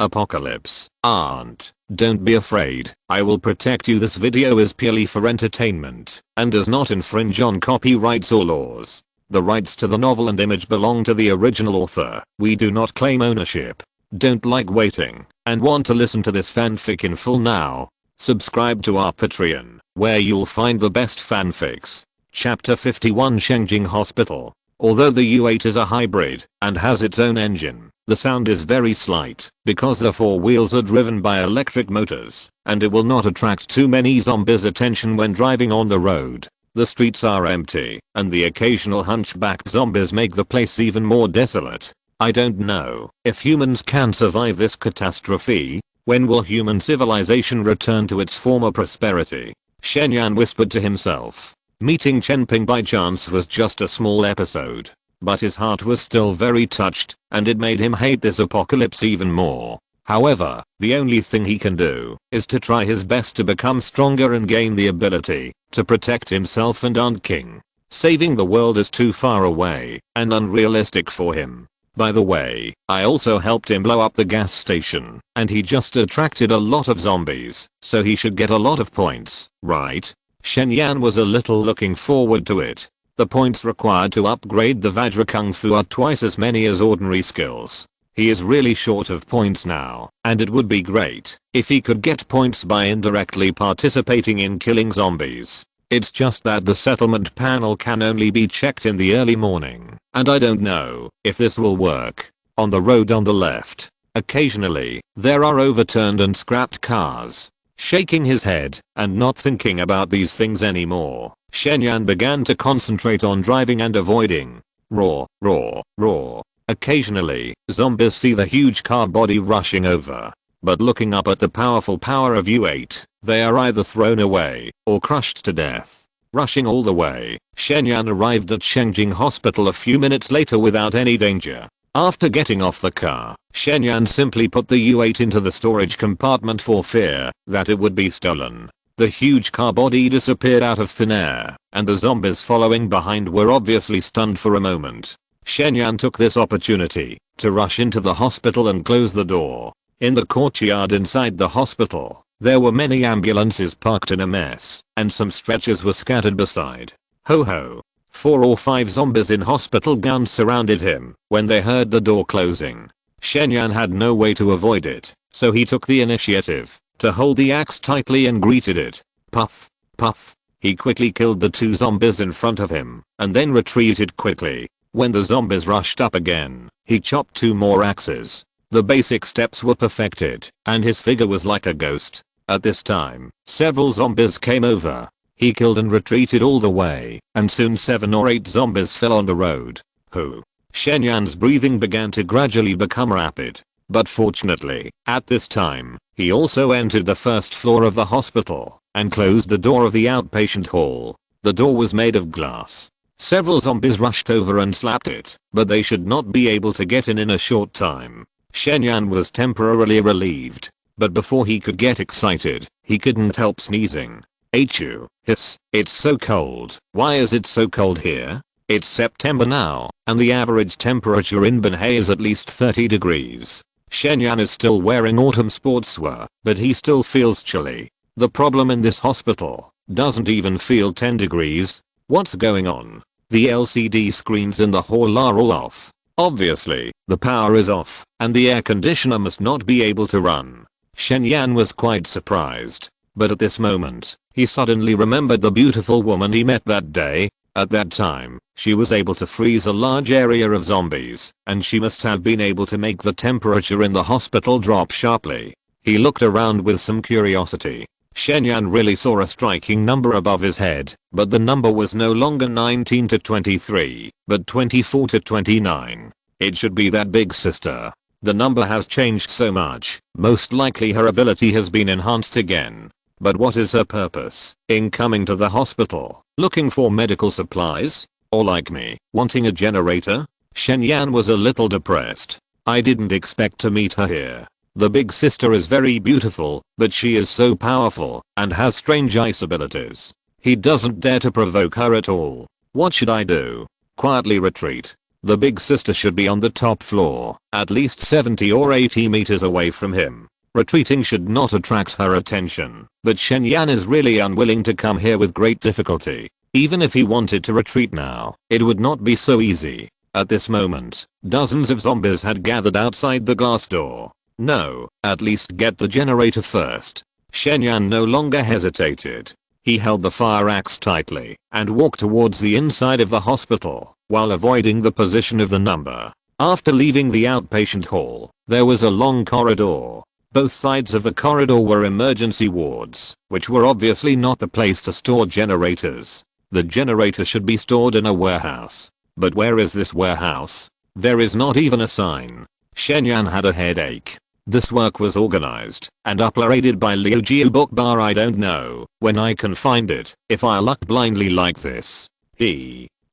Apocalypse. Don't be afraid, I will protect you. This video is purely for entertainment and does not infringe on copyrights or laws. The rights to the novel and image belong to the original author. We do not claim ownership. Don't like waiting and want to listen to this fanfic in full now? Subscribe to our Patreon, where you'll find the best fanfics. Chapter 51 Shengjing Hospital. Although the U8 is a hybrid and has its own engine, the sound is very slight because the four wheels are driven by electric motors, and it will not attract too many zombies' attention when driving on the road. The streets are empty, and the occasional hunchback zombies make the place even more desolate. I don't know if humans can survive this catastrophe. When will human civilization return to its former prosperity? Shen Yan whispered to himself. Meeting Chen Ping by chance was just a small episode, but his heart was still very touched, and it made him hate this apocalypse even more. However, the only thing he can do is to try his best to become stronger and gain the ability to protect himself and Aunt King. Saving the world is too far away and unrealistic for him. By the way, I also helped him blow up the gas station, and he just attracted a lot of zombies, so he should get a lot of points, right? Shen Yan was a little looking forward to it. The points required to upgrade the Vajra Kung Fu are twice as many as ordinary skills. He is really short of points now, and it would be great if he could get points by indirectly participating in killing zombies. It's just that the settlement panel can only be checked in the early morning, and I don't know if this will work. On the road on the left, occasionally, there are overturned and scrapped cars. Shaking his head and not thinking about these things anymore, Shen Yan began to concentrate on driving and avoiding. Roar, roar, roar. Occasionally, zombies see the huge car body rushing over, but looking up at the powerful power of U8, they are either thrown away or crushed to death. Rushing all the way, Shen Yan arrived at Shengjing Hospital a few minutes later without any danger. After getting off the car, Shen Yan simply put the U8 into the storage compartment for fear that it would be stolen. The huge car body disappeared out of thin air, and the zombies following behind were obviously stunned for a moment. Shen Yan took this opportunity to rush into the hospital and close the door. In the courtyard inside the hospital, there were many ambulances parked in a mess, and some stretchers were scattered beside. Ho ho. 4 or 5 zombies in hospital gowns surrounded him when they heard the door closing. Shen Yan had no way to avoid it, so he took the initiative to hold the axe tightly and greeted it. Puff, puff. He quickly killed the 2 zombies in front of him and then retreated quickly. When the zombies rushed up again, he chopped 2 more axes. The basic steps were perfected, and his figure was like a ghost. At this time, several zombies came over. He killed and retreated all the way, and soon 7 or 8 zombies fell on the road. Who? Shen Yan's breathing began to gradually become rapid, but fortunately, at this time, he also entered the first floor of the hospital and closed the door of the outpatient hall. The door was made of glass. Several zombies rushed over and slapped it, but they should not be able to get in a short time. Shen Yan was temporarily relieved, but before he could get excited, he couldn't help sneezing. Achoo, hiss, it's so cold. Why is it so cold here? It's September now, and the average temperature in Banhai is at least 30 degrees. Shen Yan is still wearing autumn sportswear, but he still feels chilly. The problem in this hospital doesn't even feel 10 degrees. What's going on? The LCD screens in the hall are all off. Obviously, the power is off, and the air conditioner must not be able to run. Shen Yan was quite surprised, but at this moment, he suddenly remembered the beautiful woman he met that day. At that time, she was able to freeze a large area of zombies, and she must have been able to make the temperature in the hospital drop sharply. He looked around with some curiosity. Shen Yan really saw a striking number above his head, but the number was no longer 19 to 23, but 24 to 29. It should be that big sister. The number has changed so much, most likely her ability has been enhanced again. But what is her purpose in coming to the hospital? Looking for medical supplies? Or like me, wanting a generator? Shen Yan was a little depressed. I didn't expect to meet her here. The big sister is very beautiful, but she is so powerful and has strange ice abilities. He doesn't dare to provoke her at all. What should I do? Quietly retreat. The big sister should be on the top floor, at least 70 or 80 meters away from him. Retreating should not attract her attention, but Shen Yan is really unwilling to come here with great difficulty. Even if he wanted to retreat now, it would not be so easy. At this moment, dozens of zombies had gathered outside the glass door. No, at least get the generator first. Shen Yan no longer hesitated. He held the fire axe tightly and walked towards the inside of the hospital while avoiding the position of the number. After leaving the outpatient hall, there was a long corridor. Both sides of the corridor were emergency wards, which were obviously not the place to store generators. The generator should be stored in a warehouse. But where is this warehouse? There is not even a sign. Shen Yan had a headache. This work was organized and uploaded by Liu Jiu Bookbar. I don't know when I can find it if I look blindly like this.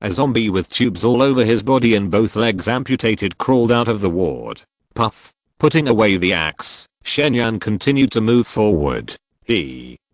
A zombie with tubes all over his body and both legs amputated crawled out of the ward. Puff. Putting away the axe, Shen Yan continued to move forward.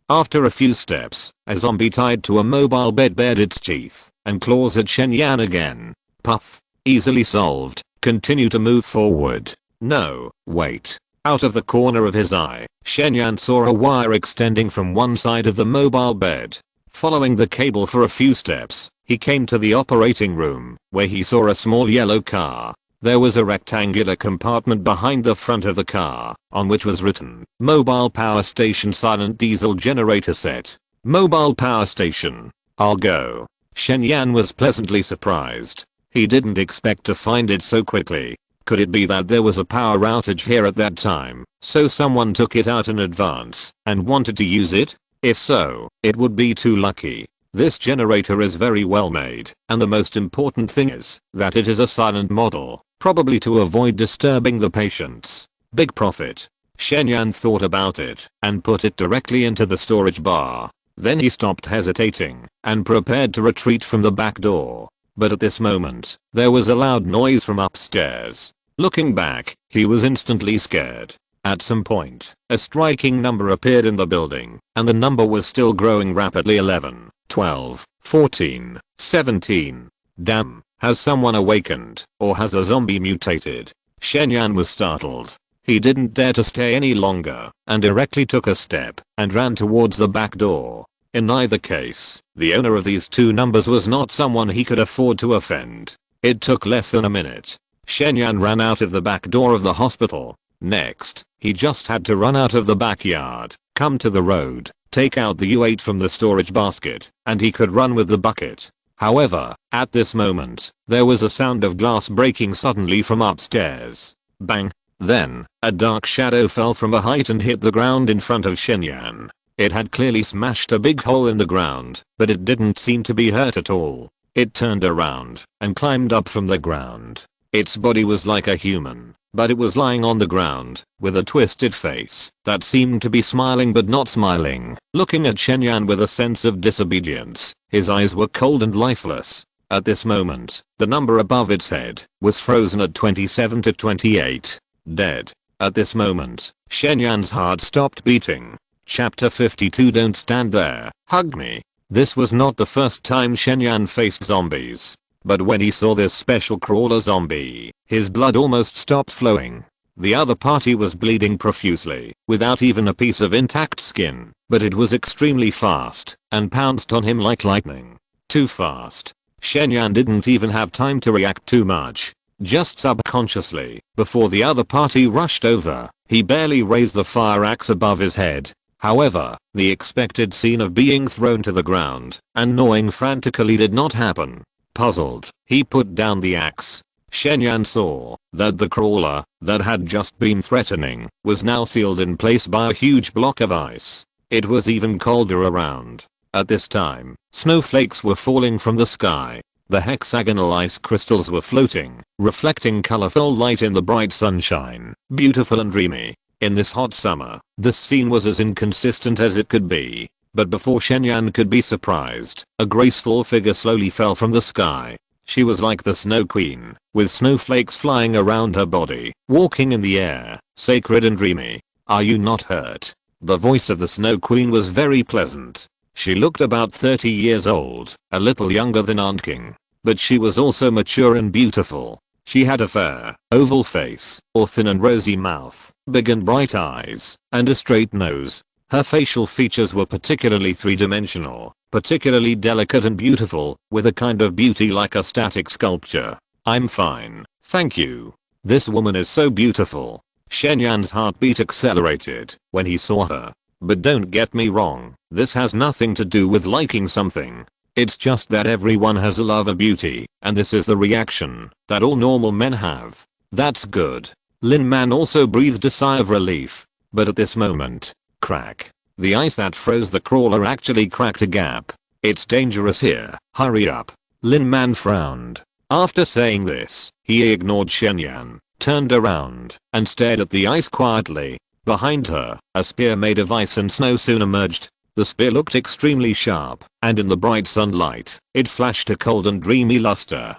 After a few steps, a zombie tied to a mobile bed bared its teeth and claws at Shen Yan again. Puff. Easily solved. Continue to move forward. No, wait. Out of the corner of his eye, Shen Yan saw a wire extending from one side of the mobile bed. Following the cable for a few steps, he came to the operating room, where he saw a small yellow car. There was a rectangular compartment behind the front of the car, on which was written, Mobile Power Station Silent Diesel Generator Set. Mobile Power Station. I'll go. Shen Yan was pleasantly surprised. He didn't expect to find it so quickly. Could it be that there was a power outage here at that time, so someone took it out in advance and wanted to use it? If so, it would be too lucky. This generator is very well made, and the most important thing is that it is a silent model, probably to avoid disturbing the patients. Big profit. Shen Yan thought about it and put it directly into the storage bar. Then he stopped hesitating and prepared to retreat from the back door. But at this moment, there was a loud noise from upstairs. Looking back, he was instantly scared. At some point, a striking number appeared in the building, and the number was still growing rapidly. 11, 12, 14, 17. Damn, has someone awakened, or has a zombie mutated? Shen Yan was startled. He didn't dare to stay any longer, and directly took a step and ran towards the back door. In either case, the owner of these two numbers was not someone he could afford to offend. It took less than a minute. Shen Yan ran out of the back door of the hospital. Next, he just had to run out of the backyard, come to the road, take out the U8 from the storage basket, and he could run with the bucket. However, at this moment, there was a sound of glass breaking suddenly from upstairs. Bang. Then, a dark shadow fell from a height and hit the ground in front of Shen Yan. It had clearly smashed a big hole in the ground, but it didn't seem to be hurt at all. It turned around and climbed up from the ground. Its body was like a human, but it was lying on the ground, with a twisted face that seemed to be smiling but not smiling, looking at Shen Yan with a sense of disobedience. His eyes were cold and lifeless. At this moment, the number above its head was frozen at 27 to 28. Dead. At this moment, Shen Yan's heart stopped beating. Chapter 52. Don't stand there, hug me. This was not the first time Shen Yan faced zombies. But when he saw this special crawler zombie, his blood almost stopped flowing. The other party was bleeding profusely, without even a piece of intact skin, but it was extremely fast, and pounced on him like lightning. Too fast. Shen Yan didn't even have time to react too much. Just subconsciously, before the other party rushed over, he barely raised the fire axe above his head. However, the expected scene of being thrown to the ground and gnawing frantically did not happen. Puzzled, he put down the axe. Shen Yan saw that the crawler that had just been threatening was now sealed in place by a huge block of ice. It was even colder around. At this time, snowflakes were falling from the sky. The hexagonal ice crystals were floating, reflecting colorful light in the bright sunshine, beautiful and dreamy. In this hot summer, this scene was as inconsistent as it could be. But before Shen Yan could be surprised, a graceful figure slowly fell from the sky. She was like the Snow Queen, with snowflakes flying around her body, walking in the air, sacred and dreamy. Are you not hurt? The voice of the Snow Queen was very pleasant. She looked about 30 years old, a little younger than Wanqing. but she was also mature and beautiful. She had a fair, oval face, or thin and rosy mouth, big and bright eyes, and a straight nose. Her facial features were particularly three-dimensional, particularly delicate and beautiful, with a kind of beauty like a static sculpture. I'm fine, thank you. This woman is so beautiful. Shen Yan's heartbeat accelerated when he saw her. But don't get me wrong, this has nothing to do with liking something. It's just that everyone has a love of beauty, and this is the reaction that all normal men have. That's good. Lin Man also breathed a sigh of relief. But at this moment, crack. The ice that froze the crawler actually cracked a gap. It's dangerous here, hurry up. Lin Man frowned. After saying this, he ignored Shen Yan, turned around, and stared at the ice quietly. Behind her, a spear made of ice and snow soon emerged. The spear looked extremely sharp, and in the bright sunlight, it flashed a cold and dreamy luster.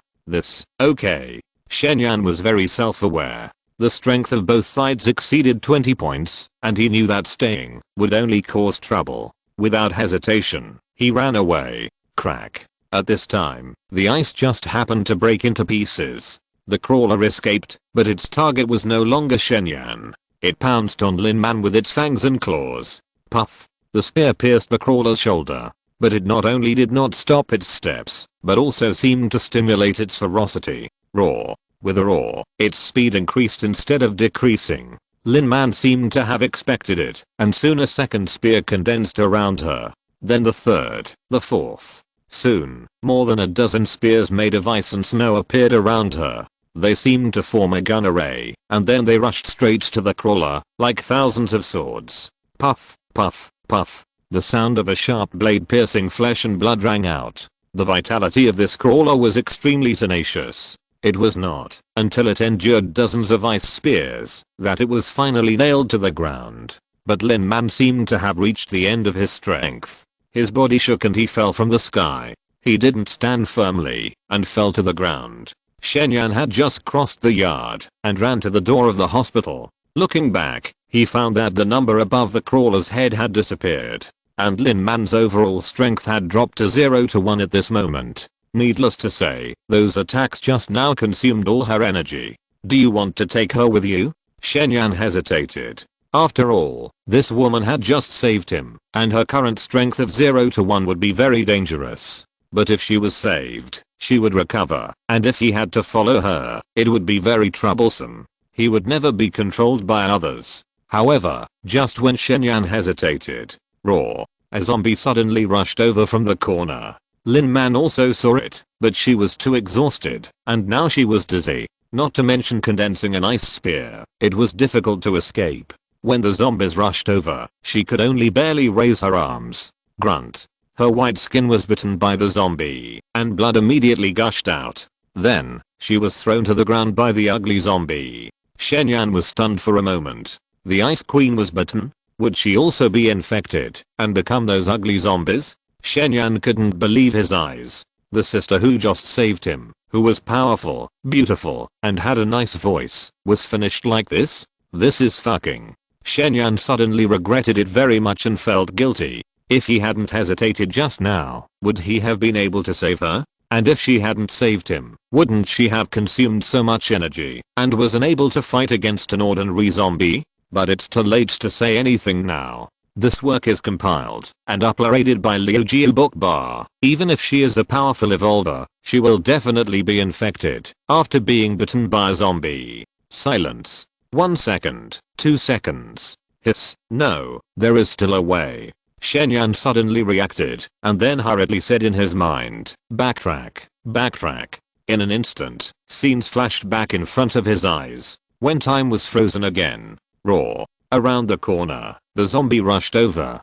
Okay. Shen Yan was very self-aware. The strength of both sides exceeded 20 points, and he knew that staying would only cause trouble. Without hesitation, he ran away. Crack. At this time, the ice just happened to break into pieces. The crawler escaped, but its target was no longer Shen Yan. It pounced on Lin Man with its fangs and claws. Puff. The spear pierced the crawler's shoulder, but it not only did not stop its steps, but also seemed to stimulate its ferocity. Roar. With a roar, its speed increased instead of decreasing. Lin Man seemed to have expected it, and soon a second spear condensed around her. Then the third, the fourth. Soon, more than a dozen spears made of ice and snow appeared around her. They seemed to form a gun array, and then they rushed straight to the crawler, like thousands of swords. Puff, puff, puff. The sound of a sharp blade piercing flesh and blood rang out. The vitality of this crawler was extremely tenacious. It was not until it endured dozens of ice spears that it was finally nailed to the ground. But Lin Man seemed to have reached the end of his strength. His body shook and he fell from the sky. He didn't stand firmly and fell to the ground. Shen Yan had just crossed the yard and ran to the door of the hospital. Looking back, he found that the number above the crawler's head had disappeared, and Lin Man's overall strength had dropped to 0 to 1 at this moment. Needless to say, those attacks just now consumed all her energy. Do you want to take her with you? Shen Yan hesitated. After all, this woman had just saved him, and her current strength of 0 to 1 would be very dangerous. But if she was saved, she would recover, and if he had to follow her, it would be very troublesome. He would never be controlled by others. However, just when Shen Yan hesitated, roar, a zombie suddenly rushed over from the corner. Lin Man also saw it, but she was too exhausted, and now she was dizzy. Not to mention condensing an ice spear, it was difficult to escape. When the zombies rushed over, she could only barely raise her arms. Grunt. Her white skin was bitten by the zombie, and blood immediately gushed out. Then, she was thrown to the ground by the ugly zombie. Shen Yan was stunned for a moment. The Ice Queen was bitten? Would she also be infected and become those ugly zombies? Shen Yan couldn't believe his eyes. The sister who just saved him, who was powerful, beautiful, and had a nice voice, was finished like this? This is fucking. Shen Yan suddenly regretted it very much and felt guilty. If he hadn't hesitated just now, would he have been able to save her? And if she hadn't saved him, wouldn't she have consumed so much energy and was unable to fight against an ordinary zombie? But it's too late to say anything now. This work is compiled and uploaded by Liu Jiu Book Bar. Even if she is a powerful evolver, she will definitely be infected after being bitten by a zombie. Silence. 1 second, 2 seconds. Hiss. No, there is still a way. Shen Yan suddenly reacted and then hurriedly said in his mind, backtrack, backtrack. In an instant, scenes flashed back in front of his eyes when time was frozen again. Roar. Around the corner, the zombie rushed over.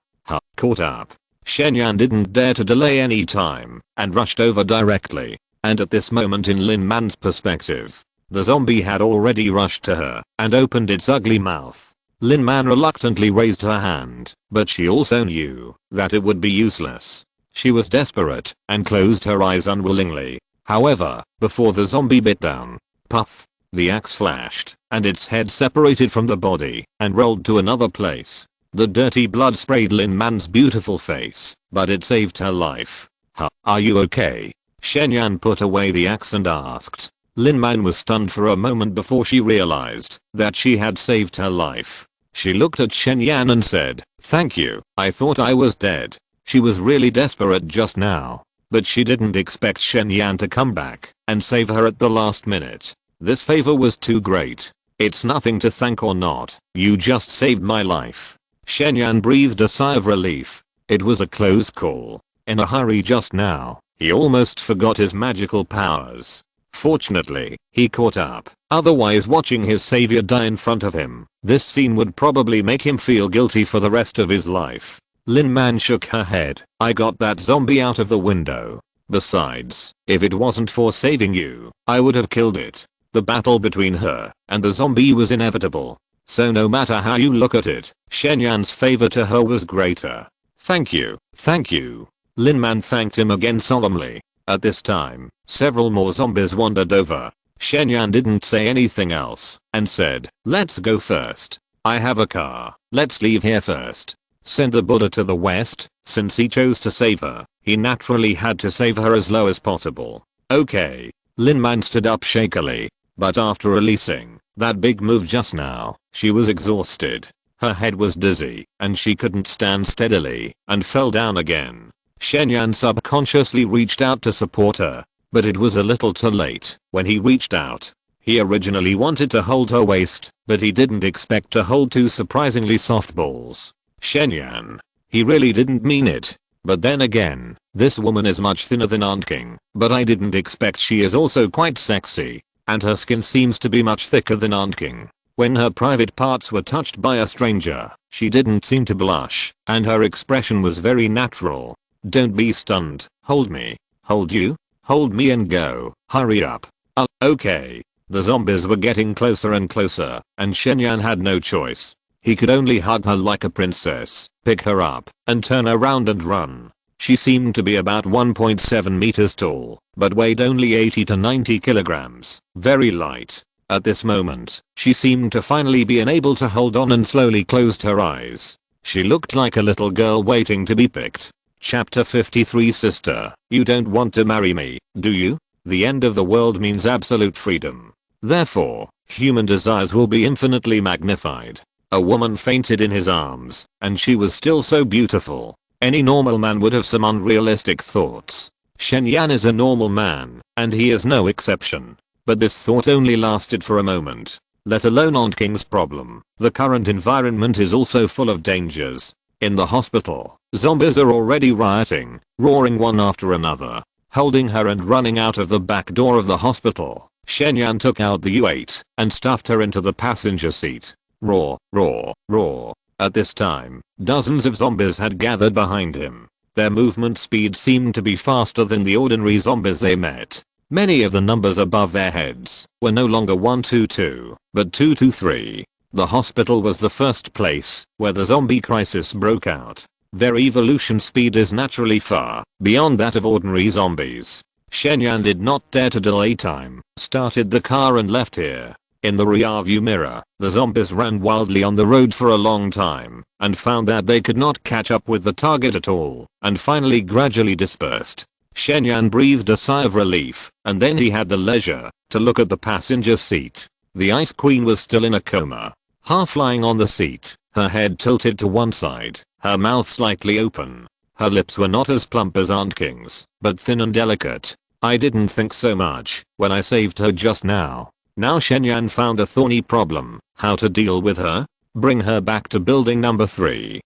Caught up. Shen Yan didn't dare to delay any time and rushed over directly. And at this moment in Lin Man's perspective, the zombie had already rushed to her and opened its ugly mouth. Lin Man reluctantly raised her hand, but she also knew that it would be useless. She was desperate and closed her eyes unwillingly. However, before the zombie bit down, puff, the axe flashed, and its head separated from the body and rolled to another place. The dirty blood sprayed Lin Man's beautiful face, but it saved her life. Are you okay? Shen Yan put away the axe and asked. Lin Man was stunned for a moment before she realized that she had saved her life. She looked at Shen Yan and said, "Thank you, I thought I was dead." She was really desperate just now, but she didn't expect Shen Yan to come back and save her at the last minute. This favor was too great. "It's nothing to thank or not, you just saved my life." Shen Yan breathed a sigh of relief. It was a close call. In a hurry just now, he almost forgot his magical powers. Fortunately, he caught up. Otherwise, watching his savior die in front of him, this scene would probably make him feel guilty for the rest of his life. Lin Man shook her head. "I got that zombie out of the window. Besides, if it wasn't for saving you, I would have killed it." The battle between her and the zombie was inevitable. So no matter how you look at it, Shen Yan's favor to her was greater. Thank you. Lin Man thanked him again solemnly. At this time, several more zombies wandered over. Shen Yan didn't say anything else and said, "Let's go first. I have a car. Let's leave here first." Send the Buddha to the west. Since he chose to save her, he naturally had to save her as low as possible. Okay. Lin Man stood up shakily, but after releasing that big move just now, she was exhausted. Her head was dizzy, and she couldn't stand steadily, and fell down again. Shen Yan subconsciously reached out to support her, but it was a little too late. When he reached out, he originally wanted to hold her waist, but he didn't expect to hold two surprisingly soft balls. Shen Yan. He really didn't mean it. But then again, this woman is much thinner than Wanqing, but I didn't expect she is also quite sexy, and her skin seems to be much thicker than Wanqing. When her private parts were touched by a stranger, she didn't seem to blush, and her expression was very natural. "Don't be stunned, hold me." "Hold you? Hold me and go, hurry up." Okay." The zombies were getting closer and closer, and Shen Yan had no choice. He could only hug her like a princess, pick her up, and turn around and run. She seemed to be about 1.7 meters tall, but weighed only 80 to 90 kilograms, very light. At this moment, she seemed to finally be able to hold on and slowly closed her eyes. She looked like a little girl waiting to be picked. Chapter 53. Sister, you don't want to marry me, do you? The end of the world means absolute freedom. Therefore, human desires will be infinitely magnified. A woman fainted in his arms, and she was still so beautiful. Any normal man would have some unrealistic thoughts. Shen Yan is a normal man, and he is no exception. But this thought only lasted for a moment. Let alone Wanqing's problem. The current environment is also full of dangers. In the hospital, zombies are already rioting, roaring one after another. Holding her and running out of the back door of the hospital, Shen Yan took out the U8 and stuffed her into the passenger seat. Roar, roar, roar. At this time, dozens of zombies had gathered behind him. Their movement speed seemed to be faster than the ordinary zombies they met. Many of the numbers above their heads were no longer 122, but 223. The hospital was the first place where the zombie crisis broke out. Their evolution speed is naturally far beyond that of ordinary zombies. Shen Yan did not dare to delay time, started the car and left here. In the rearview mirror, the zombies ran wildly on the road for a long time, and found that they could not catch up with the target at all, and finally gradually dispersed. Shen Yan breathed a sigh of relief, and then he had the leisure to look at the passenger seat. The Ice Queen was still in a coma, half lying on the seat, her head tilted to one side, her mouth slightly open. Her lips were not as plump as Wanqing's, but thin and delicate. I didn't think so much when I saved her just now. Now Shen Yan found a thorny problem. How to deal with her? Bring her back to building number 3.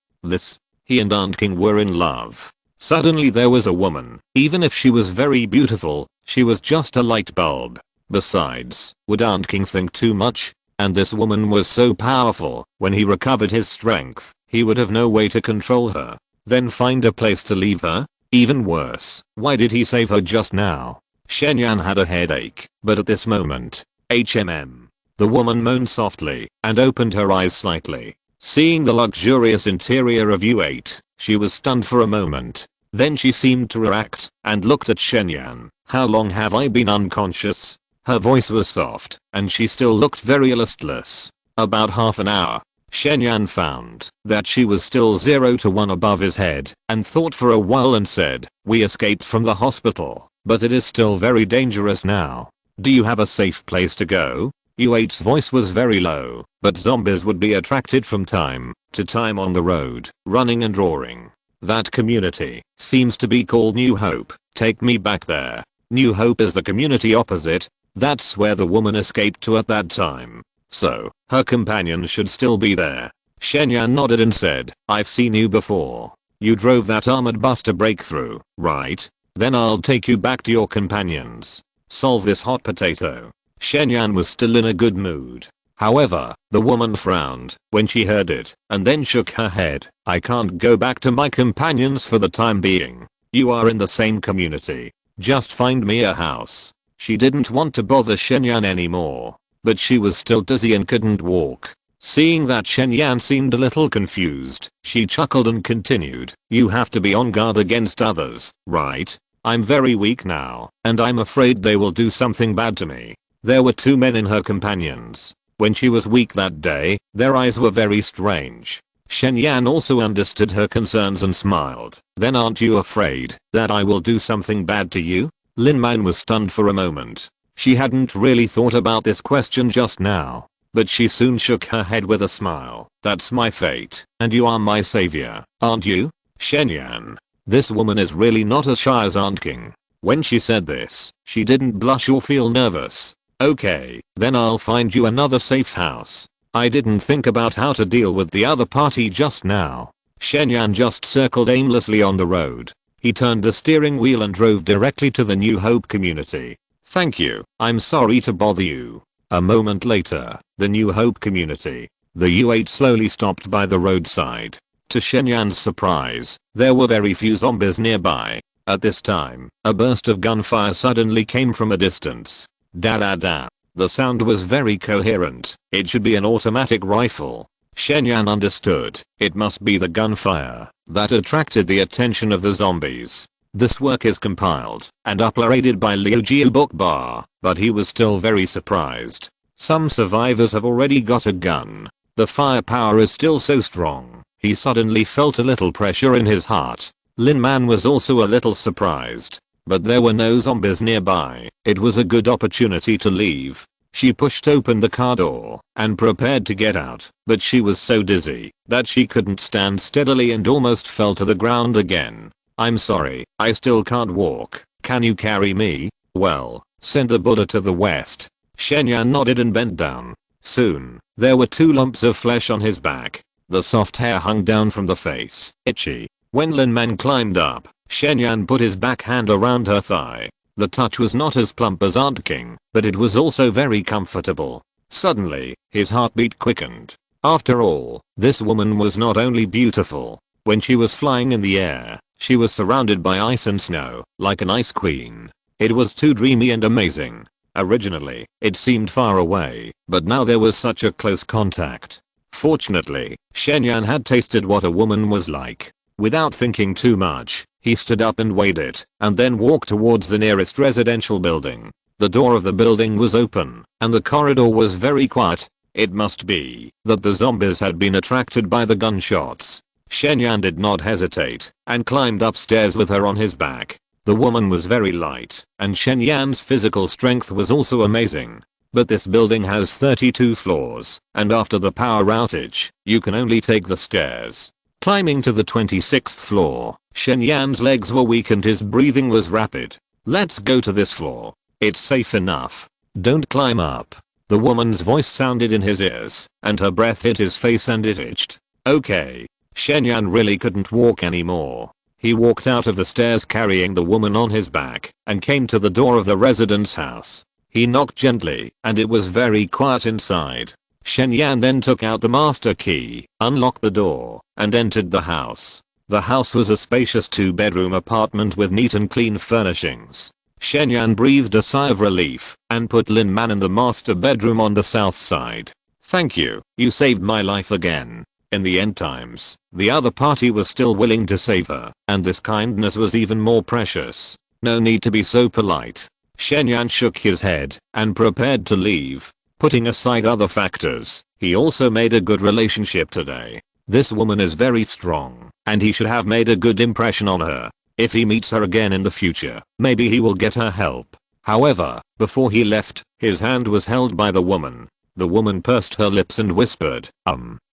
He and Wanqing were in love. Suddenly there was a woman. Even if she was very beautiful, she was just a light bulb. Besides, would Wanqing think too much? And this woman was so powerful, when he recovered his strength, he would have no way to control her. Then find a place to leave her? Even worse, why did he save her just now? Shen Yan had a headache, but at this moment, the woman moaned softly and opened her eyes slightly. Seeing the luxurious interior of U8, she was stunned for a moment. Then she seemed to react and looked at Shen Yan. How long have I been unconscious? Her voice was soft, and she still looked very listless. About half an hour. Shen Yan found that she was still 0 to 1 above his head, and thought for a while and said, "We escaped from the hospital, but it is still very dangerous now. Do you have a safe place to go? Yue's voice was very low, but zombies would be attracted from time to time on the road, running and roaring. That community seems to be called New Hope. Take me back there. New Hope is the community opposite. That's where the woman escaped to at that time. So, her companion should still be there. Shenyan nodded and said, I've seen you before. You drove that armored bus to breakthrough, right? Then I'll take you back to your companions. Solve this hot potato. Shenyan was still in a good mood. However, the woman frowned when she heard it and then shook her head. I can't go back to my companions for the time being. You are in the same community. Just find me a house. She didn't want to bother Shenyan anymore, but she was still dizzy and couldn't walk. Seeing that Shenyan seemed a little confused, she chuckled and continued, you have to be on guard against others, right? I'm very weak now, and I'm afraid they will do something bad to me. There were 2 men in her companions. When she was weak that day, their eyes were very strange. Shenyan also understood her concerns and smiled. Then aren't you afraid that I will do something bad to you? Lin Man was stunned for a moment. She hadn't really thought about this question just now, but she soon shook her head with a smile. That's my fate, and you are my savior, aren't you? Shenyan. This woman is really not as shy as Wanqing. When she said this, she didn't blush or feel nervous. Okay, then I'll find you another safe house. I didn't think about how to deal with the other party just now. Shenyan just circled aimlessly on the road. He turned the steering wheel and drove directly to the New Hope community. Thank you, I'm sorry to bother you. A moment later, the New Hope community. The U8 slowly stopped by the roadside. To Shenyan's surprise, there were very few zombies nearby. At this time, a burst of gunfire suddenly came from a distance. Da-da-da. The sound was very coherent. It should be an automatic rifle. Shenyan understood. It must be the gunfire that attracted the attention of the zombies. This work is compiled and uploaded by Liu Jiu Bokbar, but he was still very surprised. Some survivors have already got a gun. The firepower is still so strong. He suddenly felt a little pressure in his heart. Lin Man was also a little surprised. But there were no zombies nearby. It was a good opportunity to leave. She pushed open the car door and prepared to get out, but she was so dizzy that she couldn't stand steadily and almost fell to the ground again. I'm sorry, I still can't walk. Can you carry me? Well, send the Buddha to the west. Shenyan nodded and bent down. Soon, there were 2 lumps of flesh on his back. The soft hair hung down from the face, itchy. When Lin Man climbed up, Shenyan put his backhand around her thigh. The touch was not as plump as Wanqing, but it was also very comfortable. Suddenly, his heartbeat quickened. After all, this woman was not only beautiful. When she was flying in the air, she was surrounded by ice and snow, like an ice queen. It was too dreamy and amazing. Originally, it seemed far away, but now there was such a close contact. Fortunately, Shenyan had tasted what a woman was like. Without thinking too much, he stood up and weighed it, and then walked towards the nearest residential building. The door of the building was open, and the corridor was very quiet. It must be that the zombies had been attracted by the gunshots. Shenyan did not hesitate, and climbed upstairs with her on his back. The woman was very light, and Shenyan's physical strength was also amazing. But this building has 32 floors, and after the power outage, you can only take the stairs. Climbing to the 26th floor, Shenyan's legs were weak and his breathing was rapid. Let's go to this floor. It's safe enough. Don't climb up. The woman's voice sounded in his ears, and her breath hit his face and it itched. Okay. Shenyan really couldn't walk anymore. He walked out of the stairs carrying the woman on his back, and came to the door of the resident's house. He knocked gently, and it was very quiet inside. Shenyan then took out the master key, unlocked the door, and entered the house. The house was a spacious 2-bedroom apartment with neat and clean furnishings. Shenyan breathed a sigh of relief, and put Lin Man in the master bedroom on the south side. Thank you, you saved my life again. In the end times, the other party was still willing to save her, and this kindness was even more precious. No need to be so polite. Shenyan shook his head, and prepared to leave. Putting aside other factors, he also made a good relationship today. This woman is very strong, and he should have made a good impression on her. If he meets her again in the future, maybe he will get her help. However, before he left, his hand was held by the woman. The woman pursed her lips and whispered,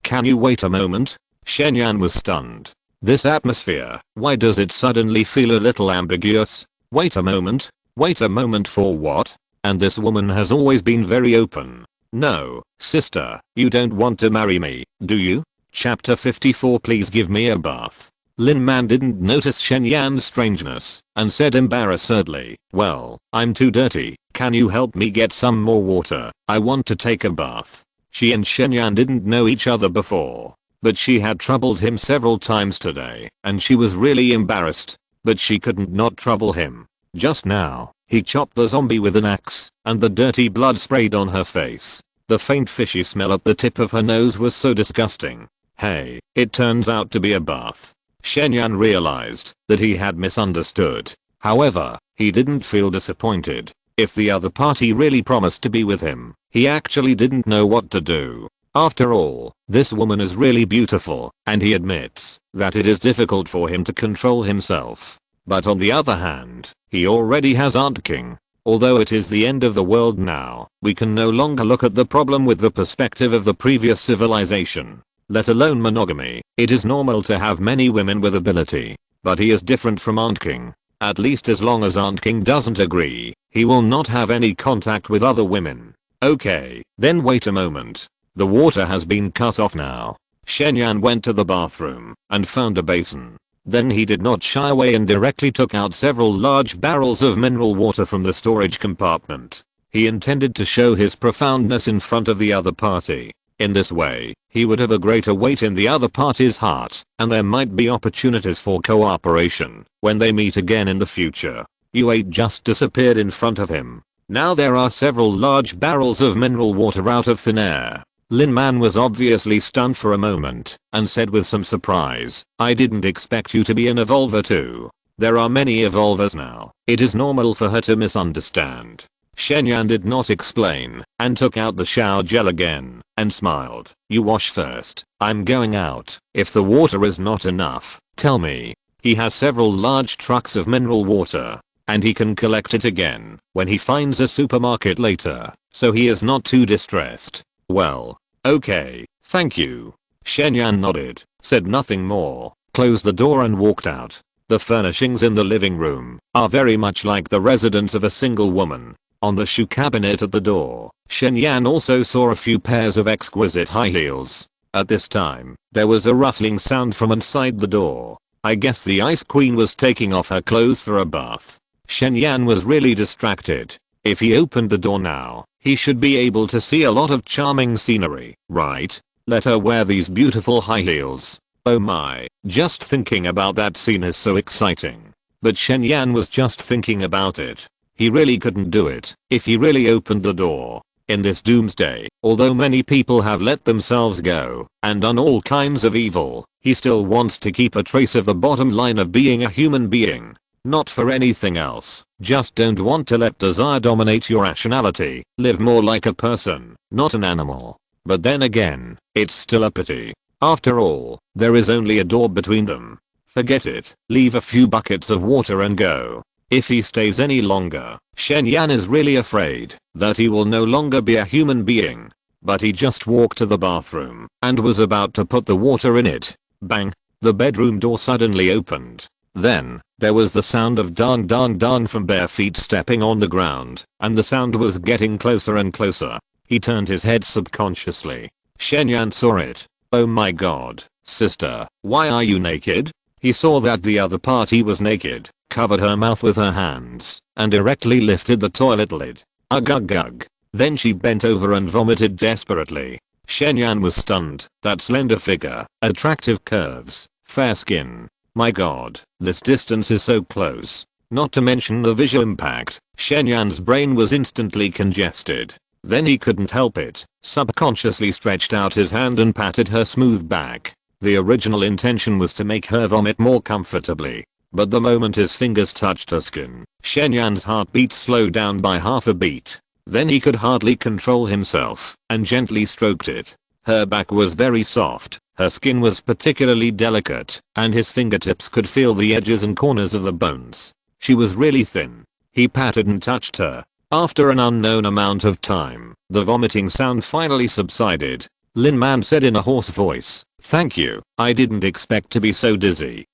can you wait a moment? Shen Yan was stunned. This atmosphere, why does it suddenly feel a little ambiguous? Wait a moment? Wait a moment for what? And this woman has always been very open. No, sister, you don't want to marry me, do you? Chapter 54. Please give me a bath. Lin Man didn't notice Shen Yan's strangeness and said embarrassedly, well, I'm too dirty. Can you help me get some more water? I want to take a bath. She and Shen Yan didn't know each other before, but she had troubled him several times today and she was really embarrassed, but she couldn't not trouble him. Just now, he chopped the zombie with an axe and the dirty blood sprayed on her face. The faint fishy smell at the tip of her nose was so disgusting. Hey, it turns out to be a bath. Shen Yan realized that he had misunderstood. However, he didn't feel disappointed. If the other party really promised to be with him, he actually didn't know what to do. After all, this woman is really beautiful, and he admits that it is difficult for him to control himself. But on the other hand, he already has Aunt King. Although it is the end of the world now, we can no longer look at the problem with the perspective of the previous civilization. Let alone monogamy. It is normal to have many women with ability. But he is different from Aunt King. At least as long as Aunt King doesn't agree, he will not have any contact with other women. Okay, then wait a moment. The water has been cut off now. Shen Yan went to the bathroom and found a basin. Then he did not shy away and directly took out several large barrels of mineral water from the storage compartment. He intended to show his profoundness in front of the other party. In this way, he would have a greater weight in the other party's heart, and there might be opportunities for cooperation when they meet again in the future. Yue just disappeared in front of him. Now there are several large barrels of mineral water out of thin air. Lin Man was obviously stunned for a moment and said with some surprise, I didn't expect you to be an evolver too. There are many evolvers now. It is normal for her to misunderstand. Shen Yan did not explain and took out the shower gel again and smiled. You wash first. I'm going out. If the water is not enough, tell me. He has several large trucks of mineral water and he can collect it again when he finds a supermarket later, so he is not too distressed. Well, okay, thank you. Shen Yan nodded, said nothing more, closed the door and walked out. The furnishings in the living room are very much like the residence of a single woman. On the shoe cabinet at the door, Shen Yan also saw a few pairs of exquisite high heels. At this time, there was a rustling sound from inside the door. I guess the Ice Queen was taking off her clothes for a bath. Shen Yan was really distracted. If he opened the door now, he should be able to see a lot of charming scenery, right? Let her wear these beautiful high heels. Oh my, just thinking about that scene is so exciting. But Shen Yan was just thinking about it. He really couldn't do it if he really opened the door. In this doomsday, although many people have let themselves go and done all kinds of evil, he still wants to keep a trace of the bottom line of being a human being. Not for anything else, just don't want to let desire dominate your rationality. Live more like a person, not an animal. But then again, it's still a pity. After all, there is only a door between them. Forget it, leave a few buckets of water and go. If he stays any longer, Shen Yan is really afraid that he will no longer be a human being. But he just walked to the bathroom and was about to put the water in it. Bang! The bedroom door suddenly opened. Then, there was the sound of dong dong dong from bare feet stepping on the ground, and the sound was getting closer and closer. He turned his head subconsciously. Shen Yan saw it. Oh my god, sister, why are you naked? He saw that the other party was naked, covered her mouth with her hands, and directly lifted the toilet lid. Ugh ugh ugh. Then she bent over and vomited desperately. Shen Yan was stunned. That slender figure, attractive curves, fair skin. My god, this distance is so close. Not to mention the visual impact. Shen Yan's brain was instantly congested. Then he couldn't help it, subconsciously stretched out his hand and patted her smooth back. The original intention was to make her vomit more comfortably. But the moment his fingers touched her skin, Shen Yan's heartbeat slowed down by half a beat. Then he could hardly control himself and gently stroked it. Her back was very soft, her skin was particularly delicate, and his fingertips could feel the edges and corners of the bones. She was really thin. He patted and touched her. After an unknown amount of time, the vomiting sound finally subsided. Lin Man said in a hoarse voice, "Thank you, I didn't expect to be so dizzy.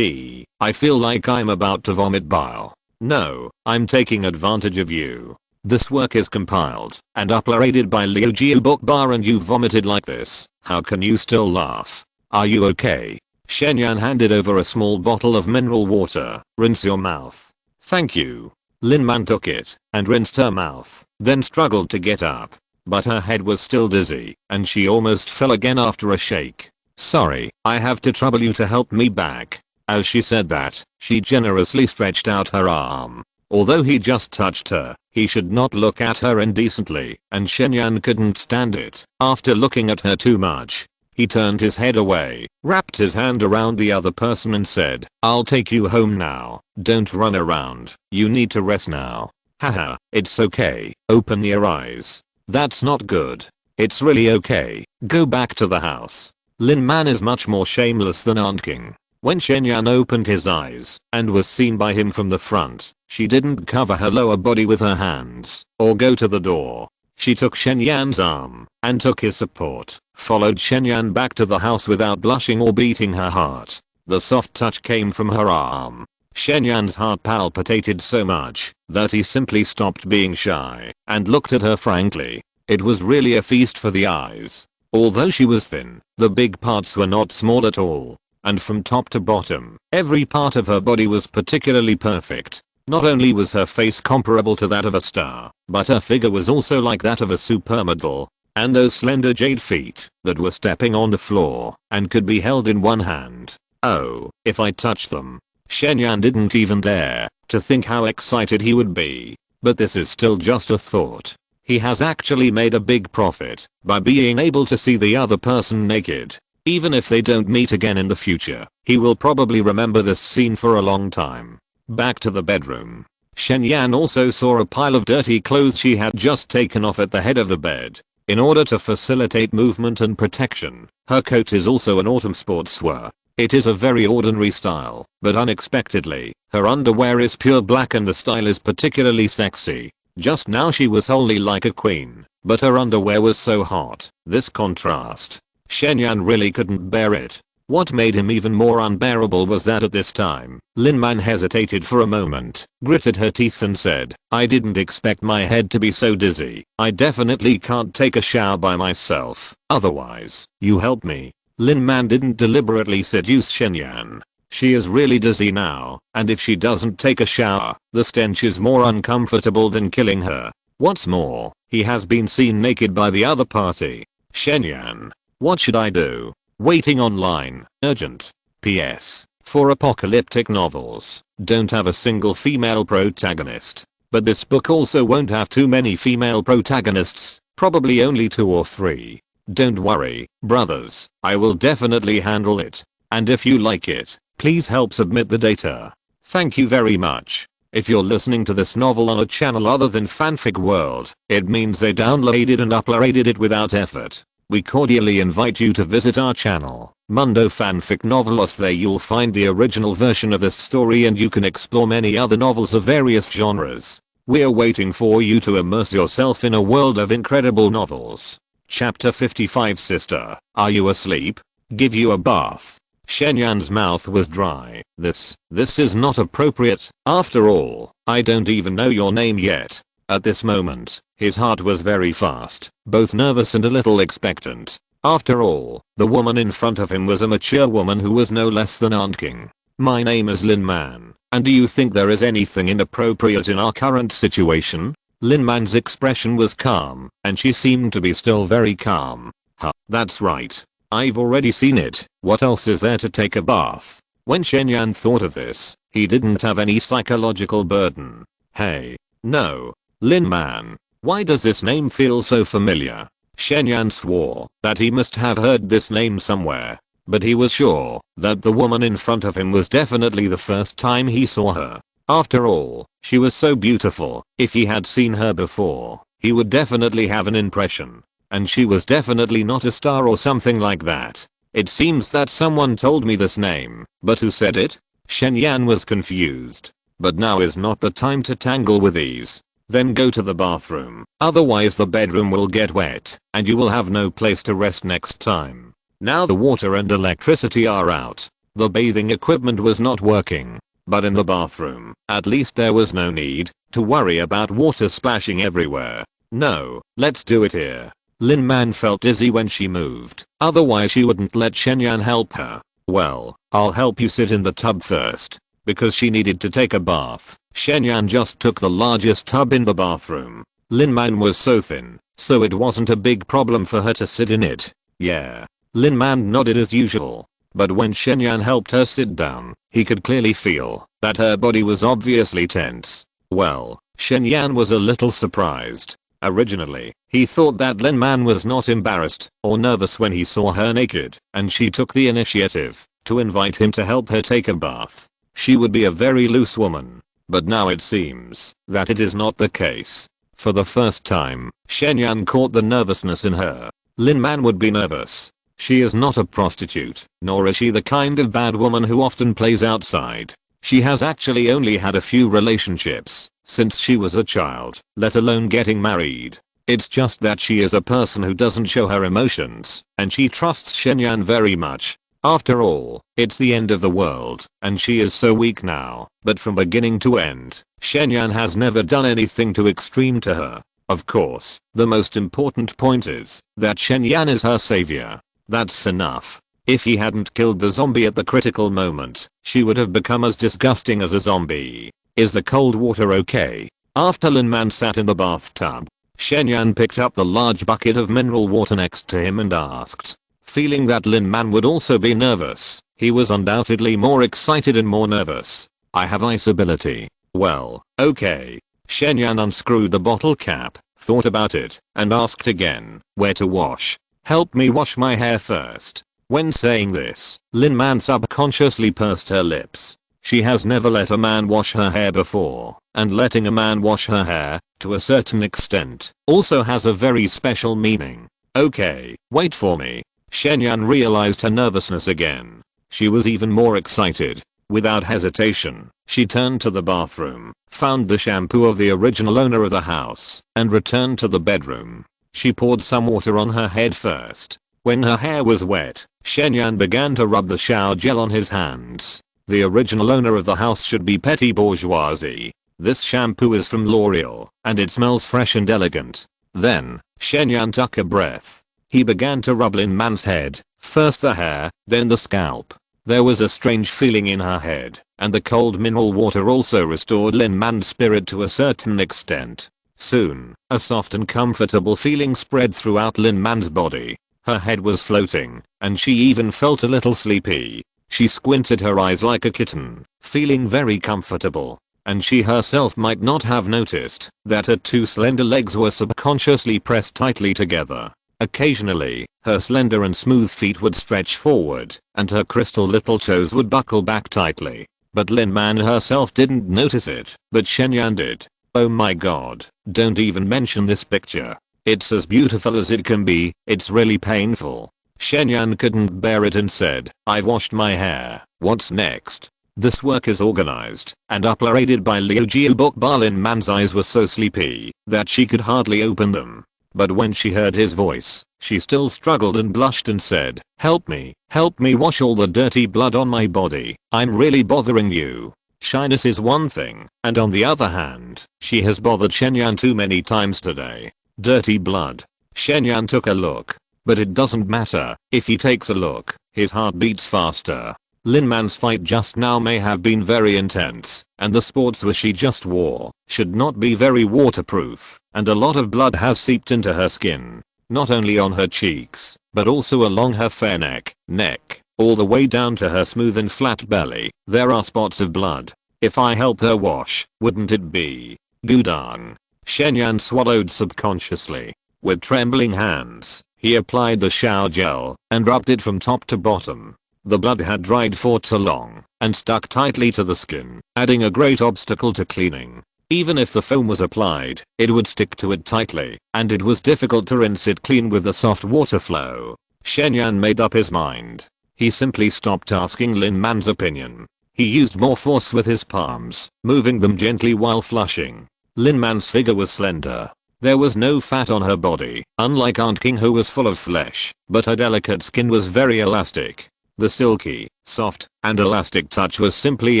I feel like I'm about to vomit bile. No, I'm taking advantage of you. This work is compiled and uploaded by Liu Jiu Bookbar and you vomited like this. How can you still laugh? Are you okay?" Shen Yan handed over a small bottle of mineral water. "Rinse your mouth." "Thank you." Lin Man took it and rinsed her mouth, then struggled to get up. But her head was still dizzy, and she almost fell again after a shake. "Sorry, I have to trouble you to help me back." As she said that, she generously stretched out her arm. Although he just touched her, he should not look at her indecently, and Shen Yan couldn't stand it. After looking at her too much, he turned his head away, wrapped his hand around the other person and said, "I'll take you home now. Don't run around. You need to rest now." "Haha, it's okay. Open your eyes." "That's not good." "It's really okay. Go back to the house." Lin Man is much more shameless than Wanqing. When Shen Yan opened his eyes and was seen by him from the front, she didn't cover her lower body with her hands or go to the door. She took Shen Yan's arm and took his support, followed Shen Yan back to the house without blushing or beating her heart. The soft touch came from her arm. Shen Yan's heart palpitated so much that he simply stopped being shy and looked at her frankly. It was really a feast for the eyes. Although she was thin, the big parts were not small at all. And from top to bottom, every part of her body was particularly perfect. Not only was her face comparable to that of a star, but her figure was also like that of a supermodel. And those slender jade feet that were stepping on the floor and could be held in one hand. Oh, if I touched them. Shen Yan didn't even dare to think how excited he would be. But this is still just a thought. He has actually made a big profit by being able to see the other person naked. Even if they don't meet again in the future, he will probably remember this scene for a long time. Back to the bedroom. Shen Yan also saw a pile of dirty clothes she had just taken off at the head of the bed. In order to facilitate movement and protection, her coat is also an autumn sportswear. It is a very ordinary style, but unexpectedly, her underwear is pure black and the style is particularly sexy. Just now she was wholly like a queen, but her underwear was so hot. This contrast. Shen Yan really couldn't bear it. What made him even more unbearable was that at this time, Lin Man hesitated for a moment, gritted her teeth and said, "I didn't expect my head to be so dizzy. I definitely can't take a shower by myself. Otherwise, you help me." Lin Man didn't deliberately seduce Shen Yan. She is really dizzy now, and if she doesn't take a shower, the stench is more uncomfortable than killing her. What's more, he has been seen naked by the other party. Shen Yan. What should I do? Waiting online. Urgent. PS. For apocalyptic novels, don't have a single female protagonist. But this book also won't have too many female protagonists, probably only 2 or 3. Don't worry, brothers, I will definitely handle it. And if you like it, please help submit the data. Thank you very much. If you're listening to this novel on a channel other than Fanfic World, it means they downloaded and uploaded it without effort. We cordially invite you to visit our channel, Mundo Fanfic Novelos. There you'll find the original version of this story and you can explore many other novels of various genres. We're waiting for you to immerse yourself in a world of incredible novels. Chapter 55. Sister, are you asleep? Give you a bath. Shen Yan's mouth was dry. This is not appropriate. After all, I don't even know your name yet. At this moment, his heart was very fast, both nervous and a little expectant. After all, the woman in front of him was a mature woman who was no less than Wanqing. "My name is Lin Man, and do you think there is anything inappropriate in our current situation?" Lin Man's expression was calm, and she seemed to be still very calm. "Huh, that's right. I've already seen it. What else is there to take a bath?" When Shen Yan thought of this, he didn't have any psychological burden. "Hey. No. Lin Man. Why does this name feel so familiar?" Shen Yan swore that he must have heard this name somewhere, but he was sure that the woman in front of him was definitely the first time he saw her. After all, she was so beautiful. If he had seen her before, he would definitely have an impression. and she was definitely not a star or something like that. It seems that someone told me this name, but who said it? Shen Yan was confused. But now is not the time to tangle with these. Then go to the bathroom, otherwise the bedroom will get wet, and you will have no place to rest next time. Now the water and electricity are out. The bathing equipment was not working. But in the bathroom, at least there was no need to worry about water splashing everywhere. No, let's do it here. Lin Man felt dizzy when she moved, otherwise she wouldn't let Shen Yan help her. Well, I'll help you sit in the tub first. Because she needed to take a bath, Shen Yan just took the largest tub in the bathroom. Lin Man was so thin, so it wasn't a big problem for her to sit in it. Yeah. Lin Man nodded as usual. But when Shen Yan helped her sit down, he could clearly feel that her body was obviously tense. Well, Shen Yan was a little surprised. Originally, he thought that Lin Man was not embarrassed or nervous when he saw her naked, and she took the initiative to invite him to help her take a bath. She would be a very loose woman. But now it seems that it is not the case. For the first time, Shen Yan caught the nervousness in her. Lin Man would be nervous. She is not a prostitute, nor is she the kind of bad woman who often plays outside. She has actually only had a few relationships since she was a child, let alone getting married. It's just that she is a person who doesn't show her emotions, and she trusts Shen Yan very much. After all, it's the end of the world, and she is so weak now. But from beginning to end, Shen Yan has never done anything too extreme to her. Of course, the most important point is that Shen Yan is her savior. That's enough. If he hadn't killed the zombie at the critical moment, she would have become as disgusting as a zombie. Is the cold water okay? After Lin Man sat in the bathtub, Shen Yan picked up the large bucket of mineral water next to him and asked. Feeling that Lin Man would also be nervous, he was undoubtedly more excited and more nervous. I have ice ability. Well, okay. Shen Yan unscrewed the bottle cap, thought about it, and asked again, where to wash? Help me wash my hair first. When saying this, Lin Man subconsciously pursed her lips. She has never let a man wash her hair before, and letting a man wash her hair, to a certain extent, also has a very special meaning. Okay, wait for me. Shen Yan realized her nervousness again. She was even more excited. Without hesitation, she turned to the bathroom, found the shampoo of the original owner of the house, and returned to the bedroom. She poured some water on her head first. When her hair was wet, Shen Yan began to rub the shower gel on his hands. The original owner of the house should be petty bourgeoisie. This shampoo is from L'Oreal, and it smells fresh and elegant. Then, Shen Yan took a breath. He began to rub Lin Man's head, first the hair, then the scalp. There was a strange feeling in her head, and the cold mineral water also restored Lin Man's spirit to a certain extent. Soon, a soft and comfortable feeling spread throughout Lin Man's body. Her head was floating, and she even felt a little sleepy. She squinted her eyes like a kitten, feeling very comfortable. And she herself might not have noticed that her two slender legs were subconsciously pressed tightly together. Occasionally, her slender and smooth feet would stretch forward, and her crystal little toes would buckle back tightly. But Lin Man herself didn't notice it, but Shen Yan did. Oh my god, don't even mention this picture. It's as beautiful as it can be, it's really painful. Shen Yan couldn't bear it and said, I've washed my hair, what's next? This work is organized and uploaded by Liu Jiu Bok. Lin Man's eyes were so sleepy that she could hardly open them. But when she heard his voice, she still struggled and blushed and said, help me wash all the dirty blood on my body, I'm really bothering you. Shyness is one thing, and on the other hand, she has bothered Shen Yan too many times today. Dirty blood. Shen Yan took a look. But it doesn't matter, if he takes a look, his heart beats faster. Lin Man's fight just now may have been very intense, and the sportswear she just wore should not be very waterproof, and a lot of blood has seeped into her skin. Not only on her cheeks, but also along her fair neck, all the way down to her smooth and flat belly. There are spots of blood. If I help her wash, wouldn't it be gudang? Shen Yan swallowed subconsciously. With trembling hands, he applied the shower gel and rubbed it from top to bottom. The blood had dried for too long and stuck tightly to the skin, adding a great obstacle to cleaning. Even if the foam was applied, it would stick to it tightly, and it was difficult to rinse it clean with the soft water flow. Shen Yan made up his mind. He simply stopped asking Lin Man's opinion. He used more force with his palms, moving them gently while flushing. Lin Man's figure was slender. There was no fat on her body, unlike Aunt King who was full of flesh, but her delicate skin was very elastic. The silky, soft, and elastic touch was simply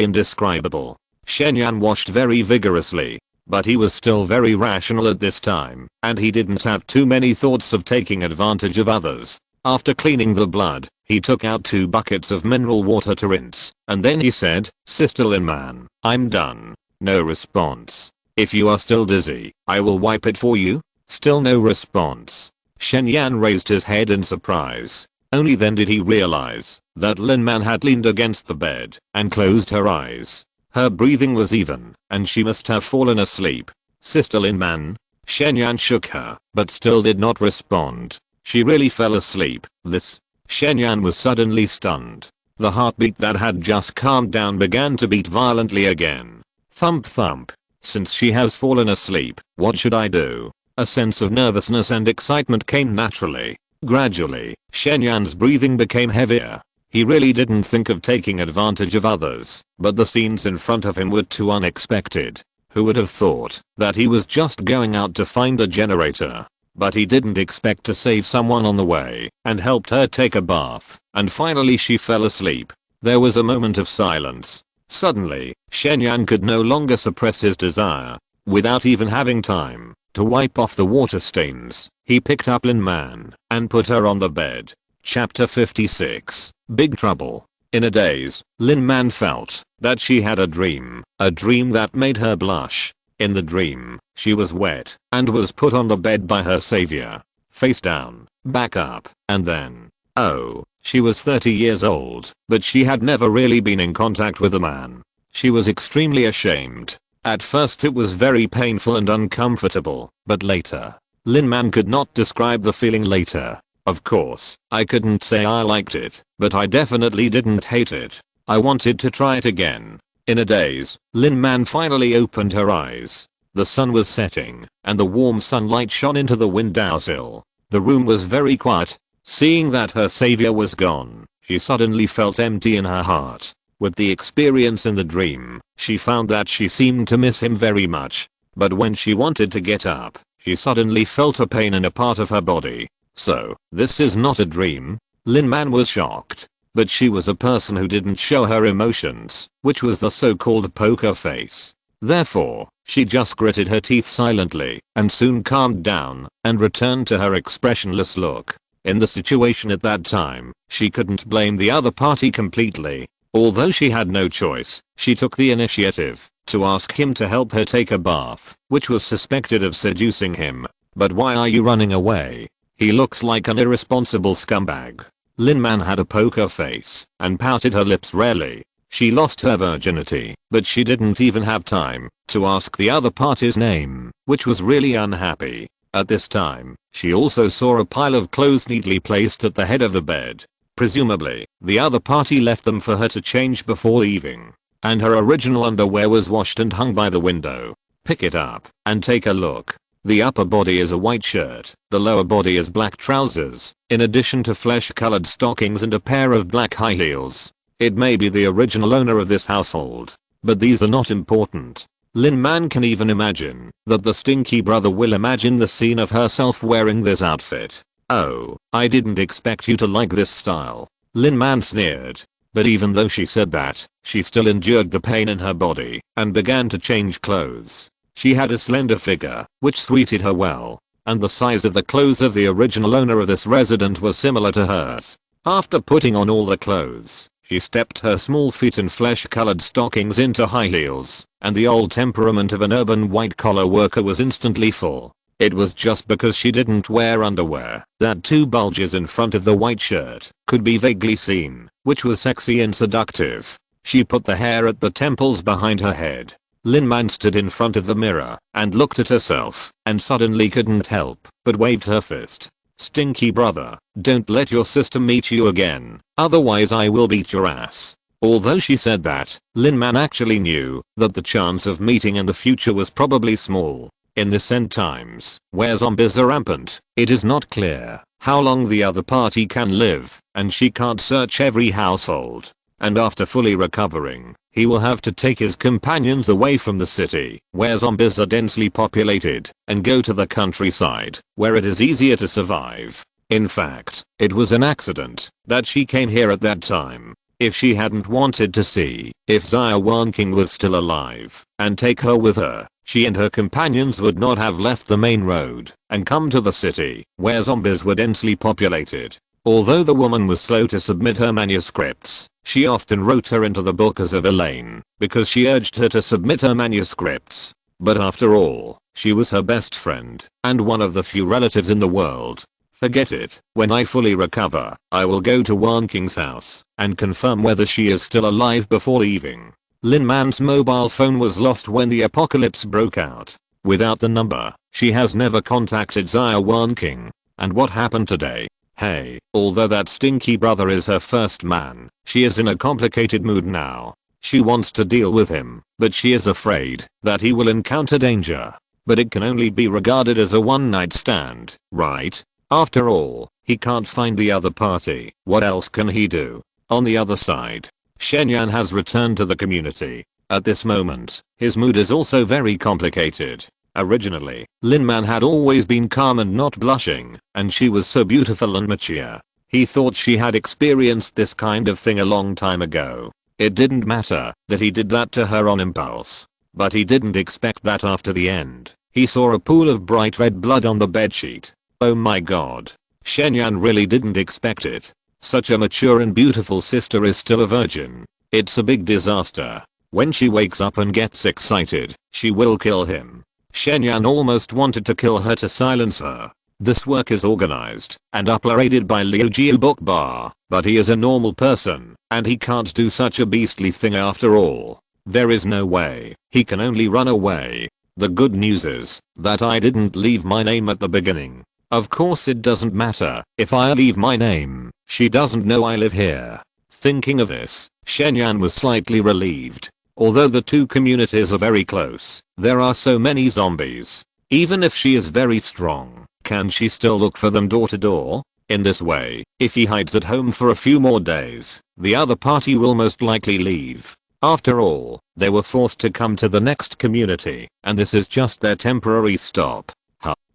indescribable. Shen Yan washed very vigorously, but he was still very rational at this time, and he didn't have too many thoughts of taking advantage of others. After cleaning the blood, he took out 2 buckets of mineral water to rinse, and then he said, "Sister Lin Man, I'm done." No response. "If you are still dizzy, I will wipe it for you." Still no response. Shen Yan raised his head in surprise. Only then did he realize that Lin Man had leaned against the bed and closed her eyes. Her breathing was even, and she must have fallen asleep. "Sister Lin Man?" Shen Yan shook her, but still did not respond. She really fell asleep. This. Shen Yan was suddenly stunned. The heartbeat that had just calmed down began to beat violently again. Thump thump. Since she has fallen asleep, what should I do? A sense of nervousness and excitement came naturally. Gradually, Shen Yan's breathing became heavier. He really didn't think of taking advantage of others, but the scenes in front of him were too unexpected. Who would have thought that he was just going out to find a generator? But he didn't expect to save someone on the way, and helped her take a bath, and finally she fell asleep. There was a moment of silence. Suddenly, Shen Yan could no longer suppress his desire. Without even having time to wipe off the water stains, he picked up Lin Man and put her on the bed. Chapter 56. Big Trouble. In a daze, Lin Man felt that she had a dream that made her blush. In the dream, she was wet and was put on the bed by her savior. Face down, back up, and then, oh, she was 30 years old, but she had never really been in contact with a man. She was extremely ashamed. At first it was very painful and uncomfortable, but later, Lin Man could not describe the feeling later. Of course, I couldn't say I liked it, but I definitely didn't hate it. I wanted to try it again. In a daze, Lin Man finally opened her eyes. The sun was setting, and the warm sunlight shone into the windowsill. The room was very quiet. Seeing that her savior was gone, she suddenly felt empty in her heart. With the experience in the dream, she found that she seemed to miss him very much. But when she wanted to get up, she suddenly felt a pain in a part of her body. So, this is not a dream? Lin Man was shocked. But she was a person who didn't show her emotions, which was the so-called poker face. Therefore, she just gritted her teeth silently, and soon calmed down, and returned to her expressionless look. In the situation at that time, she couldn't blame the other party completely. Although she had no choice, she took the initiative to ask him to help her take a bath, which was suspected of seducing him. "But why are you running away? He looks like an irresponsible scumbag." Lin Man had a poker face and pouted her lips rarely. She lost her virginity, but she didn't even have time to ask the other party's name, which was really unhappy. At this time, she also saw a pile of clothes neatly placed at the head of the bed. Presumably, the other party left them for her to change before leaving, and her original underwear was washed and hung by the window. Pick it up and take a look. The upper body is a white shirt, the lower body is black trousers, in addition to flesh-colored stockings and a pair of black high heels. It may be the original owner of this household, but these are not important. Lin Man can even imagine that the stinky brother will imagine the scene of herself wearing this outfit. "Oh, I didn't expect you to like this style," Lin Man sneered. But even though she said that, she still endured the pain in her body and began to change clothes. She had a slender figure, which suited her well, and the size of the clothes of the original owner of this resident was similar to hers. After putting on all the clothes, she stepped her small feet in flesh-colored stockings into high heels, and the old temperament of an urban white-collar worker was instantly full. It was just because she didn't wear underwear that 2 bulges in front of the white shirt could be vaguely seen, which was sexy and seductive. She put the hair at the temples behind her head. Lin Man stood in front of the mirror and looked at herself and suddenly couldn't help but waved her fist. "Stinky brother, don't let your sister meet you again, otherwise I will beat your ass." Although she said that, Lin Man actually knew that the chance of meeting in the future was probably small. In this end times, where zombies are rampant, it is not clear how long the other party can live, and she can't search every household. And after fully recovering, he will have to take his companions away from the city, where zombies are densely populated, and go to the countryside, where it is easier to survive. In fact, it was an accident that she came here at that time. If she hadn't wanted to see if Xia Wanqing was still alive and take her with her, she and her companions would not have left the main road and come to the city, where zombies were densely populated. Although the woman was slow to submit her manuscripts, she often wrote her into the book as a villain because she urged her to submit her manuscripts. But after all, she was her best friend and one of the few relatives in the world. Forget it. When I fully recover, I will go to Wanqing's house and confirm whether she is still alive before leaving. Lin Man's mobile phone was lost when the apocalypse broke out. Without the number, she has never contacted Xia Wanqing. And what happened today? Hey, although that stinky brother is her first man, she is in a complicated mood now. She wants to deal with him, but she is afraid that he will encounter danger. But it can only be regarded as a one-night stand, right? After all, he can't find the other party. What else can he do? On the other side, Shen has returned to the community. At this moment, his mood is also very complicated. Originally, Lin Man had always been calm and not blushing, and she was so beautiful and mature. He thought she had experienced this kind of thing a long time ago. It didn't matter that he did that to her on impulse. But he didn't expect that after the end, he saw a pool of bright red blood on the bedsheet. Oh my god. Shen really didn't expect it. Such a mature and beautiful sister is still a virgin. It's a big disaster. When she wakes up and gets excited, she will kill him. Shen almost wanted to kill her to silence her. This work is organized and uploaded by Liu Jiu Book Bar, but he is a normal person, and he can't do such a beastly thing after all. There is no way. He can only run away. The good news is that I didn't leave my name at the beginning. Of course it doesn't matter if I leave my name. She doesn't know I live here. Thinking of this, Shen was slightly relieved. Although the two communities are very close, there are so many zombies. Even if she is very strong, can she still look for them door to door? In this way, if he hides at home for a few more days, the other party will most likely leave. After all, they were forced to come to the next community, and this is just their temporary stop.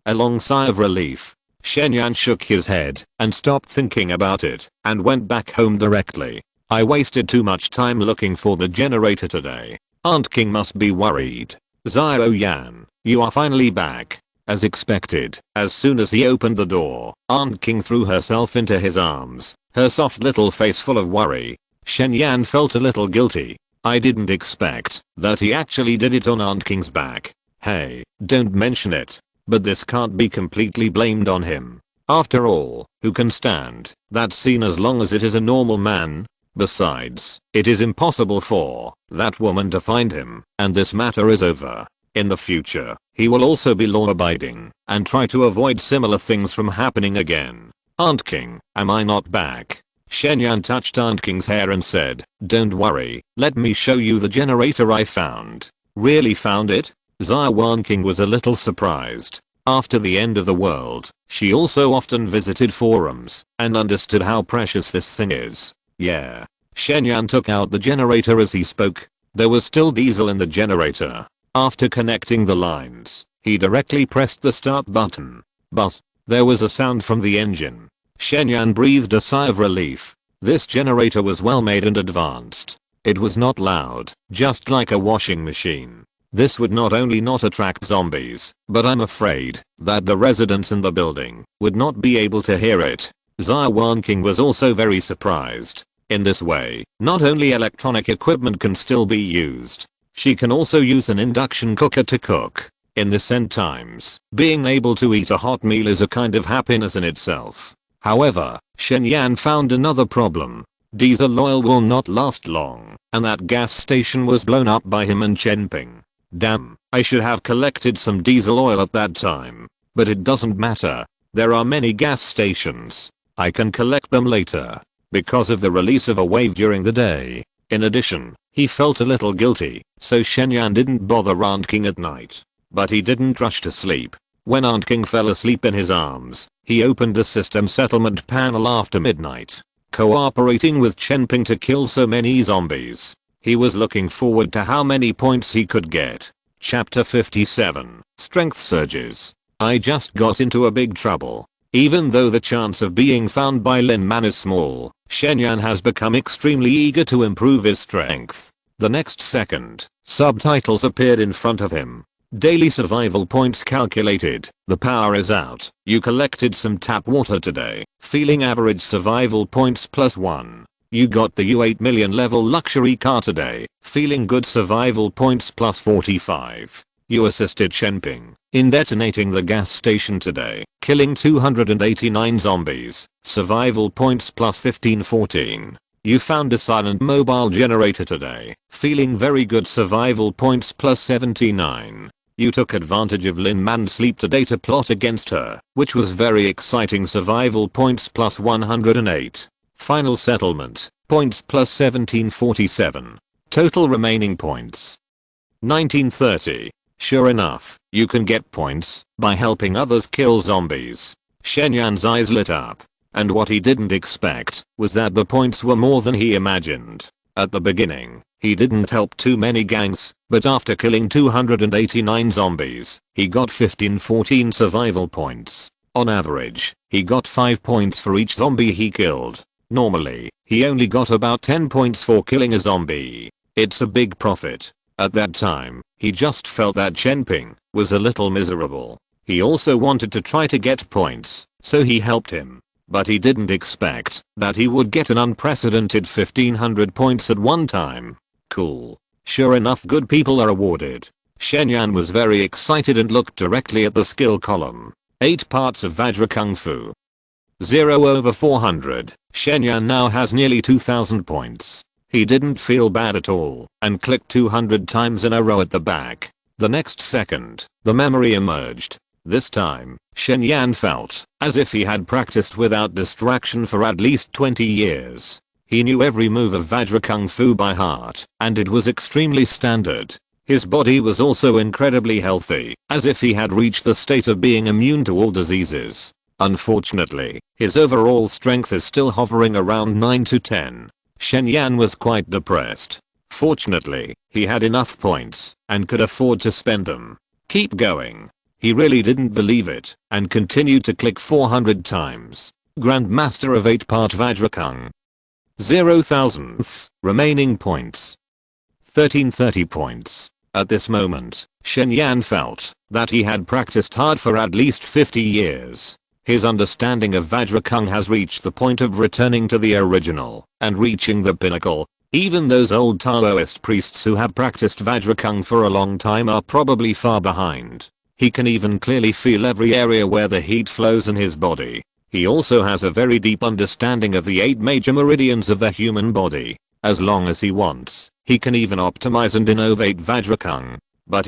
A long sigh of relief. Shen shook his head and stopped thinking about it and went back home directly. I wasted too much time looking for the generator today. Aunt King must be worried. Xiao Yan, you are finally back. As expected, as soon as he opened the door, Aunt King threw herself into his arms, her soft little face full of worry. Shen felt a little guilty. I didn't expect that he actually did it on Aunt King's back. Hey, don't mention it. But this can't be completely blamed on him. After all, who can stand that scene as long as it is a normal man? Besides, it is impossible for that woman to find him, and this matter is over. In the future, he will also be law-abiding and try to avoid similar things from happening again. Aunt King, am I not back? Shen touched Aunt King's hair and said, don't worry, let me show you the generator I found. Really found it? Xia Wanqing was a little surprised. After the end of the world, she also often visited forums and understood how precious this thing is. Yeah. Shen took out the generator as he spoke. There was still diesel in the generator. After connecting the lines, he directly pressed the start button. But there was a sound from the engine. Shen breathed a sigh of relief. This generator was well made and advanced. It was not loud, just like a washing machine. This would not only not attract zombies, but I'm afraid that the residents in the building would not be able to hear it. Xia Wanqing was also very surprised. In this way, not only electronic equipment can still be used, she can also use an induction cooker to cook. In this end times, being able to eat a hot meal is a kind of happiness in itself. However, Shen found another problem. Diesel oil will not last long, and that gas station was blown up by him and Chenping. Damn, I should have collected some diesel oil at that time. But it doesn't matter. There are many gas stations. I can collect them later. Because of the release of a wave during the day, In addition, he felt a little guilty, so Shen Yan didn't bother Aunt King at night. But he didn't rush to sleep. When Aunt King fell asleep in his arms, he opened the system settlement panel after midnight, cooperating with Chen Ping to kill so many zombies. He was looking forward to how many points he could get. Chapter 57, Strength Surges. I just got into a big trouble. Even though the chance of being found by Lin Man is small, Shen Yan has become extremely eager to improve his strength. The next second, subtitles appeared in front of him. Daily survival points calculated. The power is out. You collected some tap water today. Feeling average survival points +1. You got the U8 million level luxury car today. Feeling good survival points +45. You assisted Shen Ping in detonating the gas station today, killing 289 zombies. Survival points +1514. You found a silent mobile generator today. Feeling very good survival points +79. You took advantage of Lin Man's sleep today to plot against her, which was very exciting. Survival points +108. Final settlement, points +1747. Total remaining points 1930. Sure enough, you can get points by helping others kill zombies. Shen Yan's eyes lit up. And what he didn't expect was that the points were more than he imagined. At the beginning, he didn't help too many gangs, but after killing 289 zombies, he got 1514 survival points. On average, he got 5 points for each zombie he killed. Normally, he only got about 10 points for killing a zombie. It's a big profit. At that time, he just felt that Chen Ping was a little miserable. He also wanted to try to get points, so he helped him. But he didn't expect that he would get an unprecedented 1500 points at one time. Cool. Sure enough, good people are awarded. Shen Yan was very excited and looked directly at the skill column. 8 parts of Vajra Kung Fu. 0/400. Shen Yan now has nearly 2000 points. He didn't feel bad at all and clicked 200 times in a row at the back. The next second, the memory emerged. This time, Shen Yan felt as if he had practiced without distraction for at least 20 years. He knew every move of Vajra Kung Fu by heart, and it was extremely standard. His body was also incredibly healthy, as if he had reached the state of being immune to all diseases. Unfortunately, his overall strength is still hovering around 9 to 10. Shen Yan was quite depressed. Fortunately, he had enough points and could afford to spend them. Keep going. He really didn't believe it and continued to click 400 times. Grandmaster of 8-part Vajra Kung. 0 thousandths. Remaining points 1330 points. At this moment, Shen Yan felt that he had practiced hard for at least 50 years. His understanding of Vajra Kung has reached the point of returning to the original and reaching the pinnacle. Even those old Taoist priests who have practiced Vajra Kung for a long time are probably far behind. He can even clearly feel every area where the heat flows in his body. He also has a very deep understanding of the 8 major meridians of the human body. As long as he wants, he can even optimize and innovate Vajra Kung. But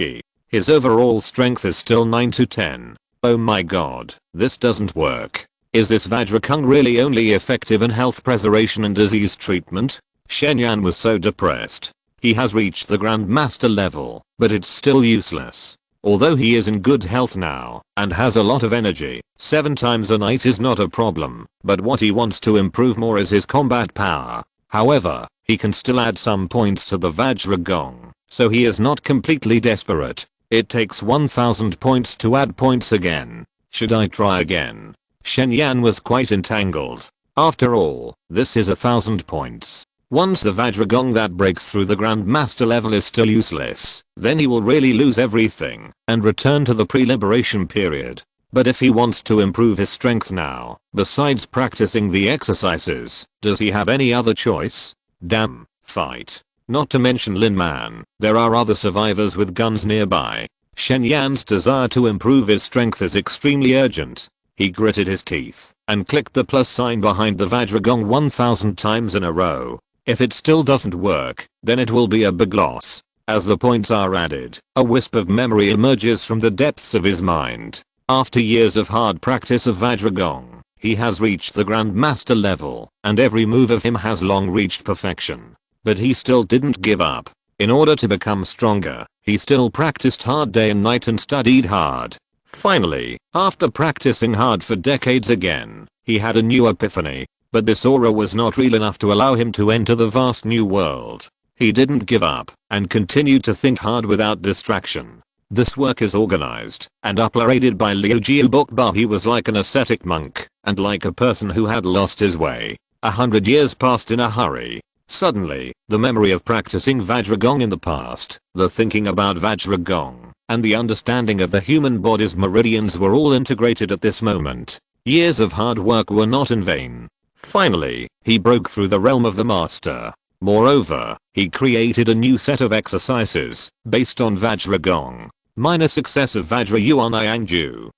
his overall strength is still 9 to 10. Oh my god, this doesn't work. Is this Vajra Kung really only effective in health preservation and disease treatment? Shen Yan was so depressed. He has reached the Grandmaster level, but it's still useless. Although he is in good health now and has a lot of energy, 7 times a night is not a problem, but what he wants to improve more is his combat power. However, he can still add some points to the Vajra Gong, so he is not completely desperate. It takes 1000 points to add points again. Should I try again? Shen Yan was quite entangled. After all, this is 1000 points. Once the Vajra Gong that breaks through the Grandmaster level is still useless, then he will really lose everything and return to the pre-liberation period. But if he wants to improve his strength now, besides practicing the exercises, does he have any other choice? Damn, fight. Not to mention Lin Man, there are other survivors with guns nearby. Shen Yan's desire to improve his strength is extremely urgent. He gritted his teeth and clicked the plus sign behind the Vajra Gong 1000 times in a row. If it still doesn't work, then it will be a big loss. As the points are added, a wisp of memory emerges from the depths of his mind. After years of hard practice of Vajra Gong, he has reached the Grandmaster level, and every move of him has long reached perfection. but he still didn't give up. In order to become stronger, he still practiced hard day and night and studied hard. Finally, after practicing hard for decades again, he had a new epiphany. But this aura was not real enough to allow him to enter the vast new world. He didn't give up and continued to think hard without distraction. This work is organized and uploaded by Liu Jiu Bokba. He was like an ascetic monk and like a person who had lost his way. 100 years passed in a hurry. Suddenly, the memory of practicing Vajragong in the past, the thinking about Vajragong, and the understanding of the human body's meridians were all integrated at this moment. Years of hard work were not in vain. Finally, he broke through the realm of the master. Moreover, he created a new set of exercises based on Vajragong. Minor success of Vajra Yuan Yangju.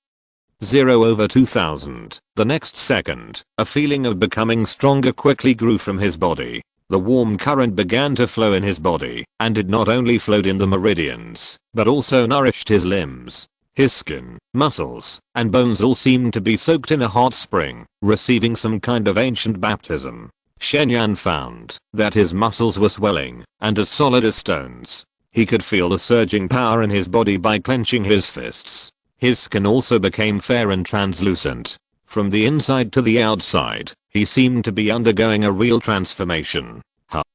0/2000. The next second, a feeling of becoming stronger quickly grew from his body. The warm current began to flow in his body, and it not only flowed in the meridians, but also nourished his limbs. His skin, muscles, and bones all seemed to be soaked in a hot spring, receiving some kind of ancient baptism. Shen Yan found that his muscles were swelling and as solid as stones. He could feel the surging power in his body by clenching his fists. His skin also became fair and translucent. From the inside to the outside, he seemed to be undergoing a real transformation.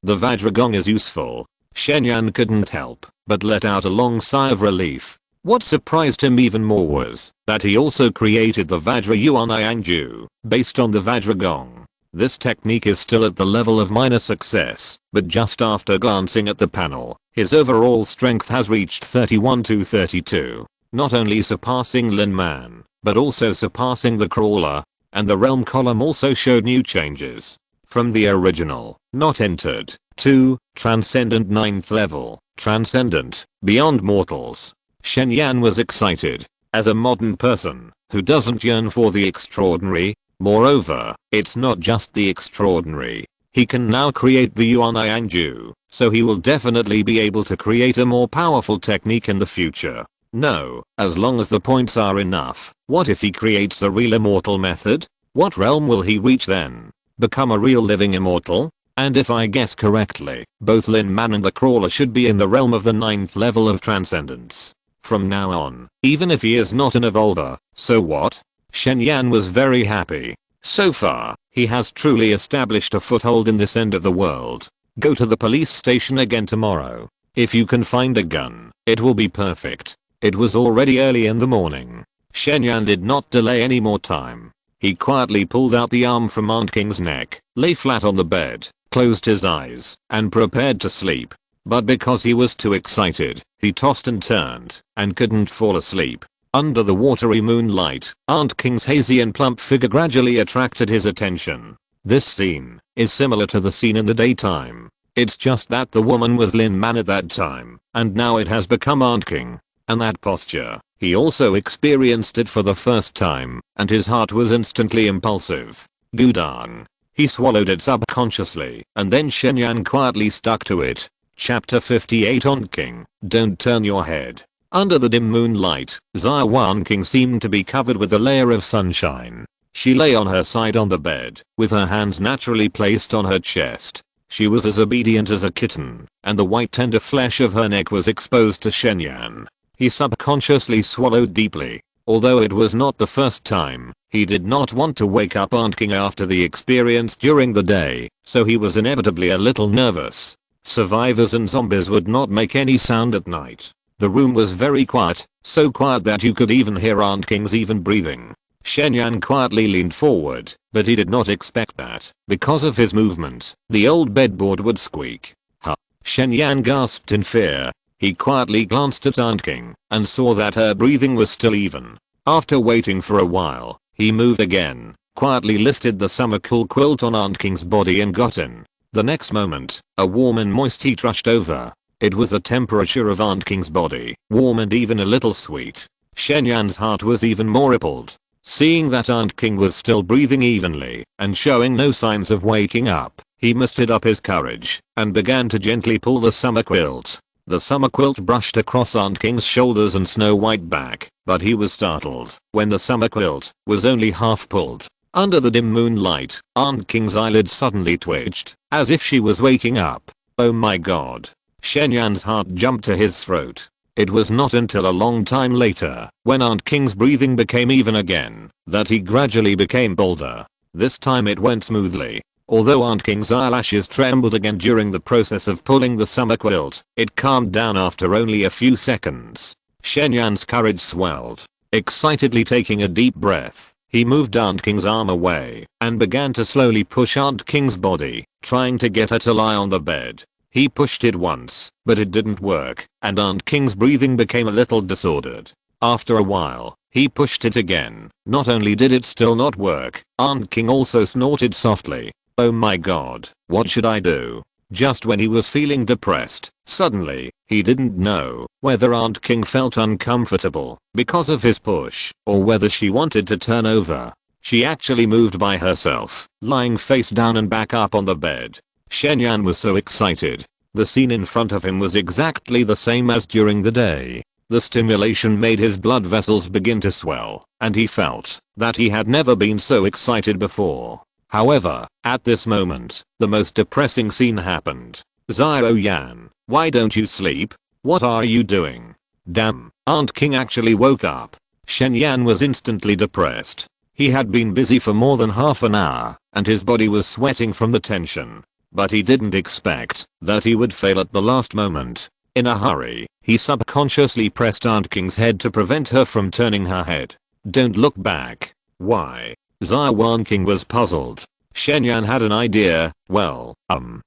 The Vajragong is useful. Shen Yan couldn't help but let out a long sigh of relief. What surprised him even more was that he also created the Vajra Yuan Yangju based on the Vajragong. This technique is still at the level of minor success, but just after glancing at the panel, his overall strength has reached 31/32, not only surpassing Lin Man, but also surpassing the crawler, and the realm column also showed new changes. From the original, not entered, to transcendent 9th level, transcendent, beyond mortals. Shen Yan was excited. As a modern person who doesn't yearn for the extraordinary, moreover, it's not just the extraordinary. He can now create the Yuan Yangju, so he will definitely be able to create a more powerful technique in the future. No, as long as the points are enough. What if he creates the real immortal method? What realm will he reach then? Become a real living immortal? And if I guess correctly, both Lin Man and the crawler should be in the realm of the 9th level of transcendence. From now on, even if he is not an evolver, so what? Shen Yan was very happy. So far, he has truly established a foothold in this end of the world. Go to the police station again tomorrow. If you can find a gun, it will be perfect. It was already early in the morning. Shen Yan did not delay any more time. He quietly pulled out the arm from Aunt King's neck, lay flat on the bed, closed his eyes, and prepared to sleep. But because he was too excited, he tossed and turned, and couldn't fall asleep. Under the watery moonlight, Aunt King's hazy and plump figure gradually attracted his attention. This scene is similar to the scene in the daytime. It's just that the woman was Lin Man at that time, and now it has become Aunt King. And that posture, he also experienced it for the first time, and his heart was instantly impulsive. Gudang. He swallowed it subconsciously, and then Shen Yan quietly stuck to it. Chapter 58 Aunt King, don't turn your head. Under the dim moonlight, Xia Wanqing seemed to be covered with a layer of sunshine. She lay on her side on the bed, with her hands naturally placed on her chest. She was as obedient as a kitten, and the white tender flesh of her neck was exposed to Shen Yan. He subconsciously swallowed deeply. Although it was not the first time, he did not want to wake up Aunt King after the experience during the day, so he was inevitably a little nervous. Survivors and zombies would not make any sound at night. The room was very quiet, so quiet that you could even hear Aunt King's even breathing. Shen Yan quietly leaned forward, but he did not expect that, because of his movement, the old bedboard would squeak. Shen Yan gasped in fear. He quietly glanced at Aunt King, and saw that her breathing was still even. After waiting for a while, he moved again, quietly lifted the summer cool quilt on Aunt King's body and got in. The next moment, a warm and moist heat rushed over. It was the temperature of Aunt King's body, warm and even a little sweet. Shen Yan's heart was even more rippled. Seeing that Aunt King was still breathing evenly, and showing no signs of waking up, he mustered up his courage, and began to gently pull the summer quilt. The summer quilt brushed across Aunt King's shoulders and snow-white back, but he was startled when the summer quilt was only half pulled. Under the dim moonlight, Aunt King's eyelids suddenly twitched, as if she was waking up. Oh my god. Shen Yan's heart jumped to his throat. It was not until a long time later, when Aunt King's breathing became even again, that he gradually became bolder. This time it went smoothly. Although Aunt King's eyelashes trembled again during the process of pulling the summer quilt, it calmed down after only a few seconds. Shen Yan's courage swelled. Excitedly taking a deep breath, he moved Aunt King's arm away and began to slowly push Aunt King's body, trying to get her to lie on the bed. He pushed it once, but it didn't work, and Aunt King's breathing became a little disordered. After a while, he pushed it again. Not only did it still not work, Aunt King also snorted softly. Oh my god, what should I do? Just when he was feeling depressed, suddenly, he didn't know whether Aunt King felt uncomfortable because of his push or whether she wanted to turn over. She actually moved by herself, lying face down and back up on the bed. Shen Yan was so excited. The scene in front of him was exactly the same as during the day. The stimulation made his blood vessels begin to swell, and he felt that he had never been so excited before. However, at this moment, the most depressing scene happened. Xia Yan, why don't you sleep? What are you doing? Damn, Aunt King actually woke up. Shen Yan was instantly depressed. He had been busy for more than half an hour, and his body was sweating from the tension. But he didn't expect that he would fail at the last moment. In a hurry, he subconsciously pressed Aunt King's head to prevent her from turning her head. Don't look back. Why? Xia Wanqing was puzzled. Shen Yan had an idea. Well,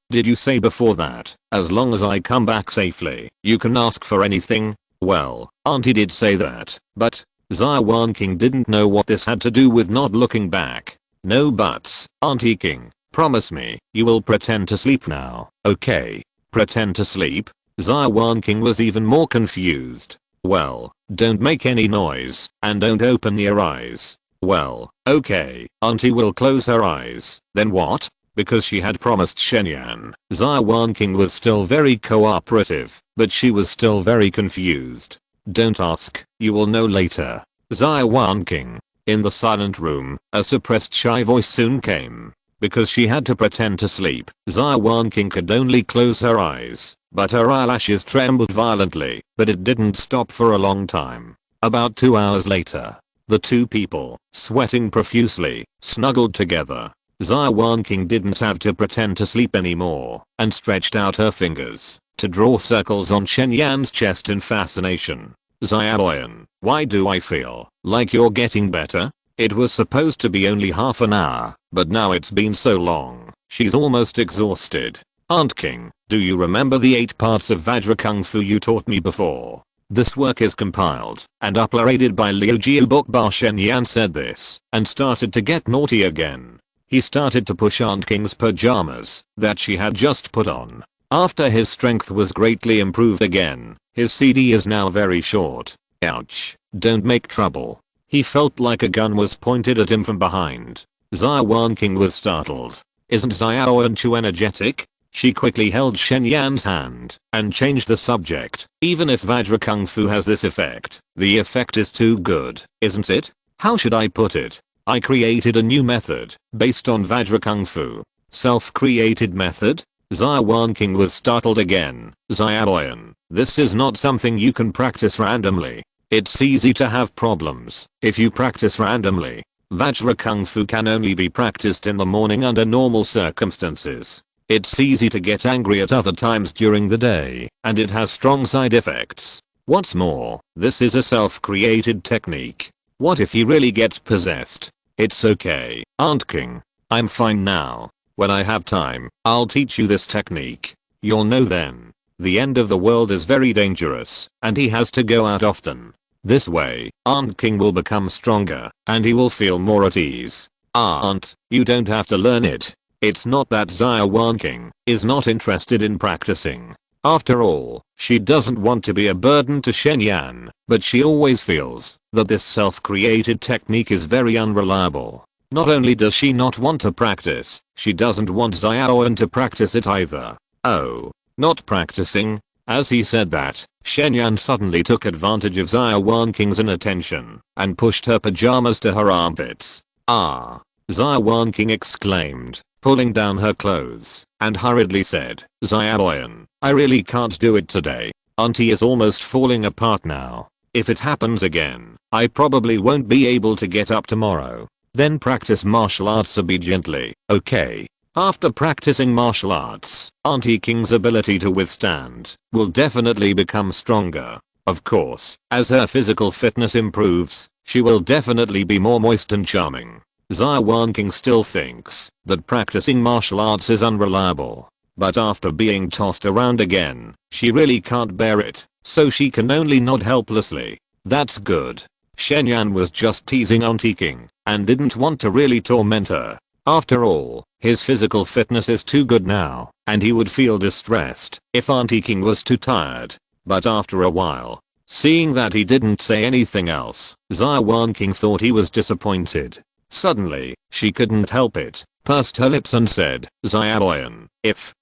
did you say before that, as long as I come back safely, you can ask for anything? Well, Auntie did say that, but Xia Wanqing didn't know what this had to do with not looking back. No buts, Auntie King. Promise me, you will pretend to sleep now, okay? Pretend to sleep? Xia Wanqing was even more confused. Well, don't make any noise, and don't open your eyes. Well, okay, Auntie will close her eyes. Then what? Because she had promised Shen Yan, Xia Wanqing was still very cooperative, but she was still very confused. Don't ask, you will know later. Xia Wanqing. In the silent room, a suppressed shy voice soon came. Because she had to pretend to sleep, Xia Wanqing could only close her eyes, but her eyelashes trembled violently, but it didn't stop for a long time. About 2 hours later, the two people, sweating profusely, snuggled together. Xia Wanqing didn't have to pretend to sleep anymore, and stretched out her fingers to draw circles on Shen Yan's chest in fascination. Xia, why do I feel like you're getting better? It was supposed to be only half an hour, but now it's been so long, she's almost exhausted. Aunt King, do you remember the 8 parts of Vajra Kung Fu you taught me before? This work is compiled and uploaded by Liu Jiu Bokba. Shen Yan said this and started to get naughty again. He started to push Aunt King's pajamas that she had just put on. After his strength was greatly improved again, his CD is now very short. Ouch, don't make trouble. He felt like a gun was pointed at him from behind. Xia Wanqing was startled. Isn't Xia too energetic? She quickly held Shen Yan's hand and changed the subject. Even if Vajra Kung Fu has this effect, the effect is too good, isn't it? How should I put it? I created a new method based on Vajra Kung Fu. Self-created method? Xia Wanqing was startled again. Xia, this is not something you can practice randomly. It's easy to have problems if you practice randomly. Vajra Kung Fu can only be practiced in the morning under normal circumstances. It's easy to get angry at other times during the day, and it has strong side effects. What's more, this is a self-created technique. What if he really gets possessed? It's okay, Aunt King. I'm fine now. When I have time, I'll teach you this technique. You'll know then. The end of the world is very dangerous, and he has to go out often. This way, Aunt King will become stronger, and he will feel more at ease. Aunt, you don't have to learn it. It's not that Xia Wanqing is not interested in practicing. After all, she doesn't want to be a burden to Shen Yan, but she always feels that this self-created technique is very unreliable. Not only does she not want to practice, she doesn't want Xia to practice it either. Oh, not practicing? As he said that, Shen Yan suddenly took advantage of Xia Wanqing's inattention and pushed her pajamas to her armpits. Ah! Xia Wanqing exclaimed. pulling down her clothes, and hurriedly said, Xia Wanqing, I really can't do it today. Auntie is almost falling apart now. If it happens again, I probably won't be able to get up tomorrow. Then practice martial arts obediently, okay? After practicing martial arts, Auntie King's ability to withstand will definitely become stronger. Of course, as her physical fitness improves, she will definitely be more moist and charming. Xia Wanqing still thinks that practicing martial arts is unreliable. But after being tossed around again, she really can't bear it, so she can only nod helplessly. That's good. Shen was just teasing Auntie King and didn't want to really torment her. After all, his physical fitness is too good now, and he would feel distressed if Auntie King was too tired. But after a while, seeing that he didn't say anything else, Xia Wanqing thought he was disappointed. Suddenly, she couldn't help it, pursed her lips and said, Xia Wanqing,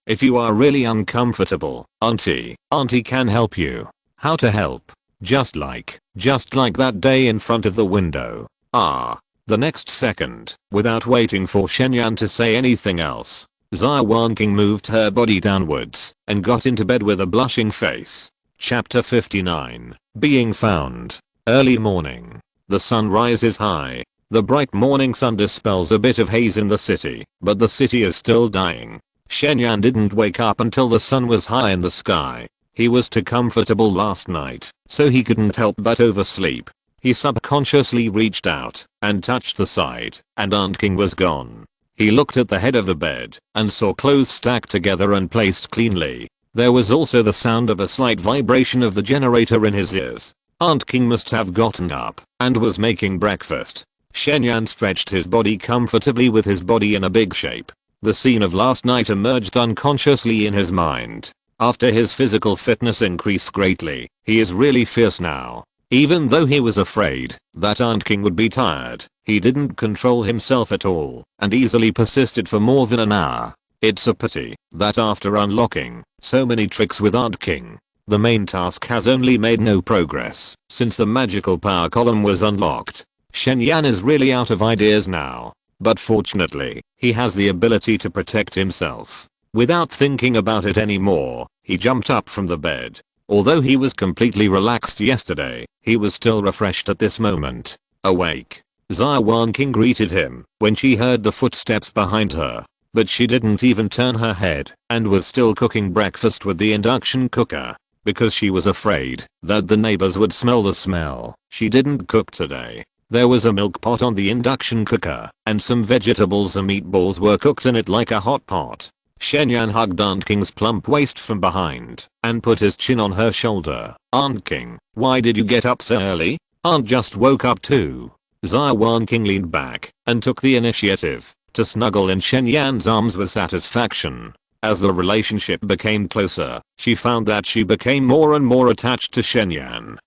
if you are really uncomfortable, Auntie can help you. How to help? Just like that day in front of the window. The next second, without waiting for Shen to say anything else, Xia Wanqing moved her body downwards and got into bed with a blushing face. Chapter 59. Being found. Early morning. The sun rises high. The bright morning sun dispels a bit of haze in the city, but the city is still dying. Shen didn't wake up until the sun was high in the sky. He was too comfortable last night, so he couldn't help but oversleep. He subconsciously reached out and touched the side, and Aunt King was gone. He looked at the head of the bed and saw clothes stacked together and placed cleanly. There was also the sound of a slight vibration of the generator in his ears. Aunt King must have gotten up and was making breakfast. Shen stretched his body comfortably with his body in a big shape. The scene of last night emerged unconsciously in his mind. After his physical fitness increased greatly, he is really fierce now. Even though he was afraid that Aunt King would be tired, he didn't control himself at all and easily persisted for more than an hour. It's a pity that after unlocking so many tricks with Aunt King, the main task has only made no progress since the magical power column was unlocked. Shen is really out of ideas now, but fortunately, he has the ability to protect himself. Without thinking about it anymore, he jumped up from the bed. Although he was completely relaxed yesterday, he was still refreshed at this moment. Awake. Xia Wanqing greeted him when she heard the footsteps behind her, but she didn't even turn her head and was still cooking breakfast with the induction cooker. Because she was afraid that the neighbors would smell the smell, she didn't cook today. There was a milk pot on the induction cooker, and some vegetables and meatballs were cooked in it like a hot pot. Shen hugged Aunt King's plump waist from behind and put his chin on her shoulder. Aunt King, why did you get up so early? Aunt just woke up too. Xia Wanqing leaned back and took the initiative to snuggle in Shen arms with satisfaction. As the relationship became closer, she found that she became more and more attached to Shen.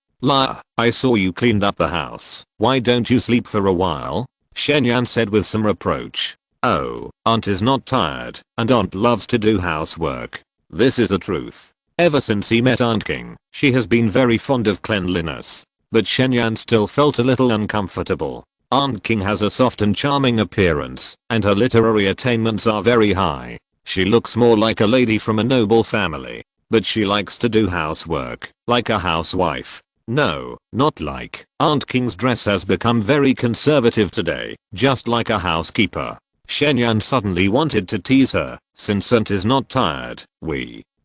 I saw you cleaned up the house. Why don't you sleep for a while? Shen said with some reproach. Oh, Aunt is not tired, and Aunt loves to do housework. This is the truth. Ever since he met Aunt King, she has been very fond of cleanliness. But Shen still felt a little uncomfortable. Aunt King has a soft and charming appearance, and her literary attainments are very high. She looks more like a lady from a noble family, but she likes to do housework, like a housewife. No, not like. Aunt King's dress has become very conservative today, just like a housekeeper. Shen suddenly wanted to tease her, since Aunt is not tired.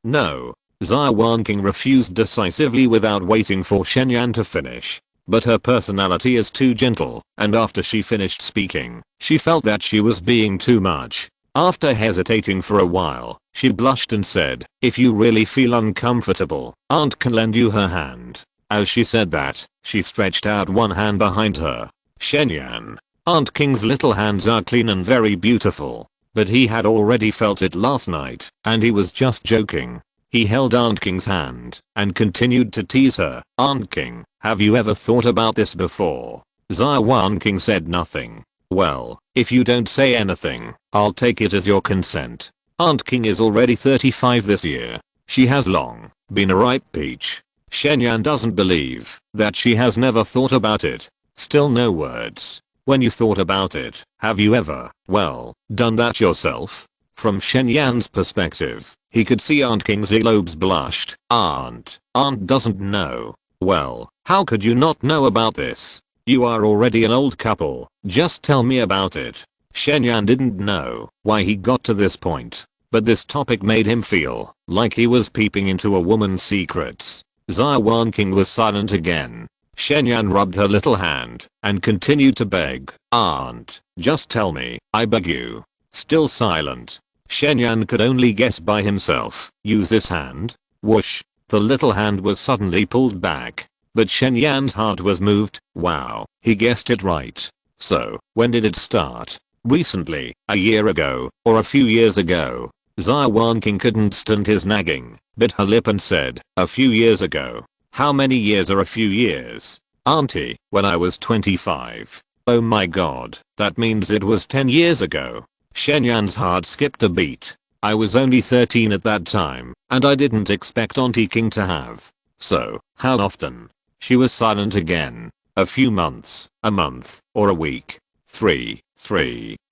No. Xia Wanqing refused decisively without waiting for Shen to finish. But her personality is too gentle, and after she finished speaking, she felt that she was being too much. After hesitating for a while, she blushed and said, if you really feel uncomfortable, Aunt can lend you her hand. As she said that, she stretched out one hand behind her. Shen. Aunt King's little hands are clean and very beautiful, but he had already felt it last night, and he was just joking. He held Aunt King's hand and continued to tease her. Aunt King, have you ever thought about this before? Xia Wanqing said nothing. Well, if you don't say anything, I'll take it as your consent. Aunt King is already 35 this year. She has long been a ripe peach. Shen doesn't believe that she has never thought about it. Still no words. When you thought about it, have you ever, well, done that yourself? From Shen Yan's perspective, he could see Aunt King's earlobes blushed. Aunt doesn't know. Well, how could you not know about this? You are already an old couple, just tell me about it. Shen Yan didn't know why he got to this point, but this topic made him feel like he was peeping into a woman's secrets. Xia Wanqing was silent again. Shen Yan rubbed her little hand and continued to beg, Aunt, just tell me, I beg you. Still silent. Shen Yan could only guess by himself. Use this hand? Whoosh. The little hand was suddenly pulled back. But Shen Yan's heart was moved. Wow, he guessed it right. So, when did it start? Recently, a year ago, or a few years ago? Xia Wanqing couldn't stand his nagging, bit her lip and said, a few years ago. How many years are a few years? Auntie, when I was 25. Oh my god, that means it was 10 years ago. Shen Yan's heart skipped a beat. I was only 13 at that time, and I didn't expect Auntie King to have. So, how often? She was silent again. A few months, a month, or a week. 3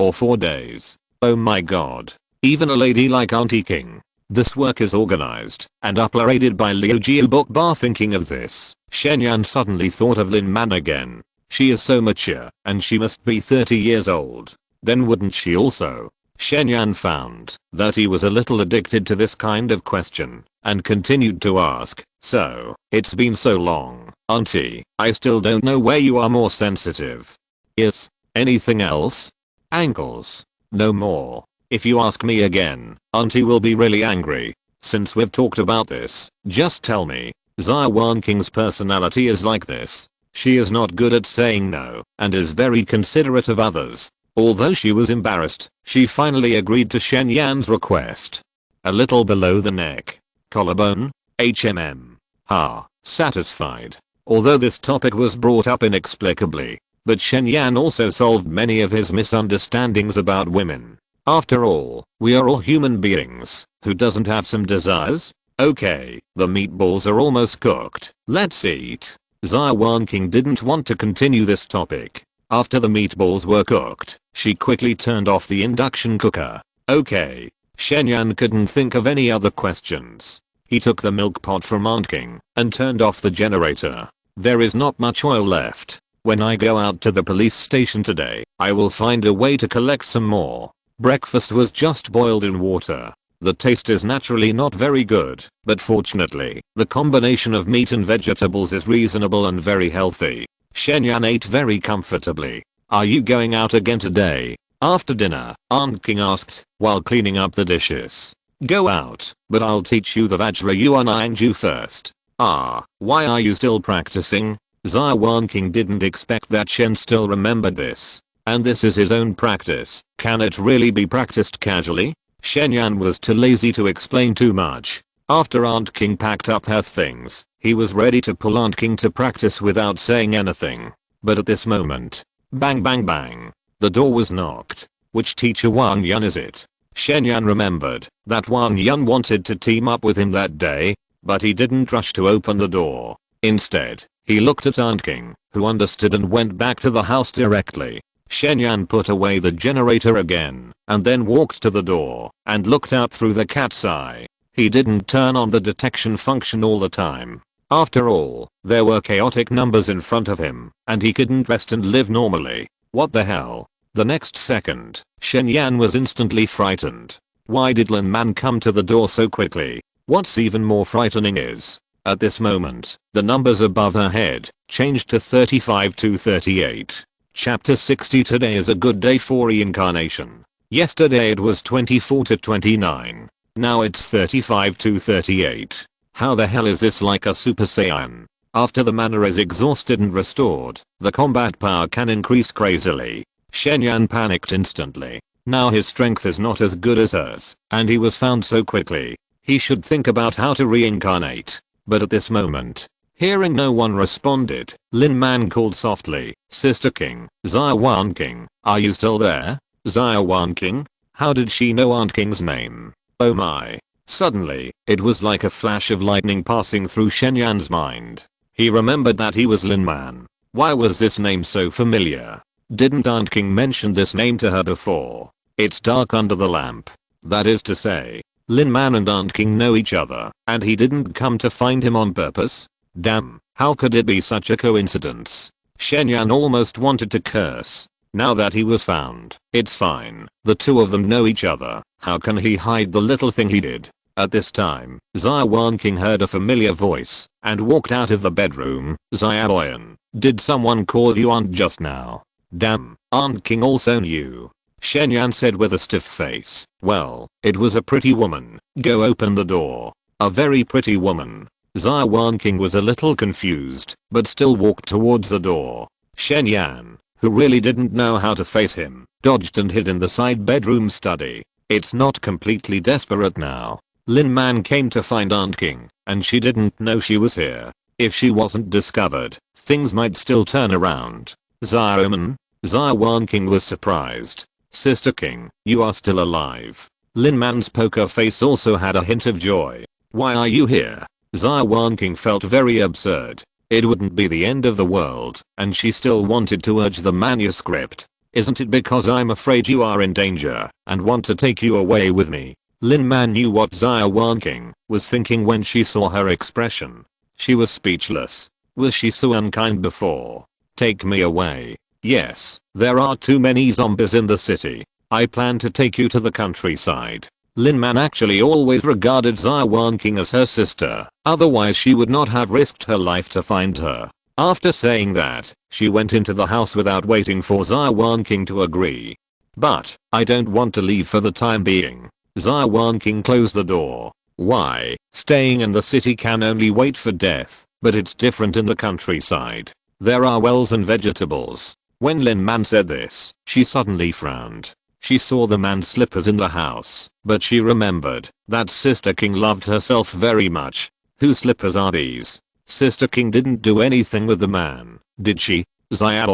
or 4 days. Oh my god. Even a lady like Auntie King. This work is organized and uploaded by Liu Jiu Bokbar. Thinking of this, Shen Yan suddenly thought of Lin Man again. She is so mature, and she must be 30 years old. Then wouldn't she also? Shen Yan found that he was a little addicted to this kind of question, and continued to ask, so, it's been so long, Auntie, I still don't know where you are more sensitive. Yes. Anything else? Ankles. No more. If you ask me again, Auntie will be really angry. Since we've talked about this, just tell me. Xia Wanqing's personality is like this. She is not good at saying no, and is very considerate of others. Although she was embarrassed, she finally agreed to Shen Yan's request. A little below the neck. Collarbone? Satisfied. Although this topic was brought up inexplicably, but Shen Yan also solved many of his misunderstandings about women. After all, we are all human beings. Who doesn't have some desires? Okay, the meatballs are almost cooked. Let's eat. Xia Wanqing didn't want to continue this topic. After the meatballs were cooked, she quickly turned off the induction cooker. Okay. Shen Yan couldn't think of any other questions. He took the milk pot from Aunt King and turned off the generator. There is not much oil left. When I go out to the police station today, I will find a way to collect some more. Breakfast was just boiled in water. The taste is naturally not very good, but fortunately, the combination of meat and vegetables is reasonable and very healthy. Shen Yan ate very comfortably. Are you going out again today? After dinner, Aunt King asked, while cleaning up the dishes. Go out, but I'll teach you the Vajra Yuan first. Ah, why are you still practicing? Xia Wanqing didn't expect that Shen still remembered this. And this is his own practice. Can it really be practiced casually? Shen Yan was too lazy to explain too much. After Aunt King packed up her things, he was ready to pull Aunt King to practice without saying anything. But at this moment, bang bang bang, the door was knocked. Which teacher Wang Yun is it? Shen Yan remembered that Wang Yun wanted to team up with him that day, but he didn't rush to open the door. Instead, he looked at Aunt King, who understood and went back to the house directly. Shen Yan put away the generator again, and then walked to the door, and looked out through the cat's eye. He didn't turn on the detection function all the time. After all, there were chaotic numbers in front of him, and he couldn't rest and live normally. What the hell? The next second, Shen Yan was instantly frightened. Why did Lin Man come to the door so quickly? What's even more frightening is, at this moment, the numbers above her head changed to 35 to 38. Chapter 60. Today is a good day for reincarnation. Yesterday it was 24 to 29. Now it's 35 to 38. How the hell is this like a Super Saiyan? After the mana is exhausted and restored, the combat power can increase crazily. Shen Yan panicked instantly. Now his strength is not as good as hers, and he was found so quickly. He should think about how to reincarnate. But at this moment, hearing no one responded, Lin Man called softly, Sister King, Xia Wanqing, are you still there? Xia Wanqing? How did she know Aunt King's name? Oh my. Suddenly, it was like a flash of lightning passing through Shen Yan's mind. He remembered that he was Lin Man. Why was this name so familiar? Didn't Aunt King mention this name to her before? It's dark under the lamp. That is to say, Lin Man and Aunt King know each other, and he didn't come to find him on purpose? Damn, how could it be such a coincidence? Shen Yan almost wanted to curse. Now that he was found, it's fine. The two of them know each other. How can he hide the little thing he did? At this time, Xia Wanqing heard a familiar voice and walked out of the bedroom. Xia, did someone call you aunt just now? Damn, Aunt King also knew. Shen Yan said with a stiff face. Well, it was a pretty woman. Go open the door. A very pretty woman. Xia Wanqing was a little confused, but still walked towards the door. Shen Yan, who really didn't know how to face him, dodged and hid in the side bedroom study. It's not completely desperate now. Lin Man came to find Aunt King, and she didn't know she was here. If she wasn't discovered, things might still turn around. Xia Wanqing was surprised. Sister King, you are still alive. Lin Man's poker face also had a hint of joy. Why are you here? Xia Wanqing felt very absurd. It wouldn't be the end of the world, and she still wanted to urge the manuscript. Isn't it because I'm afraid you are in danger and want to take you away with me? Lin Man knew what Xia Wanqing was thinking when she saw her expression. She was speechless. Was she so unkind before? Take me away. Yes, there are too many zombies in the city. I plan to take you to the countryside. Lin Man actually always regarded Xia Wanqing as her sister, otherwise she would not have risked her life to find her. After saying that, she went into the house without waiting for Xia Wanqing to agree. But, I don't want to leave for the time being. Xia Wanqing closed the door. Why? Staying in the city can only wait for death, but it's different in the countryside. There are wells and vegetables. When Lin Man said this, she suddenly frowned. She saw the man's slippers in the house, but she remembered that Sister King loved herself very much. Whose slippers are these? Sister King didn't do anything with the man, did she? Xia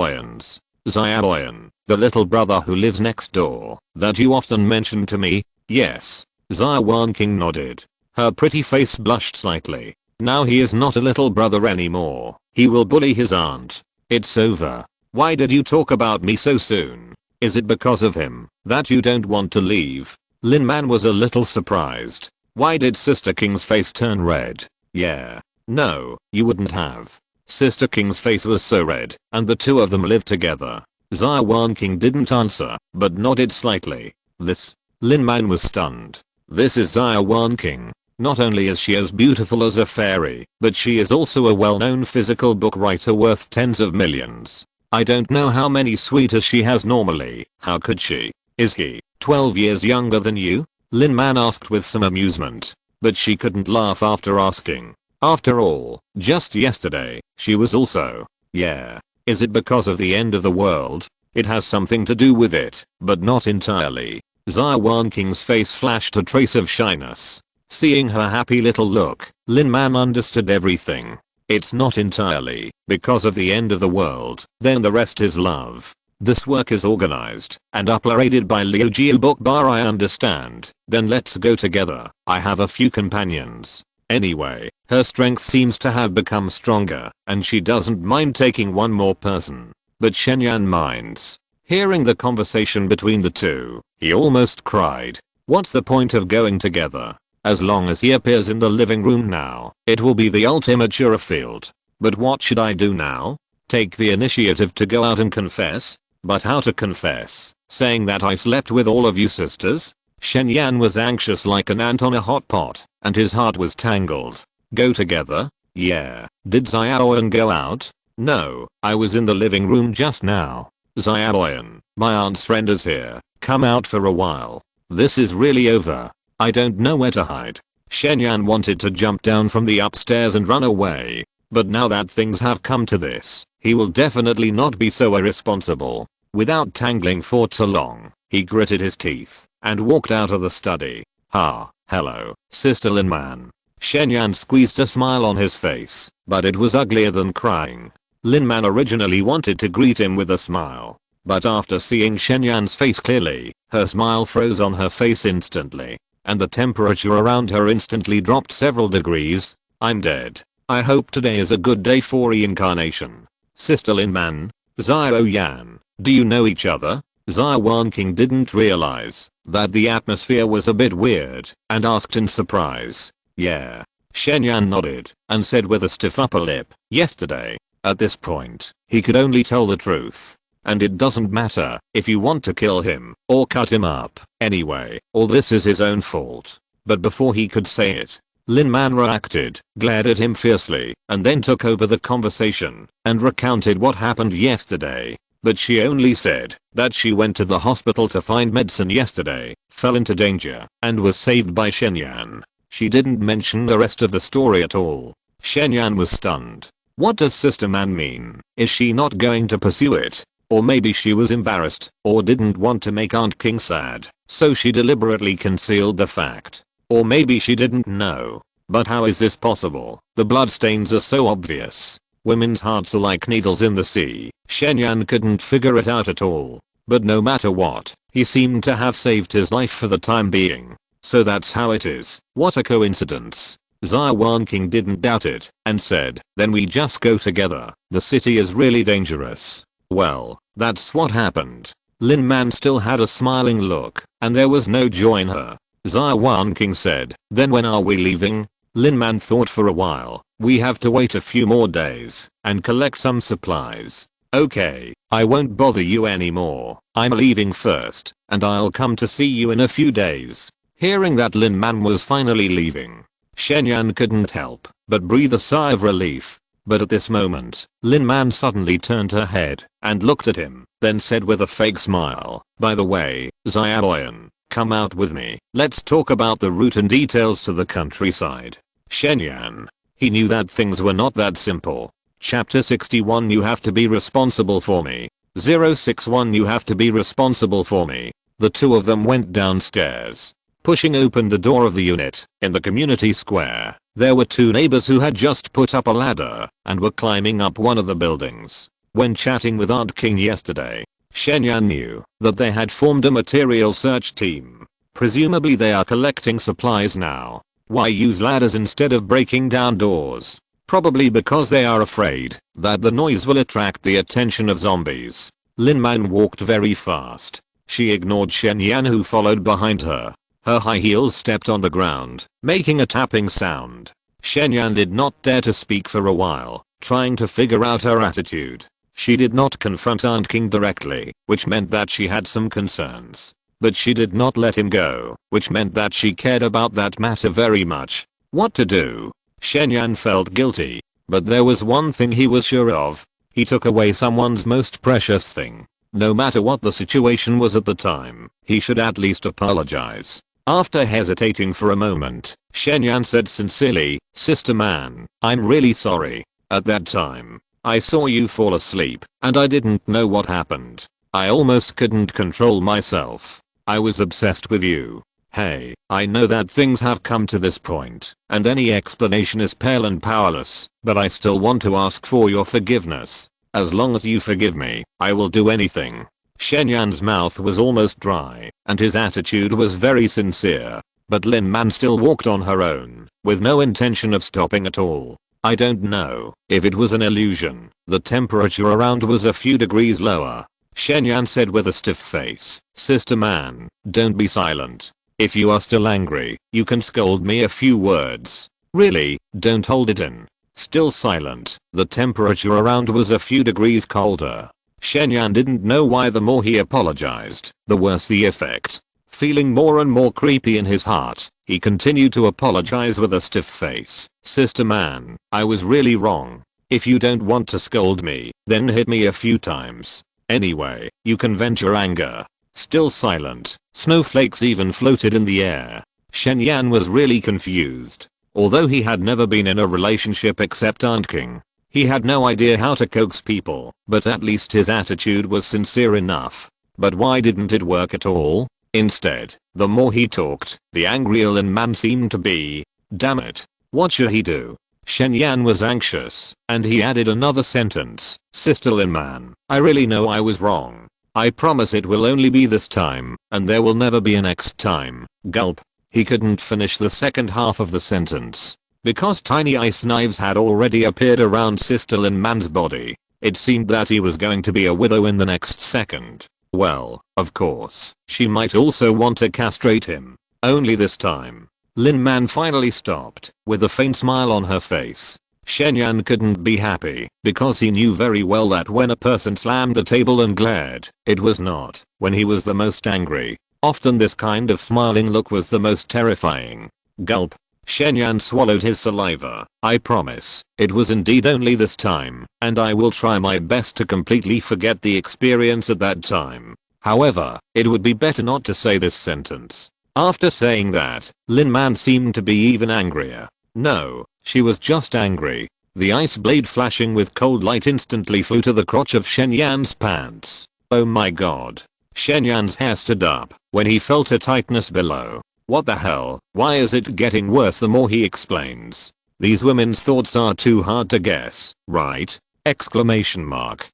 the little brother who lives next door, that you often mention to me? Yes. Xia Wanqing nodded. Her pretty face blushed slightly. Now he is not a little brother anymore. He will bully his aunt. It's over. Why did you talk about me so soon? Is it because of him that you don't want to leave? Lin Man was a little surprised. Why did Sister King's face turn red? Yeah. No, you wouldn't have. Sister King's face was so red, and the two of them lived together. Xia Wanqing didn't answer, but nodded slightly. This? Lin Man was stunned. This is Xia Wanqing. Not only is she as beautiful as a fairy, but she is also a well-known physical book writer worth tens of millions. I don't know how many sweeties she has normally. How could she? Is he 12 years younger than you? Lin Man asked with some amusement. But she couldn't laugh after asking. After all, just yesterday, she was also. Yeah. Is it because of the end of the world? It has something to do with it, but not entirely. Xia Wanqing's face flashed a trace of shyness. Seeing her happy little look, Lin Man understood everything. It's not entirely because of the end of the world, then the rest is love. This work is organized and uploaded by Liu Jiu Book Bar. I understand. Then let's go together. I have a few companions. Anyway, her strength seems to have become stronger, and she doesn't mind taking one more person. But Shen Yan minds. Hearing the conversation between the two, he almost cried. What's the point of going together? As long as he appears in the living room now, it will be the ultimate field. But what should I do now? Take the initiative to go out and confess? But how to confess? Saying that I slept with all of you sisters? Shen Yan was anxious like an ant on a hot pot, and his heart was tangled. Go together? Yeah. Did Xiaoyan go out? No, I was in the living room just now. Xiaoyan, my aunt's friend is here. Come out for a while. This is really over. I don't know where to hide. Shen Yan wanted to jump down from the upstairs and run away. But now that things have come to this, he will definitely not be so irresponsible. Without tangling for too long, he gritted his teeth and walked out of the study. Hello, Sister Lin Man. Shen Yan squeezed a smile on his face, but it was uglier than crying. Lin Man originally wanted to greet him with a smile, but after seeing Shen Yan's face clearly, her smile froze on her face instantly, and the temperature around her instantly dropped several degrees. I'm dead. I hope today is a good day for reincarnation. Sister Lin Man, Xiao Yan, Do you know each other? Xia Wanqing didn't realize that the atmosphere was a bit weird and asked in surprise. Yeah. Shen nodded and said with a stiff upper lip, yesterday. At this point, he could only tell the truth. And it doesn't matter if you want to kill him or cut him up. Anyway, all this is his own fault. But before he could say it, Lin Man reacted, glared at him fiercely, and then took over the conversation and recounted what happened yesterday. But she only said that she went to the hospital to find medicine yesterday, fell into danger, and was saved by Shen. She didn't mention the rest of the story at all. Shen was stunned. What does Sister Man mean? Is she not going to pursue it? Or maybe she was embarrassed or didn't want to make Aunt King sad, so she deliberately concealed the fact. Or maybe she didn't know. But how is this possible? The bloodstains are so obvious. Women's hearts are like needles in the sea. Shen couldn't figure it out at all. But no matter what, he seemed to have saved his life for the time being. So that's how it is. What a coincidence. Xia Wanqing didn't doubt it and said, then we just go together. The city is really dangerous. Well, that's what happened. Lin Man still had a smiling look and there was no joy in her. Xia Wanqing said, then when are we leaving? Lin Man thought for a while. We have to wait a few more days and collect some supplies. Okay, I won't bother you anymore. I'm leaving first and I'll come to see you in a few days. Hearing that Lin Man was finally leaving, Shen couldn't help but breathe a sigh of relief. But at this moment, Lin Man suddenly turned her head and looked at him, then said with a fake smile, by the way, Xia, come out with me. Let's talk about the route and details to the countryside. Shen. He knew that things were not that simple. Chapter 61 You have to be responsible for me. 061 You have to be responsible for me. The two of them went downstairs. Pushing open the door of the unit, in the community square, there were two neighbors who had just put up a ladder and were climbing up one of the buildings. When chatting with Aunt King yesterday, Shen knew that they had formed a material search team. Presumably they are collecting supplies now. Why use ladders instead of breaking down doors? Probably because they are afraid that the noise will attract the attention of zombies. Lin Man walked very fast. She ignored Shen who followed behind her. Her high heels stepped on the ground, making a tapping sound. Shen did not dare to speak for a while, trying to figure out her attitude. She did not confront Aunt King directly, which meant that she had some concerns. But she did not let him go, which meant that she cared about that matter very much. What to do? Shen felt guilty. But there was one thing he was sure of. He took away someone's most precious thing. No matter what the situation was at the time, he should at least apologize. After hesitating for a moment, Shen said sincerely, Sister Man, I'm really sorry. At that time, I saw you fall asleep, and I didn't know what happened. I almost couldn't control myself. I was obsessed with you. Hey, I know that things have come to this point, and any explanation is pale and powerless, but I still want to ask for your forgiveness. As long as you forgive me, I will do anything. Shen mouth was almost dry, and his attitude was very sincere. But Lin Man still walked on her own, with no intention of stopping at all. I don't know if it was an illusion. The temperature around was a few degrees lower. Shen said with a stiff face, Sister Man, don't be silent. If you are still angry, you can scold me a few words. Really, don't hold it in. Still silent, the temperature around was a few degrees colder. Shen didn't know why the more he apologized, the worse the effect. Feeling more and more creepy in his heart, he continued to apologize with a stiff face. Sister Man, I was really wrong. If you don't want to scold me, then hit me a few times. Anyway, you can vent your anger. Still silent, snowflakes even floated in the air. Shen was really confused. Although he had never been in a relationship except Aunt King, he had no idea how to coax people, but at least his attitude was sincere enough. But why didn't it work at all? Instead, the more he talked, the angrier Lin Man seemed to be. Damn it. What should he do? Shen was anxious, and he added another sentence. Sister Lin Man, I really know I was wrong. I promise it will only be this time, and there will never be a next time. Gulp. He couldn't finish the second half of the sentence, because tiny ice knives had already appeared around Sister Lin Man's body. It seemed that he was going to be a widow in the next second. Well, of course, she might also want to castrate him. Only this time, Lin Man finally stopped, with a faint smile on her face. Shen Yan couldn't be happy, because he knew very well that when a person slammed the table and glared, it was not when he was the most angry. Often this kind of smiling look was the most terrifying. Gulp. Shen Yan swallowed his saliva. I promise, it was indeed only this time, and I will try my best to completely forget the experience at that time. However, it would be better not to say this sentence. After saying that, Lin Man seemed to be even angrier. No, she was just angry. The ice blade flashing with cold light instantly flew to the crotch of Shen Yan's pants. Oh my god. Shen Yan's hair stood up when he felt a tightness below. What the hell? Why is it getting worse the more he explains? These women's thoughts are too hard to guess, right? Exclamation mark.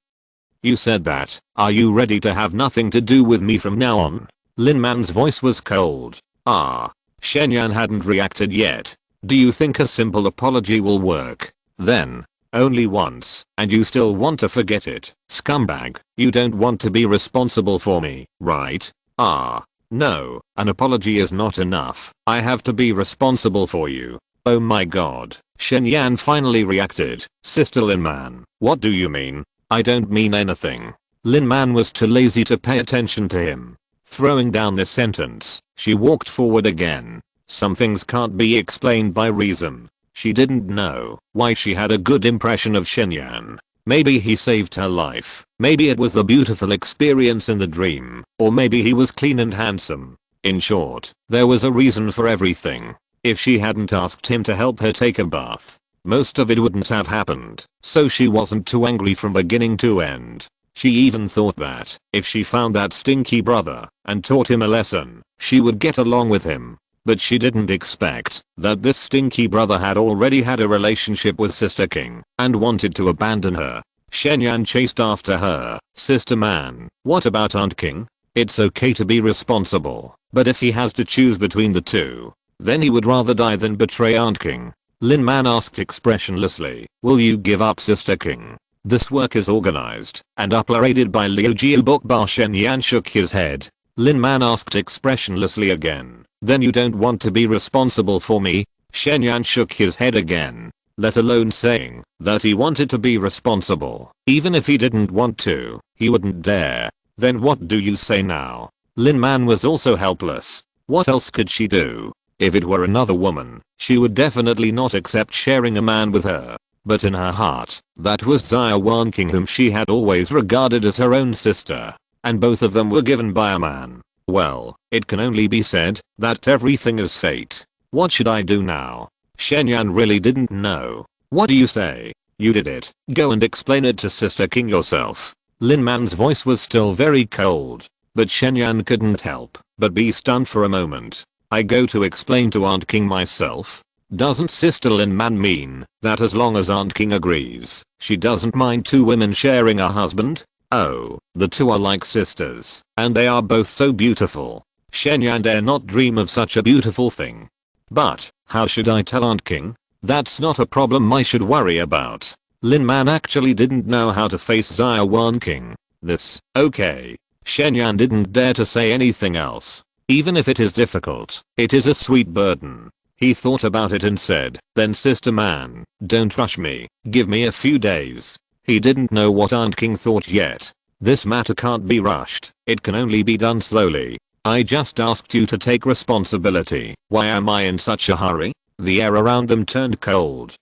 You said that. Are you ready to have nothing to do with me from now on? Lin Man's voice was cold. Ah. Shen Yan hadn't reacted yet. Do you think a simple apology will work? Then. Only once, and you still want to forget it. Scumbag, you don't want to be responsible for me, right? Ah. No, an apology is not enough. I have to be responsible for you. Oh my god. Shen Yan finally reacted. Sister Lin Man, what do you mean? I don't mean anything. Lin Man was too lazy to pay attention to him. Throwing down this sentence, she walked forward again. Some things can't be explained by reason. She didn't know why she had a good impression of Shen Yan. Maybe he saved her life. Maybe it was the beautiful experience in the dream. Or maybe he was clean and handsome. In short, there was a reason for everything. If she hadn't asked him to help her take a bath, most of it wouldn't have happened. So she wasn't too angry from beginning to end. She even thought that if she found that stinky brother and taught him a lesson, she would get along with him. But she didn't expect that this stinky brother had already had a relationship with Sister King and wanted to abandon her. Shen Yan chased after her. Sister Man, what about Aunt King? It's okay to be responsible, but if he has to choose between the two, then he would rather die than betray Aunt King. Lin Man asked expressionlessly, will you give up Sister King? This work is organized and uploaded by Liu Jiu Bokba. Shen Yan shook his head. Lin Man asked expressionlessly again. Then you don't want to be responsible for me? Shen Yan shook his head again. Let alone saying that he wanted to be responsible. Even if he didn't want to, he wouldn't dare. Then what do you say now? Lin Man was also helpless. What else could she do? If it were another woman, she would definitely not accept sharing a man with her. But in her heart, that was Xia Wanqing, whom she had always regarded as her own sister. And both of them were given by a man. Well, it can only be said that everything is fate. What should I do now? Shen Yan really didn't know. What do you say? You did it. Go and explain it to Sister King yourself. Lin Man's voice was still very cold, but Shen Yan couldn't help but be stunned for a moment. I go to explain to Aunt King myself? Doesn't Sister Lin Man mean that as long as Aunt King agrees, she doesn't mind two women sharing a husband? Oh, the two are like sisters, and they are both so beautiful. Shen Yan dare not dream of such a beautiful thing. But, how should I tell Aunt King? That's not a problem I should worry about. Lin Man actually didn't know how to face Xia Wanqing. This, okay. Shen Yan didn't dare to say anything else. Even if it is difficult, it is a sweet burden. He thought about it and said, then Sister Man, don't rush me, give me a few days. He didn't know what Aunt King thought yet. This matter can't be rushed, it can only be done slowly. I just asked you to take responsibility. Why am I in such a hurry? The air around them turned cold.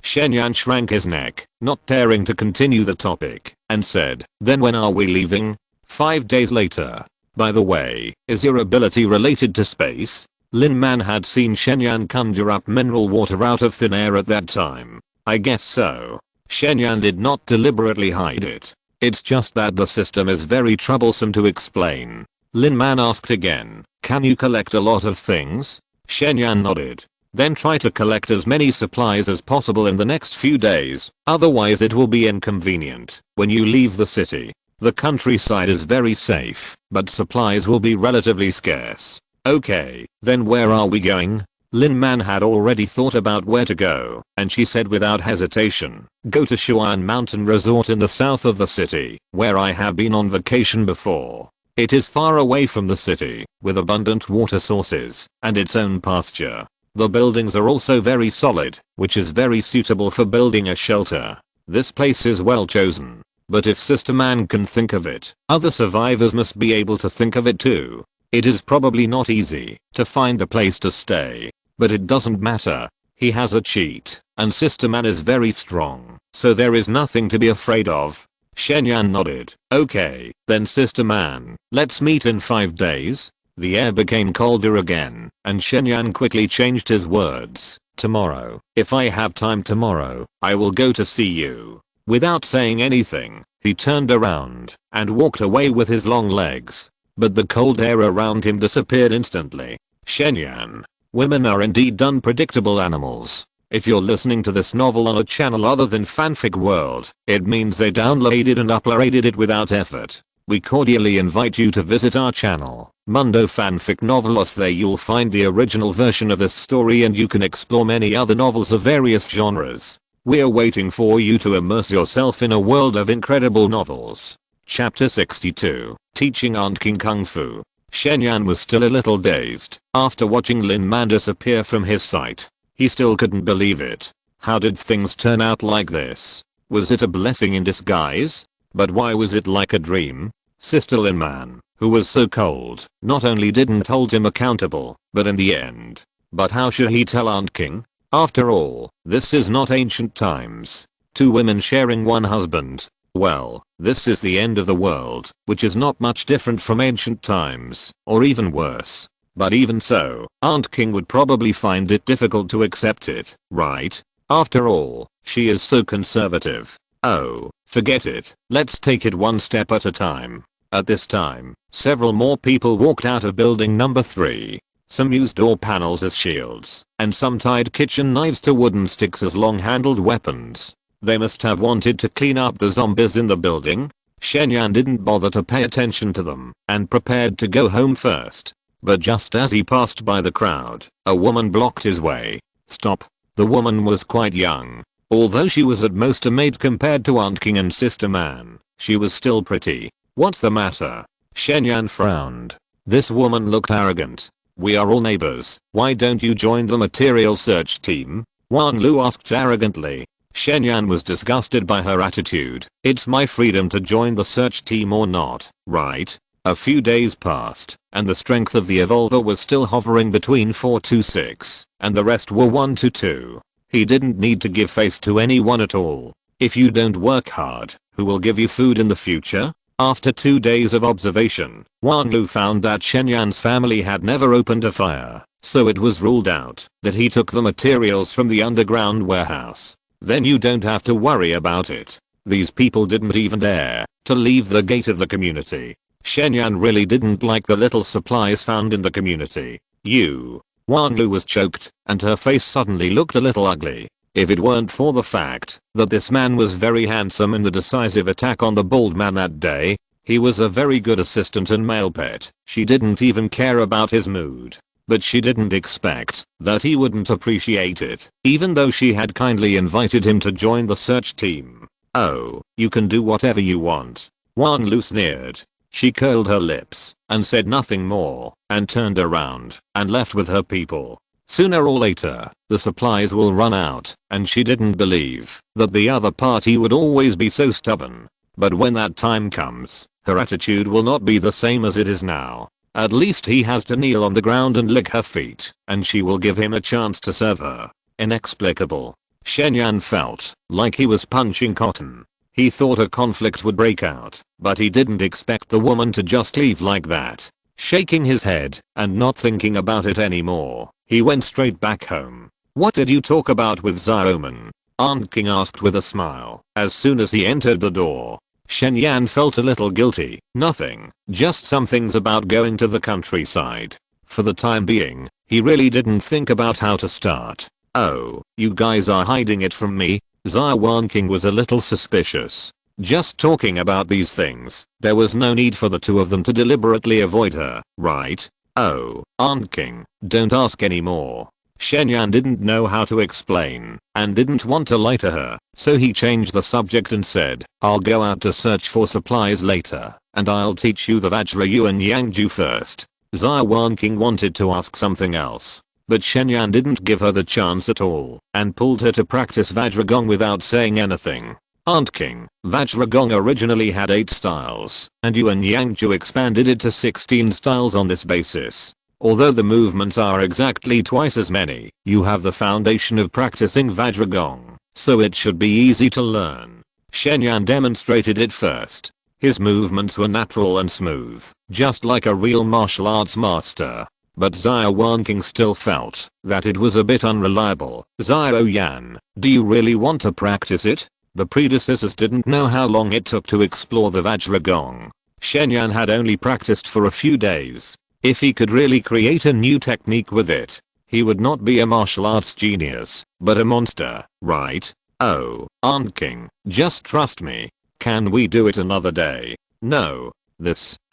Shen Yan shrank his neck, not daring to continue the topic, and said, then when are we leaving? 5 days later. By the way, is your ability related to space? Lin Man had seen Shen Yan conjure up mineral water out of thin air at that time. I guess so. Shen Yan did not deliberately hide it. It's just that the system is very troublesome to explain. Lin Man asked again, can you collect a lot of things? Shen Yan nodded. Then try to collect as many supplies as possible in the next few days, otherwise it will be inconvenient when you leave the city. The countryside is very safe, but supplies will be relatively scarce. Okay, then where are we going? Lin Man had already thought about where to go, and she said without hesitation, go to Shuan Mountain Resort in the south of the city, where I have been on vacation before. It is far away from the city, with abundant water sources, and its own pasture. The buildings are also very solid, which is very suitable for building a shelter. This place is well chosen. But if Sister Man can think of it, other survivors must be able to think of it too. It is probably not easy to find a place to stay. But it doesn't matter. He has a cheat, and Sister Man is very strong, so there is nothing to be afraid of. Shen Yan nodded. Okay, then Sister Man, let's meet in 5 days. The air became colder again, and Shen Yan quickly changed his words. Tomorrow. If I have time tomorrow, I will go to see you. Without saying anything, he turned around and walked away with his long legs. But the cold air around him disappeared instantly. Shen Yan. Women are indeed unpredictable animals. If you're listening to this novel on a channel other than Fanfic World, it means they downloaded and uploaded it without effort. We cordially invite you to visit our channel, Mundo Fanfic Novelos. There you'll find the original version of this story and you can explore many other novels of various genres. We're waiting for you to immerse yourself in a world of incredible novels. Chapter 62, Teaching Aunt King Kung Fu. Shen Yan was still a little dazed after watching Lin Man disappear from his sight. He still couldn't believe it. How did things turn out like this? Was it a blessing in disguise? But why was it like a dream? Sister Lin Man, who was so cold, not only didn't hold him accountable, but in the end. But how should he tell Aunt King? After all, this is not ancient times. 2 women sharing one husband. Well, this is the end of the world, which is not much different from ancient times, or even worse. But even so, Aunt King would probably find it difficult to accept it, right? After all, she is so conservative. Oh, forget it. Let's take it one step at a time. At this time, several more people walked out of building number 3. Some used door panels as shields, and some tied kitchen knives to wooden sticks as long-handled weapons. They must have wanted to clean up the zombies in the building. Shen Yan didn't bother to pay attention to them, and prepared to go home first. But just as he passed by the crowd, a woman blocked his way. Stop. The woman was quite young. Although she was at most a maid compared to Aunt King and Sister Man, she was still pretty. What's the matter? Shen Yan frowned. This woman looked arrogant. We are all neighbors. Why don't you join the material search team? Wan Lu asked arrogantly. Shen Yan was disgusted by her attitude. It's my freedom to join the search team or not, right? A few days passed, and the strength of the evolver was still hovering between 4 to 6, and the rest were 1 to 2. He didn't need to give face to anyone at all. If you don't work hard, who will give you food in the future? After 2 days of observation, Wan Lu found that Shen Yan's family had never opened a fire, so it was ruled out that he took the materials from the underground warehouse. Then you don't have to worry about it. These people didn't even dare to leave the gate of the community. Shen Yan really didn't like the little supplies found in the community. Wan Lu was choked, and her face suddenly looked a little ugly. If it weren't for the fact that this man was very handsome in the decisive attack on the bald man that day, he was a very good assistant and male pet. She didn't even care about his mood. But she didn't expect that he wouldn't appreciate it, even though she had kindly invited him to join the search team. Oh, you can do whatever you want. Wan Lu sneered. She curled her lips and said nothing more, and turned around and left with her people. Sooner or later, the supplies will run out, and she didn't believe that the other party would always be so stubborn. But when that time comes, her attitude will not be the same as it is now. At least he has to kneel on the ground and lick her feet, and she will give him a chance to serve her. Inexplicable. Shen Yan felt like he was punching cotton. He thought a conflict would break out, but he didn't expect the woman to just leave like that. Shaking his head and not thinking about it anymore, he went straight back home. What did you talk about with Xiaoman? Aunt King asked with a smile as soon as he entered the door. Shen Yan felt a little guilty. Nothing, just some things about going to the countryside. For the time being, he really didn't think about how to start. Oh, you guys are hiding it from me? Xia Wanqing was a little suspicious. Just talking about these things, there was no need for the 2 of them to deliberately avoid her, right? Oh, Aunt King, don't ask anymore. Shen Yan didn't know how to explain and didn't want to lie to her, so he changed the subject and said, I'll go out to search for supplies later, and I'll teach you the Vajra Yuan Yangju first. Xia Wanqing wanted to ask something else, but Shen Yan didn't give her the chance at all and pulled her to practice Vajragong without saying anything. Aunt King, Vajragong originally had 8 styles, and Yuan Yangju expanded it to 16 styles on this basis. Although the movements are exactly twice as many, you have the foundation of practicing Vajragong, so it should be easy to learn. Shen Yan demonstrated it first. His movements were natural and smooth, just like a real martial arts master. But Xia Wanqing still felt that it was a bit unreliable. Xia Yan, do you really want to practice it? The predecessors didn't know how long it took to explore the Vajragong. Shen Yan had only practiced for a few days. If he could really create a new technique with it, he would not be a martial arts genius, but a monster, right? Oh, Aunt King, just trust me. Can we do it another day? No.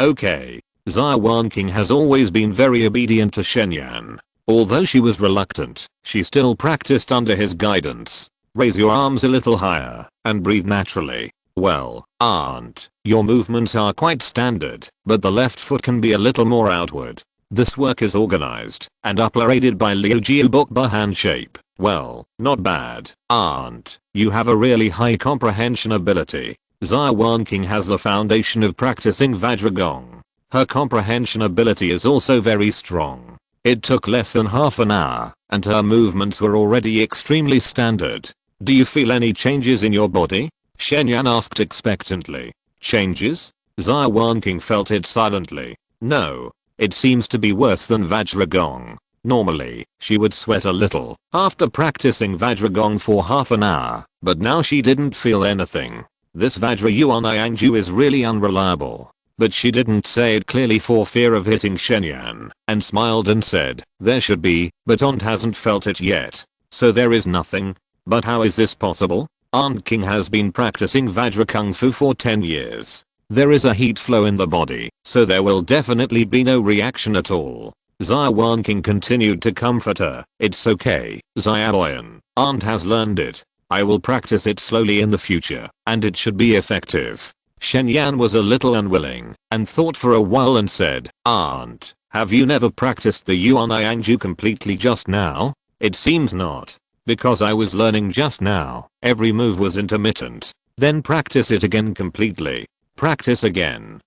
Okay. Xia Wanqing has always been very obedient to Shen Yan. Although she was reluctant, she still practiced under his guidance. Raise your arms a little higher and breathe naturally. Well, Aunt, your movements are quite standard, but the left foot can be a little more outward. This work is organized and uploaded by Liu Jiu Bokba hand shape. Well, not bad. Aunt, you have a really high comprehension ability. Xia Wanqing has the foundation of practicing Vajragong. Her comprehension ability is also very strong. It took less than half an hour, and her movements were already extremely standard. Do you feel any changes in your body? Shen Yan asked expectantly. Changes? Xia Wanqing felt it silently. No. It seems to be worse than Vajragong. Normally, she would sweat a little after practicing Vajragong for half an hour, but now she didn't feel anything. This Vajra Yuan Yangju is really unreliable. But she didn't say it clearly for fear of hitting Shen Yan, and smiled and said, there should be, but Aunt hasn't felt it yet. So there is nothing. But how is this possible? Aunt King has been practicing Vajra Kung Fu for 10 years. There is a heat flow in the body, so there will definitely be no reaction at all. Xia Wanqing continued to comfort her. It's okay, Xia. Aunt has learned it. I will practice it slowly in the future, and it should be effective. Shen Yan was a little unwilling and thought for a while and said, Aunt, have you never practiced the Yuan Yangju completely just now? It seems not. Because I was learning just now, every move was intermittent. Then practice it again completely. Practice again.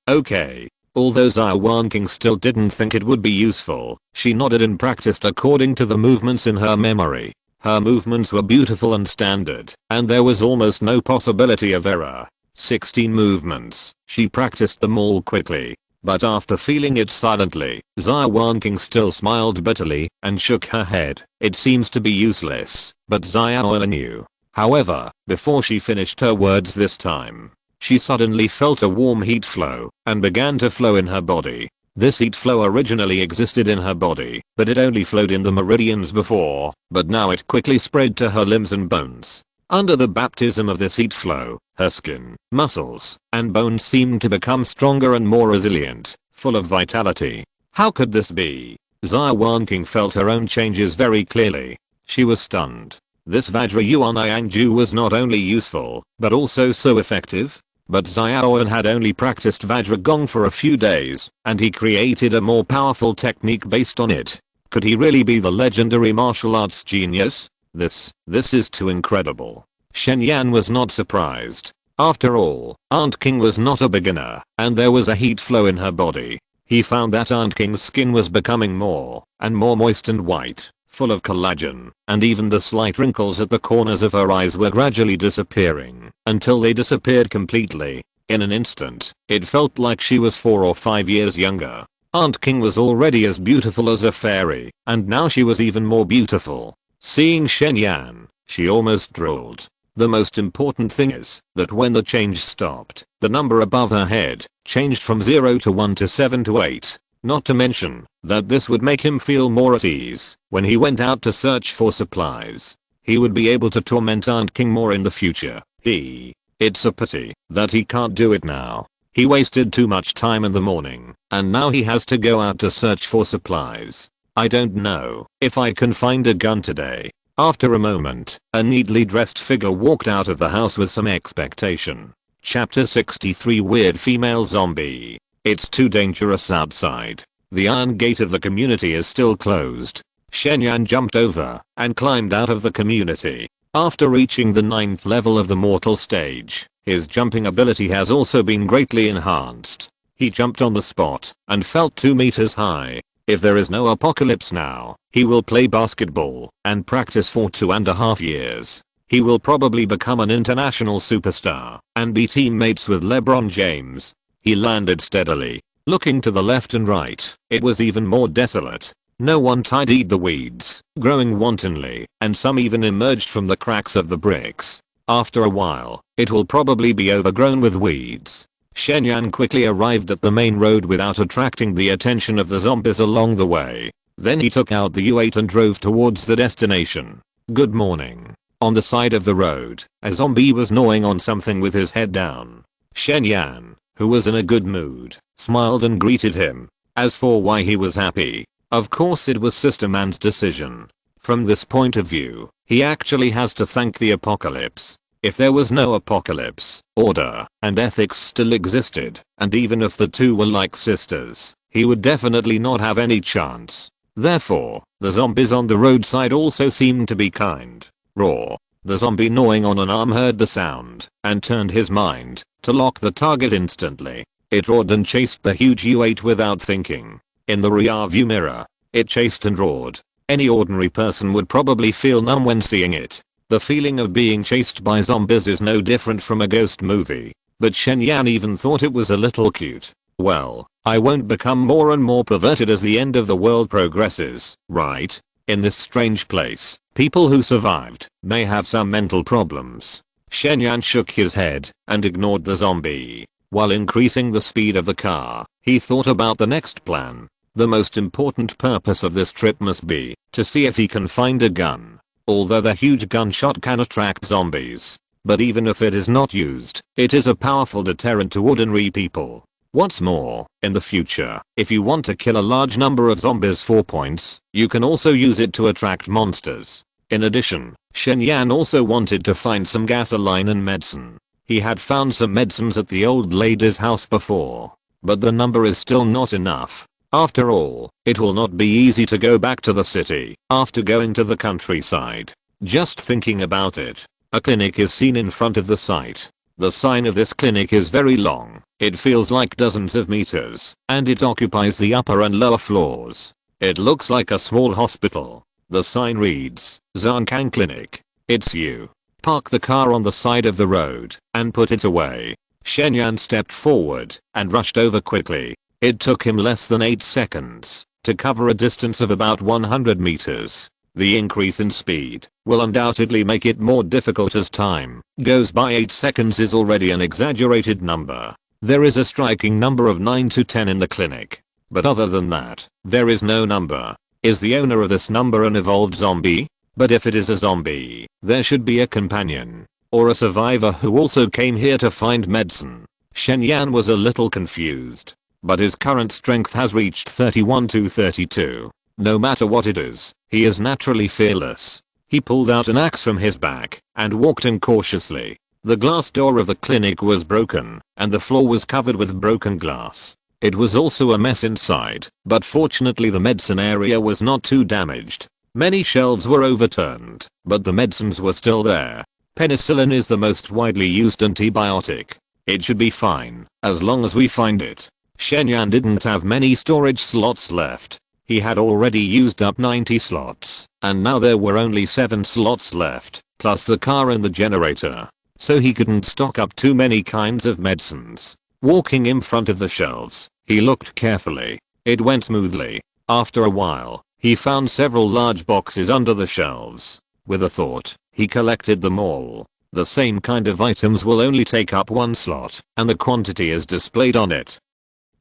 Okay. Although Xia Wanqing still didn't think it would be useful, she nodded and practiced according to the movements in her memory. Her movements were beautiful and standard, and there was almost no possibility of error. 16 movements. She practiced them all quickly. But after feeling it silently, Xia Wanqing still smiled bitterly and shook her head. It seems to be useless, but Xia knew. However, before she finished her words this time, she suddenly felt a warm heat flow and began to flow in her body. This heat flow originally existed in her body, but it only flowed in the meridians before, but now it quickly spread to her limbs and bones. Under the baptism of this heat flow, her skin, muscles, and bones seemed to become stronger and more resilient, full of vitality. How could this be? Xia Wanqing felt her own changes very clearly. She was stunned. This Vajra Yuan Yangju was not only useful, but also so effective. But Xia had only practiced Vajragong for a few days, and he created a more powerful technique based on it. Could he really be the legendary martial arts genius? This is too incredible. Shen Yan was not surprised. After all, Aunt King was not a beginner, and there was a heat flow in her body. He found that Aunt King's skin was becoming more and more moist and white, full of collagen, and even the slight wrinkles at the corners of her eyes were gradually disappearing, until they disappeared completely. In an instant, it felt like she was 4 or 5 years younger. Aunt King was already as beautiful as a fairy, and now she was even more beautiful. Seeing Shen Yan, she almost drooled. The most important thing is that when the change stopped, the number above her head changed from 0 to 1 to 7 to 8. Not to mention that this would make him feel more at ease when he went out to search for supplies. He would be able to torment Aunt King more in the future. It's a pity that he can't do it now. He wasted too much time in the morning, and now he has to go out to search for supplies. I don't know if I can find a gun today. After a moment, a neatly dressed figure walked out of the house with some expectation. Chapter 63 Weird Female Zombie. It's too dangerous outside. The iron gate of the community is still closed. Shen jumped over and climbed out of the community. After reaching the 9th level of the mortal stage, his jumping ability has also been greatly enhanced. He jumped on the spot and felt 2 meters high. If there is no apocalypse now, he will play basketball and practice for 2.5 years. He will probably become an international superstar and be teammates with LeBron James. He landed steadily, looking to the left and right. It was even more desolate. No one tidied the weeds, growing wantonly, and some even emerged from the cracks of the bricks. After a while, it will probably be overgrown with weeds. Shen quickly arrived at the main road without attracting the attention of the zombies along the way. Then he took out the U8 and drove towards the destination. Good morning. On the side of the road, a zombie was gnawing on something with his head down. Shen, who was in a good mood, smiled and greeted him. As for why he was happy, of course it was Sister Man's decision. From this point of view, he actually has to thank the apocalypse. If there was no apocalypse, order and ethics still existed, and even if the two were like sisters, he would definitely not have any chance. Therefore, the zombies on the roadside also seemed to be kind. Raw. The zombie gnawing on an arm heard the sound and turned his mind to lock the target instantly. It roared and chased the huge U8 without thinking. In the rear view mirror, it chased and roared. Any ordinary person would probably feel numb when seeing it. The feeling of being chased by zombies is no different from a ghost movie, but Shen even thought it was a little cute. Well, I won't become more and more perverted as the end of the world progresses, right? In this strange place, people who survived may have some mental problems. Shen shook his head and ignored the zombie. While increasing the speed of the car, he thought about the next plan. The most important purpose of this trip must be to see if he can find a gun. Although the huge gunshot can attract zombies, but even if it is not used, it is a powerful deterrent to ordinary people. What's more, in the future, if you want to kill a large number of zombies for points, you can also use it to attract monsters. In addition, Shen also wanted to find some gasoline and medicine. He had found some medicines at the old lady's house before, but the number is still not enough. After all, it will not be easy to go back to the city after going to the countryside. Just thinking about it, a clinic is seen in front of the site. The sign of this clinic is very long. It feels like dozens of meters, and it occupies the upper and lower floors. It looks like a small hospital. The sign reads, Wanqing Clinic. It's you. Park the car on the side of the road and put it away. Shen stepped forward and rushed over quickly. It took him less than 8 seconds to cover a distance of about 100 meters. The increase in speed will undoubtedly make it more difficult as time goes by. 8 seconds is already an exaggerated number. There is a striking number of 9 to 10 in the clinic. But other than that, there is no number. Is the owner of this number an evolved zombie? But if it is a zombie, there should be a companion or a survivor who also came here to find medicine. Shen was a little confused. But his current strength has reached 31 to 32. No matter what it is, he is naturally fearless. He pulled out an axe from his back and walked in cautiously. The glass door of the clinic was broken, and the floor was covered with broken glass. It was also a mess inside, but fortunately the medicine area was not too damaged. Many shelves were overturned, but the medicines were still there. Penicillin is the most widely used antibiotic. It should be fine, as long as we find it. Shen didn't have many storage slots left. He had already used up 90 slots, and now there were only 7 slots left, plus the car and the generator. So he couldn't stock up too many kinds of medicines. Walking in front of the shelves, he looked carefully. It went smoothly. After a while, he found several large boxes under the shelves. With a thought, he collected them all. The same kind of items will only take up 1 slot, and the quantity is displayed on it.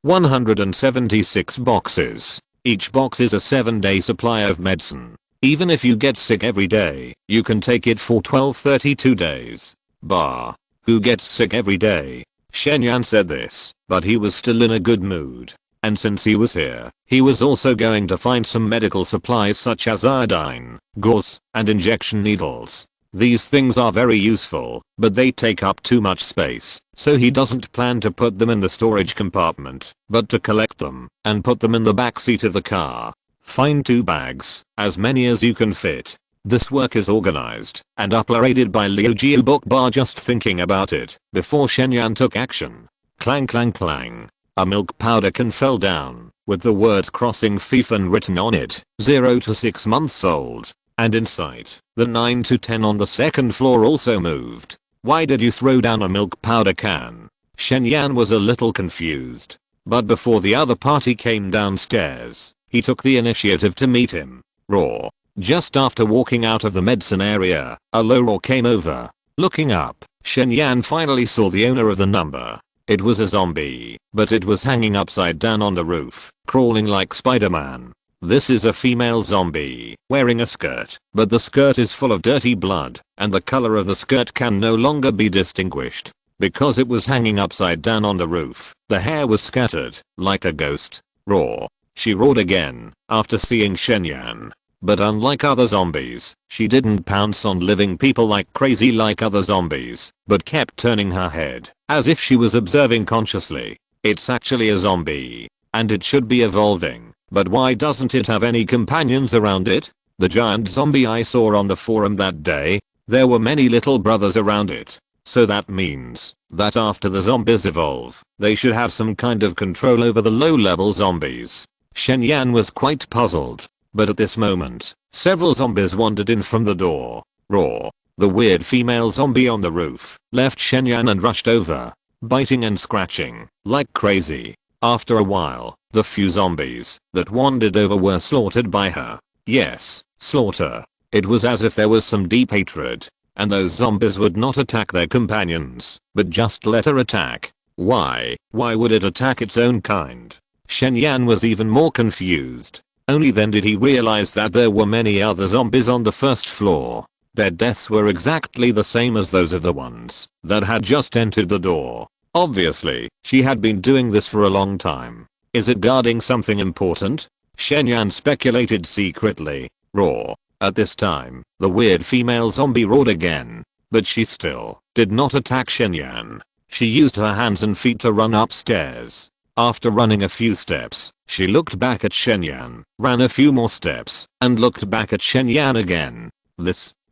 176 boxes. Each box is a 7-day supply of medicine. Even if you get sick every day, you can take it for 32 days. Bah. Who gets sick every day? Shen said this, but he was still in a good mood. and since he was here, he was also going to find some medical supplies such as iodine, gauze, and injection needles. These things are very useful, but they take up too much space, so he doesn't plan to put them in the storage compartment, but to collect them and put them in the back seat of the car. Find 2 bags, as many as you can fit. This work is organized and uploaded by Liu Jiu Bookbar just thinking about it before Shenyan took action. Clang clang clang. A milk powder can fell down, with the words crossing Fiefan written on it, 0 to 6 months old. And in sight, the 9 to 10 on the second floor also moved. Why did you throw down a milk powder can? Shenyan was a little confused. But before the other party came downstairs, he took the initiative to meet him. Raw. Just after walking out of the medicine area, a low roar came over. Looking up, Shenyan finally saw the owner of the number. It was a zombie, but it was hanging upside down on the roof, crawling like Spider-Man. This is a female zombie, wearing a skirt, but the skirt is full of dirty blood, and the color of the skirt can no longer be distinguished. Because it was hanging upside down on the roof, the hair was scattered, like a ghost. Roar. She roared again, after seeing Shenyan. But unlike other zombies, she didn't pounce on living people like crazy like other zombies, but kept turning her head, as if she was observing consciously. It's actually a zombie, and it should be evolving, but why doesn't it have any companions around it? The giant zombie I saw on the forum that day, there were many little brothers around it. So that means that after the zombies evolve, they should have some kind of control over the low-level zombies. Shenyan was quite puzzled. But at this moment, several zombies wandered in from the door. Roar. The weird female zombie on the roof left Shenyan and rushed over, biting and scratching like crazy. After a while, the few zombies that wandered over were slaughtered by her. Yes, slaughter. It was as if there was some deep hatred, and those zombies would not attack their companions, but just let her attack. Why? Why would it attack its own kind? Shenyan was even more confused. Only then did he realize that there were many other zombies on the first floor. Their deaths were exactly the same as those of the ones that had just entered the door. Obviously, she had been doing this for a long time. Is it guarding something important? Shenyan speculated secretly. Roar. At this time, the weird female zombie roared again, but she still did not attack Shenyan. She used her hands and feet to run upstairs. After running a few steps, she looked back at Shenyan, ran a few more steps, and looked back at Shenyan again.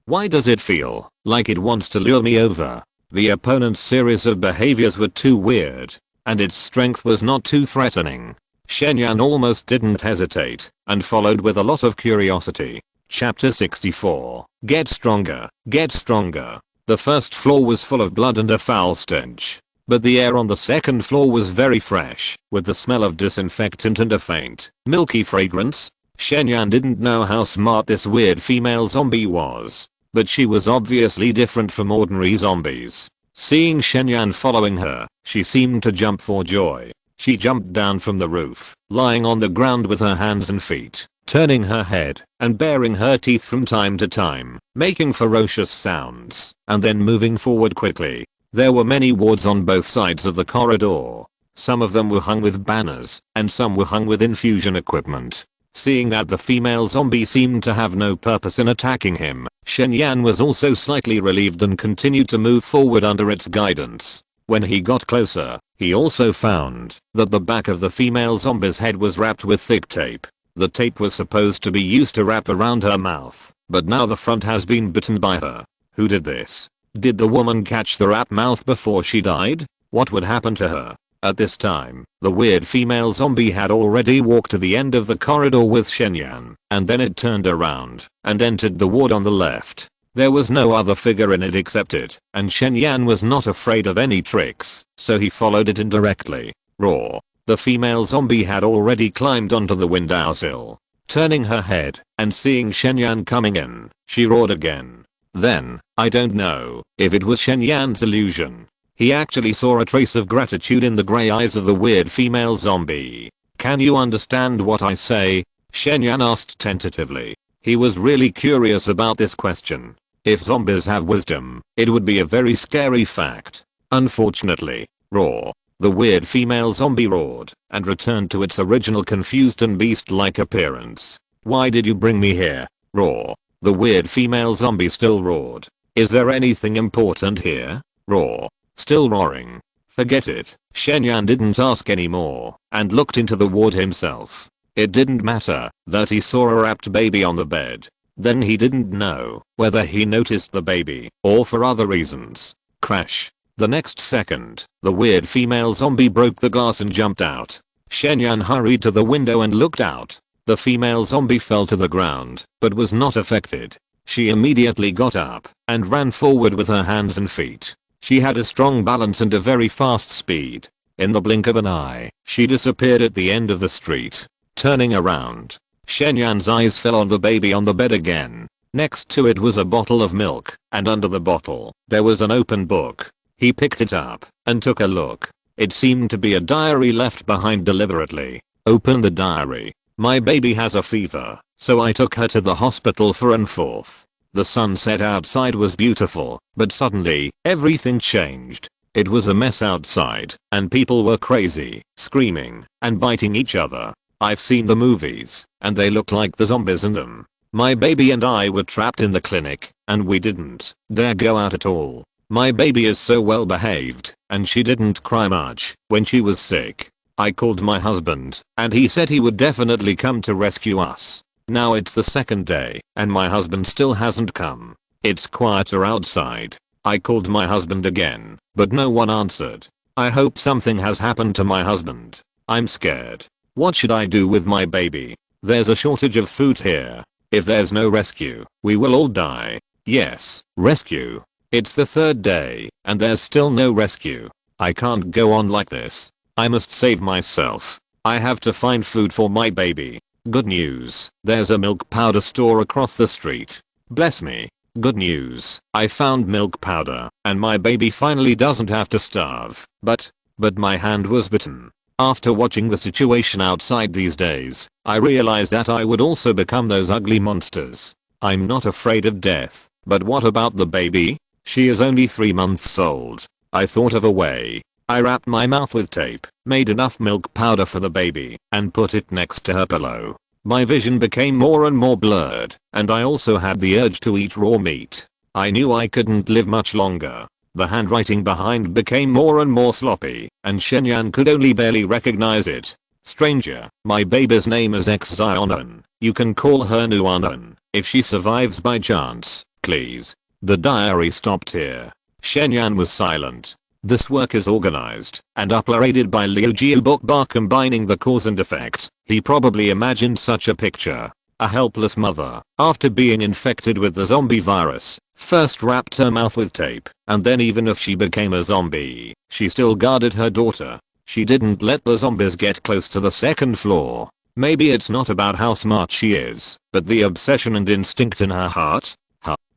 Why does it feel like it wants to lure me over? The opponent's series of behaviors were too weird, and its strength was not too threatening. Shenyan almost didn't hesitate, and followed with a lot of curiosity. Chapter 64. Get stronger, get stronger. The first floor was full of blood and a foul stench. But the air on the second floor was very fresh, with the smell of disinfectant and a faint, milky fragrance. Shenyan didn't know how smart this weird female zombie was, but she was obviously different from ordinary zombies. Seeing Shenyan following her, she seemed to jump for joy. She jumped down from the roof, lying on the ground with her hands and feet, turning her head and baring her teeth from time to time, making ferocious sounds, and then moving forward quickly. There were many wards on both sides of the corridor. Some of them were hung with banners, and some were hung with infusion equipment. Seeing that the female zombie seemed to have no purpose in attacking him, Shenyan was also slightly relieved and continued to move forward under its guidance. When he got closer, he also found that the back of the female zombie's head was wrapped with thick tape. The tape was supposed to be used to wrap around her mouth, but now the front has been bitten by her. Who did this? Did the woman catch the rat mouth before she died? What would happen to her? At this time, the weird female zombie had already walked to the end of the corridor with Shenyan, and then it turned around and entered the ward on the left. There was no other figure in it except it, and Shenyan was not afraid of any tricks, so he followed it indirectly. Roar. The female zombie had already climbed onto the windowsill. Turning her head and seeing Shenyan coming in, she roared again. Then, I don't know if it was Shenyan's illusion. He actually saw a trace of gratitude in the grey eyes of the weird female zombie. Can you understand what I say? Shenyan asked tentatively. He was really curious about this question. If zombies have wisdom, it would be a very scary fact. Unfortunately. Roar. The weird female zombie roared and returned to its original confused and beast-like appearance. "Why did you bring me here?" Roar. The weird female zombie still roared. "Is there anything important here?" Roar. Still roaring. "Forget it." Shen didn't ask anymore and looked into the ward himself. It didn't matter that he saw a wrapped baby on the bed. Then he didn't know whether he noticed the baby or for other reasons. Crash. The next second, the weird female zombie broke the glass and jumped out. Shen hurried to the window and looked out. The female zombie fell to the ground, but was not affected. She immediately got up and ran forward with her hands and feet. She had a strong balance and a very fast speed. In the blink of an eye, she disappeared at the end of the street. Turning around, Shenyan's eyes fell on the baby on the bed again. Next to it was a bottle of milk, and under the bottle, there was an open book. He picked it up and took a look. It seemed to be a diary left behind deliberately. Open the diary. "My baby has a fever, so I took her to the hospital for and forth. The sunset outside was beautiful, but suddenly, everything changed. It was a mess outside, and people were crazy, screaming, and biting each other. I've seen the movies, and they look like the zombies in them. My baby and I were trapped in the clinic, and we didn't dare go out at all. My baby is so well behaved, and she didn't cry much when she was sick. I called my husband, and he said he would definitely come to rescue us. Now it's the second day, and my husband still hasn't come. It's quieter outside. I called my husband again, but no one answered. I hope something has happened to my husband. I'm scared. What should I do with my baby? There's a shortage of food here. If there's no rescue, we will all die." "Yes, rescue." It's the third day, and there's still no rescue. I can't go on like this. I must save myself. I have to find food for my baby. Good news, there's a milk powder store across the street. Bless me. Good news, I found milk powder, and my baby finally doesn't have to starve. But my hand was bitten. After watching the situation outside these days, I realized that I would also become those ugly monsters. I'm not afraid of death, but what about the baby? She is only 3 months old. I thought of a way. I wrapped my mouth with tape, made enough milk powder for the baby, and put it next to her pillow. My vision became more and more blurred, and I also had the urge to eat raw meat. I knew I couldn't live much longer. The handwriting behind became more and more sloppy, and Shenyan could only barely recognize it. "Stranger, my baby's name is Xia Wanqing. You can call her Nuanan. If she survives by chance, please." The diary stopped here. Shenyan was silent. This work is organized and uploaded by Liu Jiu by combining the cause and effect. He probably imagined such a picture. A helpless mother, after being infected with the zombie virus, first wrapped her mouth with tape, and then even if she became a zombie, she still guarded her daughter. She didn't let the zombies get close to the second floor. Maybe it's not about how smart she is, but the obsession and instinct in her heart.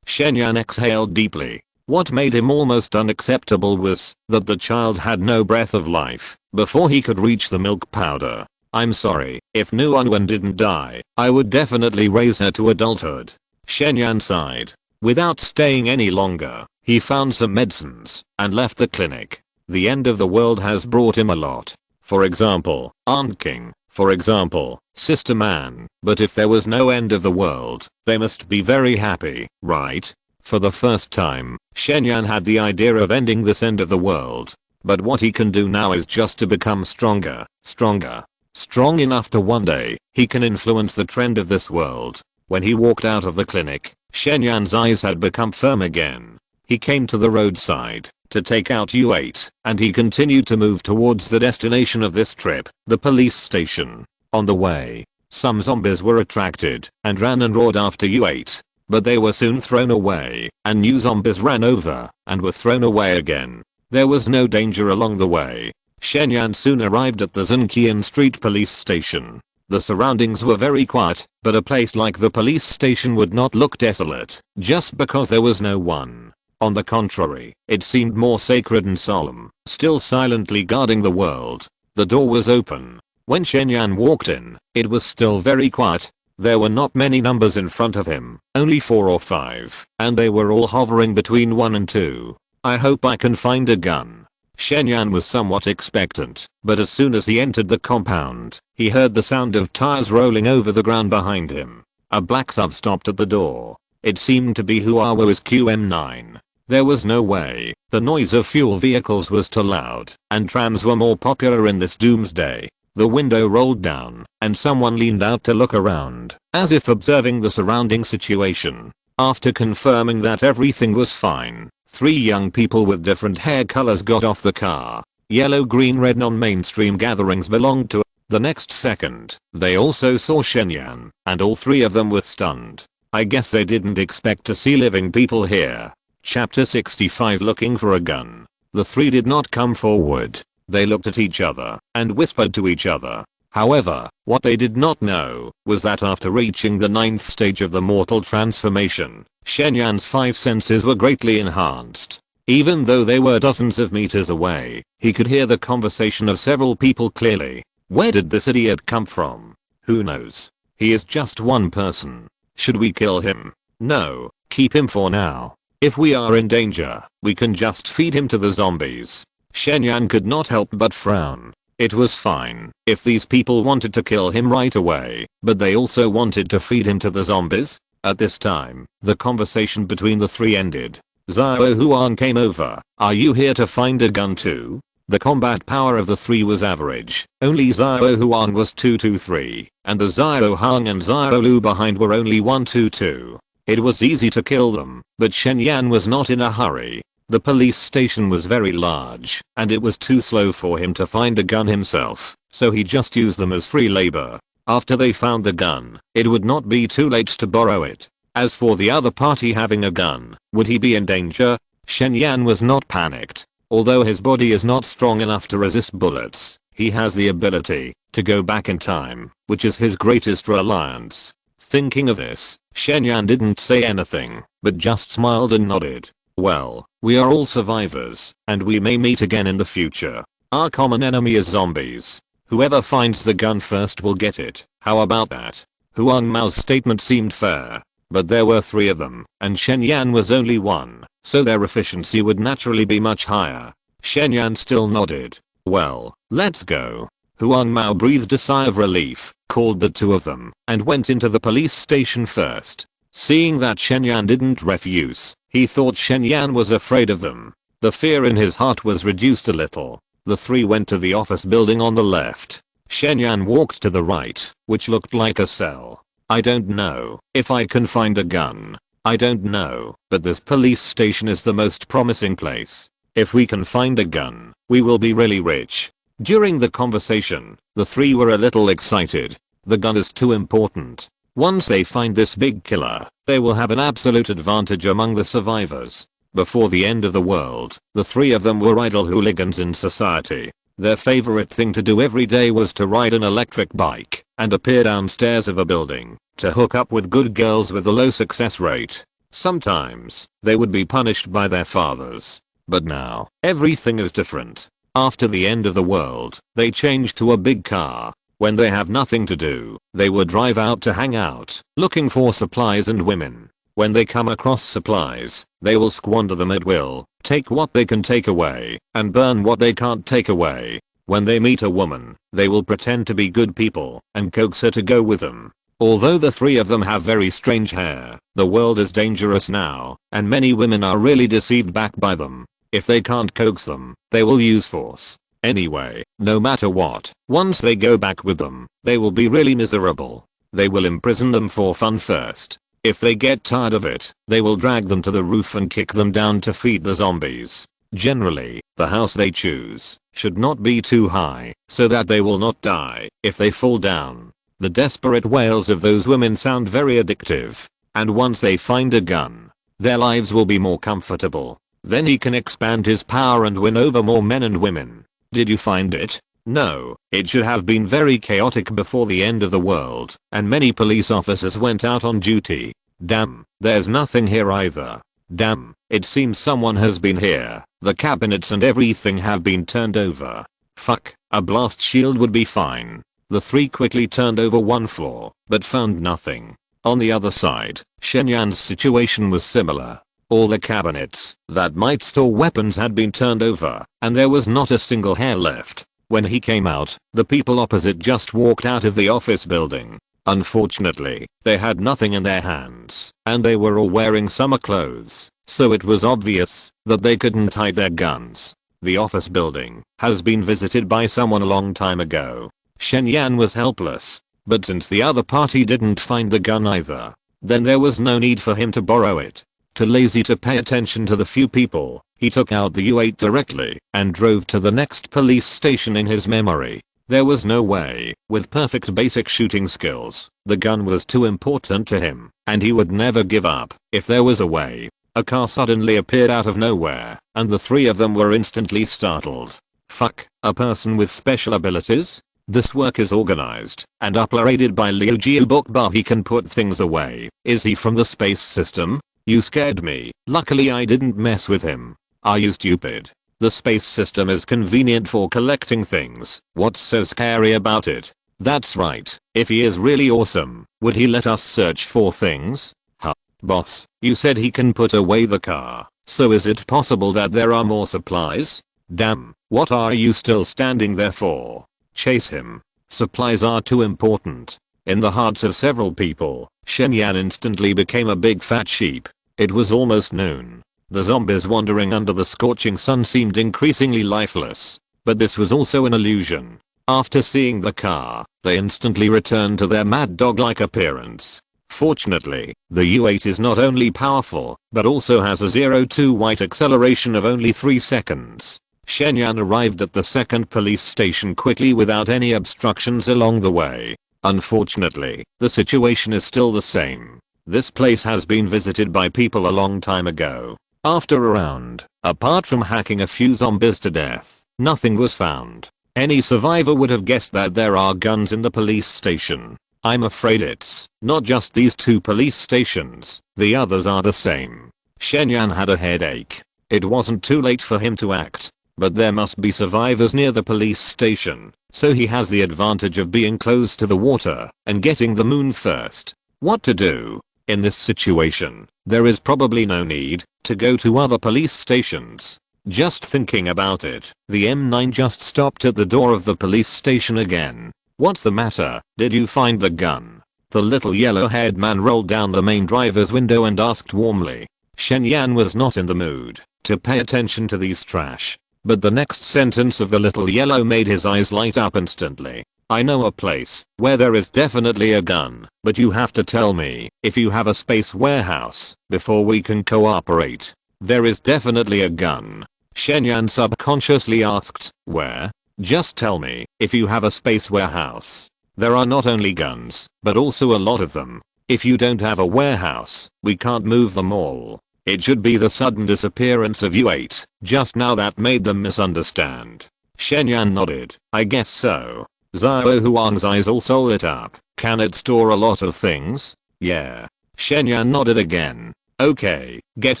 Shenyan exhaled deeply. What made him almost unacceptable was that the child had no breath of life before he could reach the milk powder. "I'm sorry, if Nuanwen didn't die, I would definitely raise her to adulthood." Shenyan sighed. Without staying any longer, he found some medicines and left the clinic. The end of the world has brought him a lot. For example, Aunt King. For example, Sister Man. But if there was no end of the world, they must be very happy, right? For the first time, Shenyan had the idea of ending this end of the world. But what he can do now is just to become stronger, stronger. Strong enough to one day, he can influence the trend of this world. When he walked out of the clinic, Shenyan's eyes had become firm again. He came to the roadside to take out U8, and he continued to move towards the destination of this trip, the police station. On the way, some zombies were attracted and ran and roared after U8, but they were soon thrown away, and new zombies ran over and were thrown away again. There was no danger along the way. Shenyan soon arrived at the Zunqian Street police station. The surroundings were very quiet, but a place like the police station would not look desolate just because there was no one. On the contrary, it seemed more sacred and solemn, still silently guarding the world. The door was open. When Shenyan walked in, it was still very quiet. There were not many numbers in front of him, only 4 or 5, and they were all hovering between 1 and 2. "I hope I can find a gun." Shen Yan was somewhat expectant, but as soon as he entered the compound, he heard the sound of tires rolling over the ground behind him. A black SUV stopped at the door. It seemed to be Huawei's QM9. There was no way. The noise of fuel vehicles was too loud, and trams were more popular in this doomsday. The window rolled down, and someone leaned out to look around, as if observing the surrounding situation. After confirming that everything was fine, 3 young people with different hair colors got off the car. Yellow, green, red non-mainstream gatherings belonged to. The next second, they also saw Shen Yan, and all 3 of them were stunned. I guess they didn't expect to see living people here. Chapter 65. Looking for a gun. The 3 did not come forward. They looked at each other and whispered to each other. However, what they did not know was that after reaching the 9th stage of the mortal transformation, Shen Yan's 5 senses were greatly enhanced. Even though they were dozens of meters away, he could hear the conversation of several people clearly. Where did this idiot come from? Who knows? He is just one person. Should we kill him? No, keep him for now. If we are in danger, we can just feed him to the zombies. Shen Yan could not help but frown. It was fine if these people wanted to kill him right away, but they also wanted to feed him to the zombies. At this time, the conversation between the 3 ended. Xiao Huang came over. Are you here to find a gun too? The combat power of the 3 was average. Only Xiao Huang was 223, and the Xiao Hang and Xiao Lu behind were only 122. It was easy to kill them, but Shen Yan was not in a hurry. The police station was very large, and it was too slow for him to find a gun himself, so he just used them as free labor. After they found the gun, it would not be too late to borrow it. As for the other party having a gun, would he be in danger? Shen Yan was not panicked. Although his body is not strong enough to resist bullets, he has the ability to go back in time, which is his greatest reliance. Thinking of this, Shen Yan didn't say anything, but just smiled and nodded. Well, we are all survivors, and we may meet again in the future. Our common enemy is zombies. Whoever finds the gun first will get it. How about that? Huang Mao's statement seemed fair. But there were 3 of them, and Shen Yan was only 1, so their efficiency would naturally be much higher. Shen Yan still nodded. Well, let's go. Huang Mao breathed a sigh of relief, called the 2 of them, and went into the police station first. Seeing that Shen Yan didn't refuse, he thought Shen Yan was afraid of them. The fear in his heart was reduced a little. The 3 went to the office building on the left. Shen Yan walked to the right, which looked like a cell. I don't know if I can find a gun. I don't know, but this police station is the most promising place. If we can find a gun, we will be really rich. During the conversation, the 3 were a little excited. The gun is too important. Once they find this big killer, they will have an absolute advantage among the survivors. Before the end of the world, the 3 of them were idle hooligans in society. Their favorite thing to do every day was to ride an electric bike and appear downstairs of a building to hook up with good girls with a low success rate. Sometimes, they would be punished by their fathers. But now, everything is different. After the end of the world, they changed to a big car. When they have nothing to do, they would drive out to hang out, looking for supplies and women. When they come across supplies, they will squander them at will, take what they can take away, and burn what they can't take away. When they meet a woman, they will pretend to be good people and coax her to go with them. Although the 3 of them have very strange hair, the world is dangerous now, and many women are really deceived back by them. If they can't coax them, they will use force. Anyway, no matter what, once they go back with them, they will be really miserable. They will imprison them for fun first. If they get tired of it, they will drag them to the roof and kick them down to feed the zombies. Generally, the house they choose should not be too high, so that they will not die if they fall down. The desperate wails of those women sound very addictive. And once they find a gun, their lives will be more comfortable. Then he can expand his power and win over more men and women. Did you find it? No, it should have been very chaotic before the end of the world, and many police officers went out on duty. Damn, there's nothing here either. Damn, it seems someone has been here. The cabinets and everything have been turned over. Fuck, a blast shield would be fine. The 3 quickly turned over one floor, but found nothing. On the other side, Shen Yan's situation was similar. All the cabinets that might store weapons had been turned over, and there was not a single hair left. When he came out, the people opposite just walked out of the office building. Unfortunately, they had nothing in their hands, and they were all wearing summer clothes, so it was obvious that they couldn't hide their guns. The office building has been visited by someone a long time ago. Shen Yan was helpless, but since the other party didn't find the gun either, then there was no need for him to borrow it. Too lazy to pay attention to the few people, he took out the U8 directly and drove to the next police station in his memory. There was no way, with perfect basic shooting skills, the gun was too important to him, and he would never give up. If there was a way. A car suddenly appeared out of nowhere, and the three of them were instantly startled. Fuck, a person with special abilities? This work is organized and uploaded by Liu Jiu Bokba. He can put things away. Is he from the space system? You scared me. Luckily I didn't mess with him. Are you stupid? The space system is convenient for collecting things. What's so scary about it? That's right. If he is really awesome, would he let us search for things? Huh. Boss, you said he can put away the car. So is it possible that there are more supplies? Damn, what are you still standing there for? Chase him. Supplies are too important. In the hearts of several people, Shen Yan instantly became a big fat sheep. It was almost noon. The zombies wandering under the scorching sun seemed increasingly lifeless, but this was also an illusion. After seeing the car, they instantly returned to their mad dog-like appearance. Fortunately, the U8 is not only powerful, but also has a 0 to white acceleration of only 3 seconds. Shen Yan arrived at the second police station quickly without any obstructions along the way. Unfortunately, the situation is still the same. This place has been visited by people a long time ago. After a round, apart from hacking a few zombies to death, nothing was found. Any survivor would have guessed that there are guns in the police station. I'm afraid it's not just these 2 police stations, the others are the same. Shen Yan had a headache. It wasn't too late for him to act, but there must be survivors near the police station, so he has the advantage of being close to the water and getting the moon first. What to do? In this situation, there is probably no need to go to other police stations. Just thinking about it, the M9 just stopped at the door of the police station again. What's the matter? Did you find the gun? The little yellow-haired man rolled down the main driver's window and asked warmly. Shen Yan was not in the mood to pay attention to these trash, but the next sentence of the little yellow made his eyes light up instantly. I know a place where there is definitely a gun, but you have to tell me if you have a space warehouse before we can cooperate. There is definitely a gun. Shen Yan subconsciously asked, where? Just tell me if you have a space warehouse. There are not only guns, but also a lot of them. If you don't have a warehouse, we can't move them all. It should be the sudden disappearance of U8 just now that made them misunderstand. Shen Yan nodded. I guess so. Xiao Huang's eyes also lit up. Can it store a lot of things? Yeah. Shen Yan nodded again. Okay, get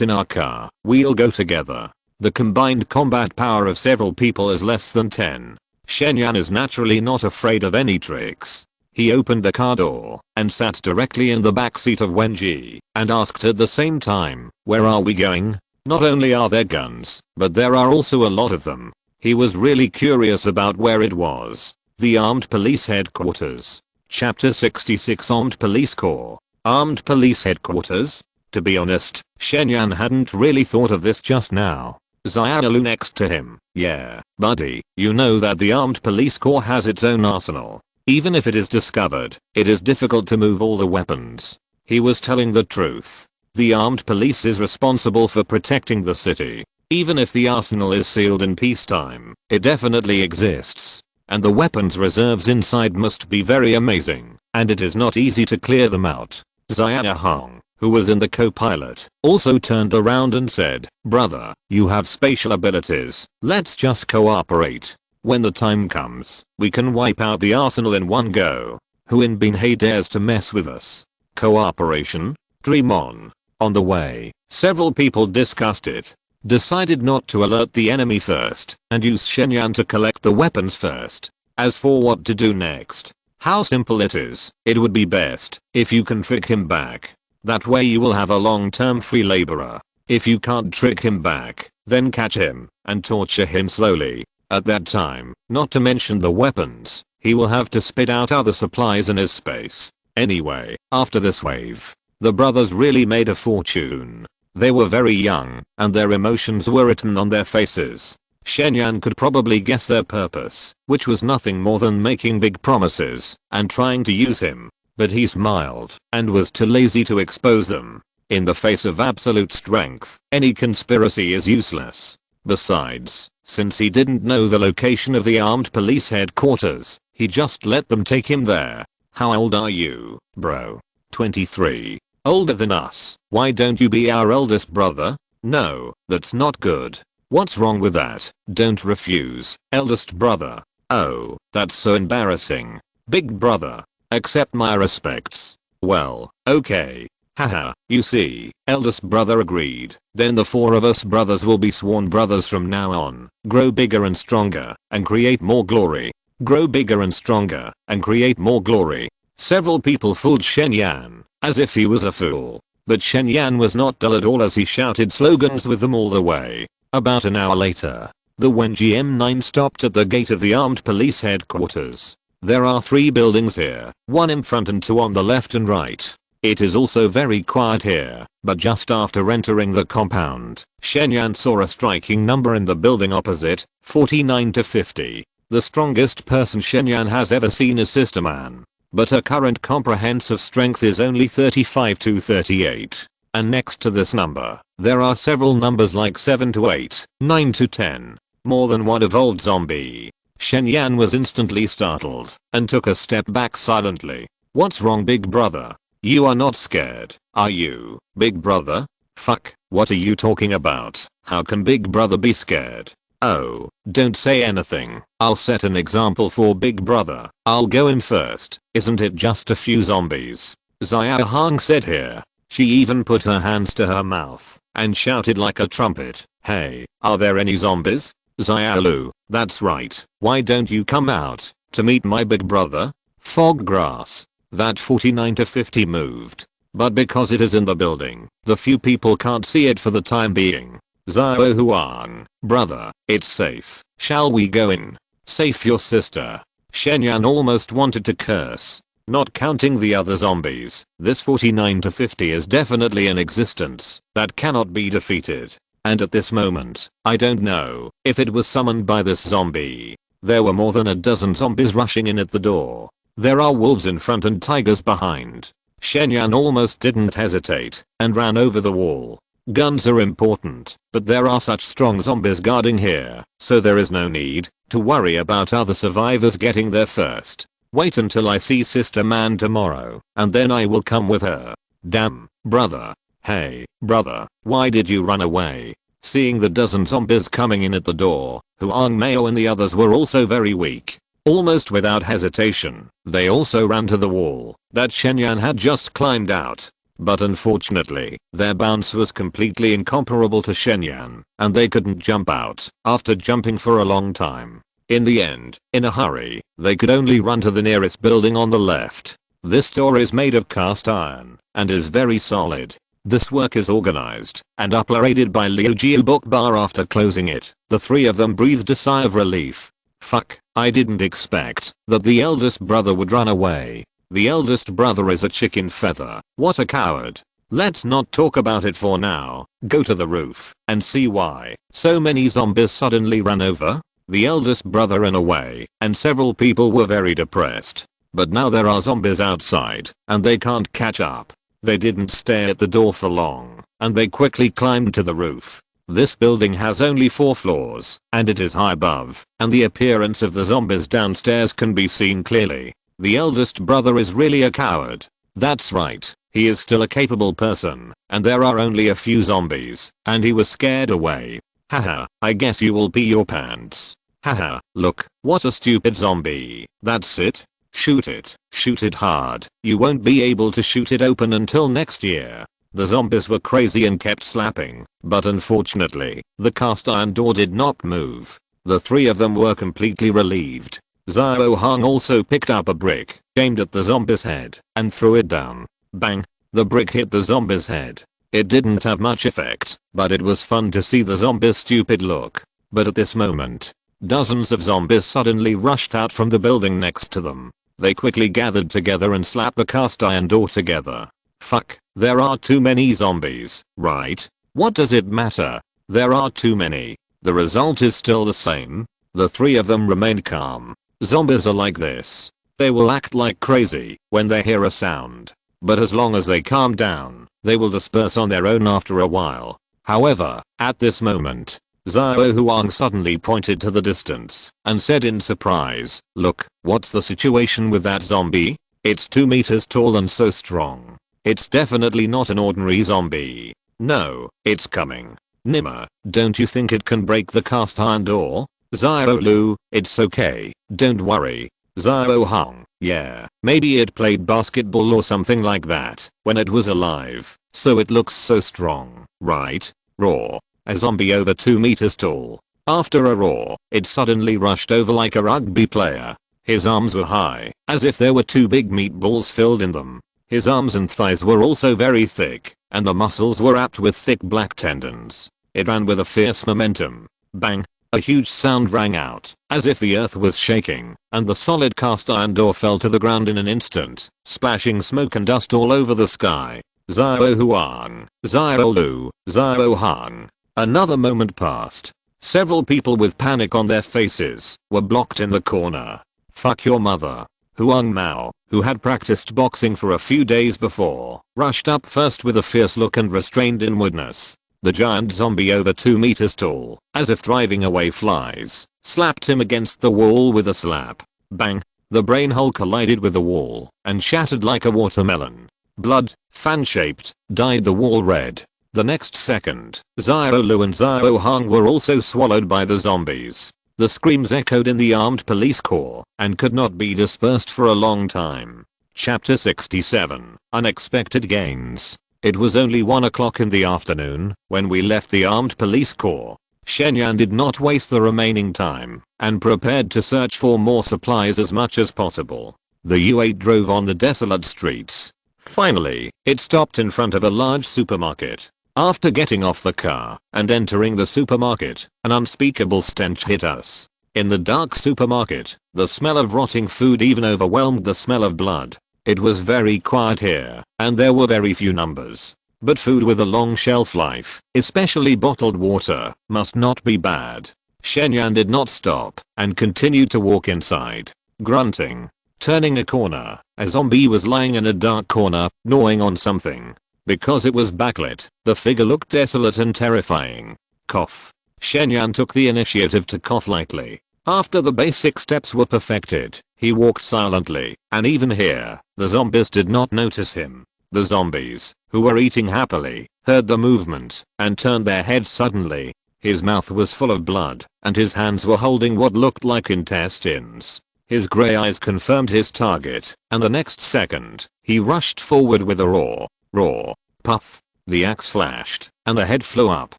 in our car. We'll go together. The combined combat power of several people is less than 10. Shen Yan is naturally not afraid of any tricks. He opened the car door and sat directly in the back seat of Wenji and asked at the same time, where are we going? Not only are there guns, but there are also a lot of them. He was really curious about where it was. The Armed Police Headquarters. Chapter 66 Armed Police Corps. Armed Police Headquarters? To be honest, Shen Yan hadn't really thought of this just now. Xiaolu next to him. Yeah, buddy, you know that the Armed Police Corps has its own arsenal. Even if it is discovered, it is difficult to move all the weapons. He was telling the truth. The armed police is responsible for protecting the city. Even if the arsenal is sealed in peacetime, it definitely exists. And the weapons reserves inside must be very amazing, and it is not easy to clear them out. Xia Hong, who was in the co-pilot, also turned around and said, brother, you have spatial abilities, let's just cooperate. When the time comes, we can wipe out the arsenal in one go. Who in Binhe dares to mess with us? Cooperation? Dream on. On the way, several people discussed it. Decided not to alert the enemy first and use Shen Yan to collect the weapons first. As for what to do next, how simple it is, it would be best if you can trick him back. That way you will have a long-term free laborer. If you can't trick him back, then catch him and torture him slowly. At that time, not to mention the weapons, he will have to spit out other supplies in his space. Anyway, after this wave, the brothers really made a fortune. They were very young, and their emotions were written on their faces. Shen could probably guess their purpose, which was nothing more than making big promises and trying to use him. But he smiled and was too lazy to expose them. In the face of absolute strength, any conspiracy is useless. Besides, since he didn't know the location of the armed police headquarters, he just let them take him there. How old are you, bro? 23. Older than us. Why don't you be our eldest brother? No, that's not good. What's wrong with that? Don't refuse, eldest brother. Oh, that's so embarrassing. Big brother. Accept my respects. Well, okay. Haha, you see, eldest brother agreed. Then the four of us brothers will be sworn brothers from now on. Grow bigger and stronger, and create more glory. Grow bigger and stronger, and create more glory. Several people fooled Shen as if he was a fool. But Shen was not dull at all as he shouted slogans with them all the way. About an hour later, the Wenji M9 stopped at the gate of the armed police headquarters. There are 3 buildings here, 1 in front and 2 on the left and right. It is also very quiet here, but just after entering the compound, Shen saw a striking number in the building opposite, 49 to 50. The strongest person Shen has ever seen is Sister Man. But her current comprehensive strength is only 35 to 38. And next to this number, there are several numbers like 7 to 8, 9 to 10. More than one evolved zombie. Shen was instantly startled and took a step back silently. What's wrong, big brother? You are not scared, are you, big brother? Fuck, what are you talking about? How can big brother be scared? Oh, don't say anything. I'll set an example for big brother. I'll go in first. Isn't it just a few zombies? Xia Wanqing said here. She even put her hands to her mouth and shouted like a trumpet. Hey, are there any zombies? Xia, that's right. Why don't you come out to meet my big brother? Fog grass. That 49 to 50 moved. But because it is in the building, the few people can't see it for the time being. Xia Wanqing, brother, it's safe. Shall we go in? Save your sister. Shen almost wanted to curse. Not counting the other zombies, this 49 to 50 is definitely in existence that cannot be defeated. And at this moment, I don't know if it was summoned by this zombie. There were more than a dozen zombies rushing in at the door. There are wolves in front and tigers behind. Shen almost didn't hesitate and ran over the wall. Guns are important, but there are such strong zombies guarding here, so there is no need to worry about other survivors getting there first. Wait until I see Sister Man tomorrow, and then I will come with her. Damn, brother. Hey, brother, why did you run away? Seeing the dozen zombies coming in at the door, Huang Mao and the others were also very weak. Almost without hesitation, they also ran to the wall that Shen had just climbed out. But unfortunately, their bounce was completely incomparable to Shen, and they couldn't jump out after jumping for a long time. In the end, in a hurry, they could only run to the nearest building on the left. This door is made of cast iron and is very solid. This work is organized and uploaded by Liu Jiu Bokbar. After closing it, the 3 of them breathed a sigh of relief. Fuck, I didn't expect that the eldest brother would run away. The eldest brother is a chicken feather. What a coward. Let's not talk about it for now. Go to the roof and see why so many zombies suddenly ran over the eldest brother in a way, and several people were very depressed. But now there are zombies outside and they can't catch up. They didn't stay at the door for long and they quickly climbed to the roof. This building has only 4 floors and it is high above, and the appearance of the zombies downstairs can be seen clearly. The eldest brother is really a coward. That's right, he is still a capable person, and there are only a few zombies, and he was scared away. Haha, I guess you will pee your pants. Haha, look, what a stupid zombie. That's it. Shoot it. Shoot it hard. You won't be able to shoot it open until next year. The zombies were crazy and kept slapping, but unfortunately, the cast iron door did not move. The 3 of them were completely relieved. Xia Wanqing also picked up a brick, aimed at the zombie's head, and threw it down. Bang! The brick hit the zombie's head. It didn't have much effect, but it was fun to see the zombies' stupid look. But at this moment, dozens of zombies suddenly rushed out from the building next to them. They quickly gathered together and slapped the cast iron door together. Fuck, there are too many zombies, right? What does it matter? There are too many. The result is still the same. The three of them remained calm. Zombies are like this. They will act like crazy when they hear a sound. But as long as they calm down, they will disperse on their own after a while. However, at this moment, Xia Wanqing suddenly pointed to the distance and said in surprise, "Look, what's the situation with that zombie? It's 2 meters tall and so strong. It's definitely not an ordinary zombie. No, it's coming. Nimmer, don't you think it can break the cast iron door?" Xia, it's okay, don't worry. Xia hung, yeah, maybe it played basketball or something like that when it was alive, so it looks so strong, right? Roar. A zombie over 2 meters tall. After a roar, it suddenly rushed over like a rugby player. His arms were high, as if there were 2 big meatballs filled in them. His arms and thighs were also very thick, and the muscles were wrapped with thick black tendons. It ran with a fierce momentum. Bang! A huge sound rang out, as if the earth was shaking, and the solid cast iron door fell to the ground in an instant, splashing smoke and dust all over the sky. Xia Wanqing, Xia Hang. Another moment passed. Several people with panic on their faces were blocked in the corner. Fuck your mother. Huang Mao, who had practiced boxing for a few days before, rushed up first with a fierce look and restrained inwardness. The giant zombie over 2 meters tall, as if driving away flies, slapped him against the wall with a slap. Bang! The brain hole collided with the wall and shattered like a watermelon. Blood, fan-shaped, dyed the wall red. The next second, Xia and Xia Hang were also swallowed by the zombies. The screams echoed in the armed police corps and could not be dispersed for a long time. Chapter 67, Unexpected Gains. It was only 1 o'clock in the afternoon when we left the armed police corps. Shen did not waste the remaining time and prepared to search for more supplies as much as possible. The U8 drove on the desolate streets. Finally, it stopped in front of a large supermarket. After getting off the car and entering the supermarket, an unspeakable stench hit us. In the dark supermarket, the smell of rotting food even overwhelmed the smell of blood. It was very quiet here, and there were very few numbers. But food with a long shelf life, especially bottled water, must not be bad. Shen did not stop and continued to walk inside, grunting. Turning a corner, a zombie was lying in a dark corner, gnawing on something. Because it was backlit, the figure looked desolate and terrifying. Cough. Shen took the initiative to cough lightly. After the basic steps were perfected, he walked silently, and even here, the zombies did not notice him. The zombies, who were eating happily, heard the movement and turned their heads suddenly. His mouth was full of blood, and his hands were holding what looked like intestines. His grey eyes confirmed his target, and the next second, he rushed forward with a roar. Roar. Puff. The axe flashed, and the head flew up.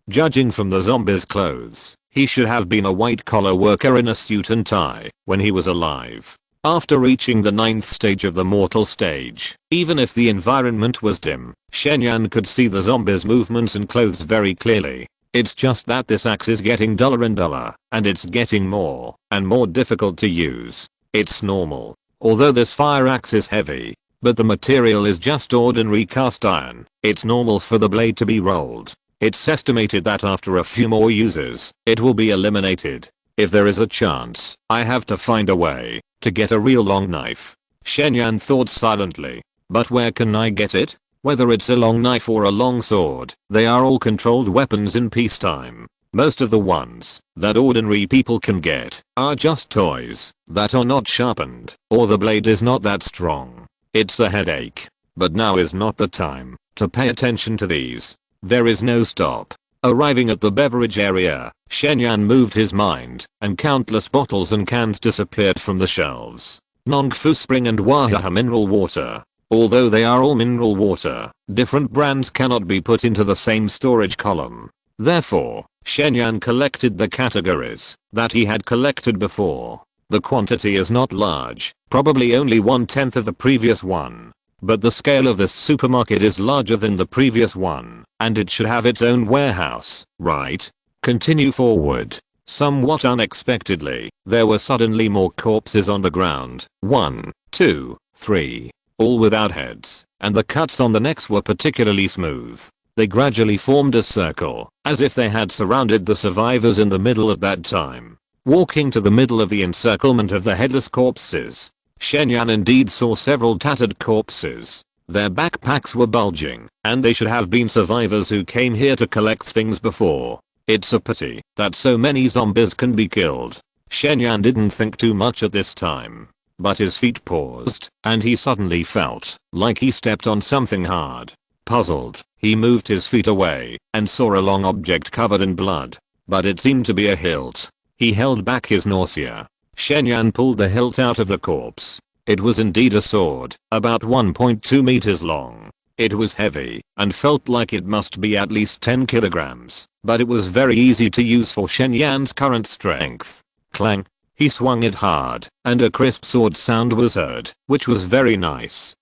Judging from the zombie's clothes, he should have been a white-collar worker in a suit and tie when he was alive. After reaching the 9th stage of the mortal stage, even if the environment was dim, Shen could see the zombie's movements and clothes very clearly. It's just that this axe is getting duller and duller, and it's getting more and more difficult to use. It's normal. Although this fire axe is heavy, but the material is just ordinary cast iron, it's normal for the blade to be rolled. It's estimated that after a few more uses, it will be eliminated. If there is a chance, I have to find a way to get a real long knife. Shen thought silently. But where can I get it? Whether it's a long knife or a long sword, they are all controlled weapons in peacetime. Most of the ones that ordinary people can get are just toys that are not sharpened, or the blade is not that strong. It's a headache. But now is not the time to pay attention to these. There is no stop. Arriving at the beverage area, Shen moved his mind, and countless bottles and cans disappeared from the shelves. Nongfu Spring and Wahaha mineral water. Although they are all mineral water, different brands cannot be put into the same storage column. Therefore, Shen collected the categories that he had collected before. The quantity is not large, probably only 1/10 of the previous one. but the scale of this supermarket is larger than the previous one, and it should have its own warehouse, right? Continue forward. Somewhat unexpectedly, there were suddenly more corpses on the ground. 1, 2, 3. All without heads, and the cuts on the necks were particularly smooth. They gradually formed a circle, as if they had surrounded the survivors in the middle at that time. Walking to the middle of the encirclement of the headless corpses, Shen Yan indeed saw several tattered corpses. Their backpacks were bulging, and they should have been survivors who came here to collect things before. It's a pity that so many zombies can be killed. Shen Yan didn't think too much at this time, but his feet paused, and he suddenly felt like he stepped on something hard. Puzzled, he moved his feet away and saw a long object covered in blood, but it seemed to be a hilt. He held back his nausea. Shen Yan pulled the hilt out of the corpse. It was indeed a sword, about 1.2 meters long. It was heavy and felt like it must be at least 10 kilograms, but it was very easy to use for Shen Yan's current strength. Clang! He swung it hard, and a crisp sword sound was heard, which was very nice.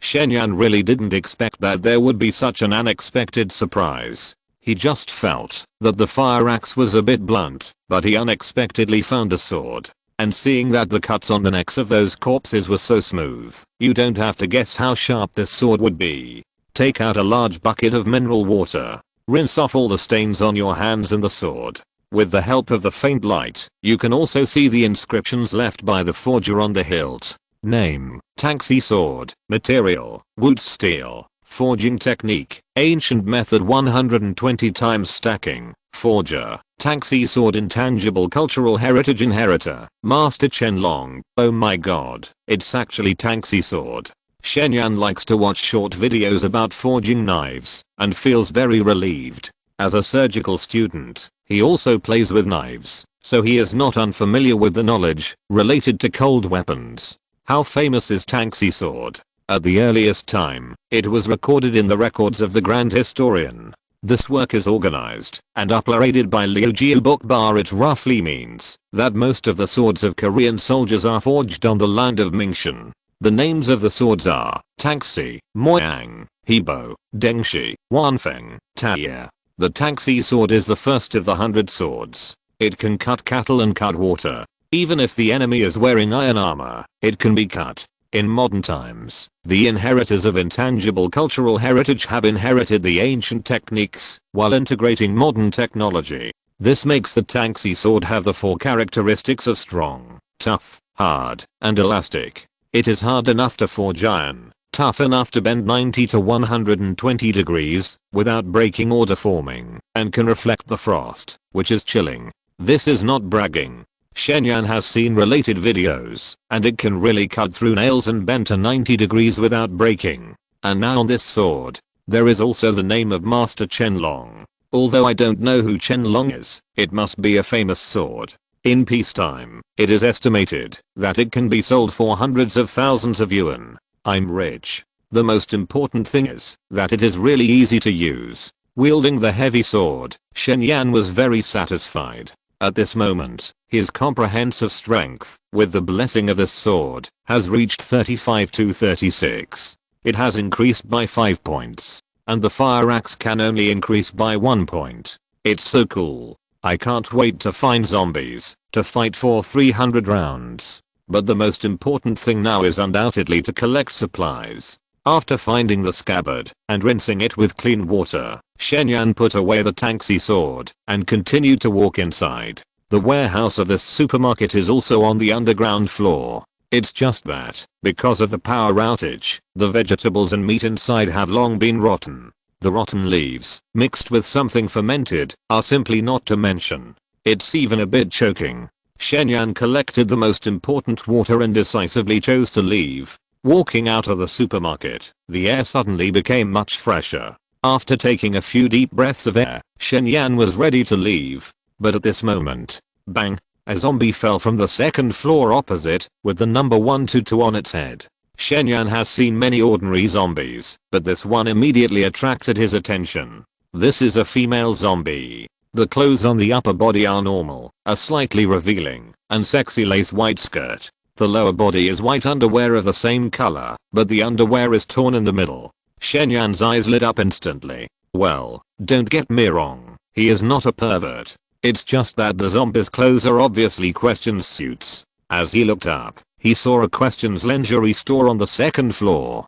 Shen Yan really didn't expect that there would be such an unexpected surprise. He just felt that the fire axe was a bit blunt, but he unexpectedly found a sword. And seeing that the cuts on the necks of those corpses were so smooth, you don't have to guess how sharp this sword would be. Take out a large bucket of mineral water. Rinse off all the stains on your hands and the sword. With the help of the faint light, you can also see the inscriptions left by the forger on the hilt. Name, Taxi sword, material, wood steel, forging technique, ancient method 120 times stacking, forger, Taxi sword intangible cultural heritage inheritor, Master Chen Long. Oh my god, it's actually Taxi sword. Shen Yan likes to watch short videos about forging knives, and feels very relieved. As a surgical student, he also plays with knives, so he is not unfamiliar with the knowledge related to cold weapons. How famous is Taxi sword? At the earliest time, it was recorded in the records of the Grand Historian. This work is organized and uploaded by Liu Jiu Bookbar. It roughly means that most of the swords of Korean soldiers are forged on the land of Mingxuan. The names of the swords are Taxi, Moyang, Hebo, Dengshi, Wanfeng, Taye. The Taxi sword is the first of the 100 swords. It can cut cattle and cut water. Even if the enemy is wearing iron armor, it can be cut. In modern times, the inheritors of intangible cultural heritage have inherited the ancient techniques while integrating modern technology. This makes the Taxi sword have the 4 characteristics of strong, tough, hard, and elastic. It is hard enough to forge iron, tough enough to bend 90 to 120 degrees without breaking or deforming, and can reflect the frost, which is chilling. This is not bragging. Shen Yan has seen related videos, and it can really cut through nails and bend to 90 degrees without breaking. And now on this sword, there is also the name of Master Chen Long. Although I don't know who Chen Long is, it must be a famous sword. In peacetime, it is estimated that it can be sold for hundreds of thousands of yuan. I'm rich. The most important thing is that it is really easy to use. Wielding the heavy sword, Shen Yan was very satisfied. At this moment, his comprehensive strength, with the blessing of this sword, has reached 35 to 36. It has increased by 5 points. And the fire axe can only increase by 1 point. It's so cool. I can't wait to find zombies, to fight for 300 rounds. But the most important thing now is undoubtedly to collect supplies. After finding the scabbard and rinsing it with clean water, Shen Yan put away the Taxi sword and continued to walk inside. The warehouse of this supermarket is also on the underground floor. It's just that, because of the power outage, the vegetables and meat inside have long been rotten. The rotten leaves, mixed with something fermented, are simply not to mention. It's even a bit choking. Shen Yan collected the most important water and decisively chose to leave. Walking out of the supermarket, the air suddenly became much fresher. After taking a few deep breaths of air, Shen Yan was ready to leave. But at this moment, bang, a zombie fell from the second floor opposite, with the number 122 on its head. Shen Yan has seen many ordinary zombies, but this one immediately attracted his attention. This is a female zombie. The clothes on the upper body are normal, a slightly revealing and sexy lace white skirt. The lower body is white underwear of the same color, but the underwear is torn in the middle. Shen Yan's eyes lit up instantly. Well, don't get me wrong, he is not a pervert. It's just that the zombie's clothes are obviously Questions suits. As he looked up, he saw a Questions lingerie store on the second floor.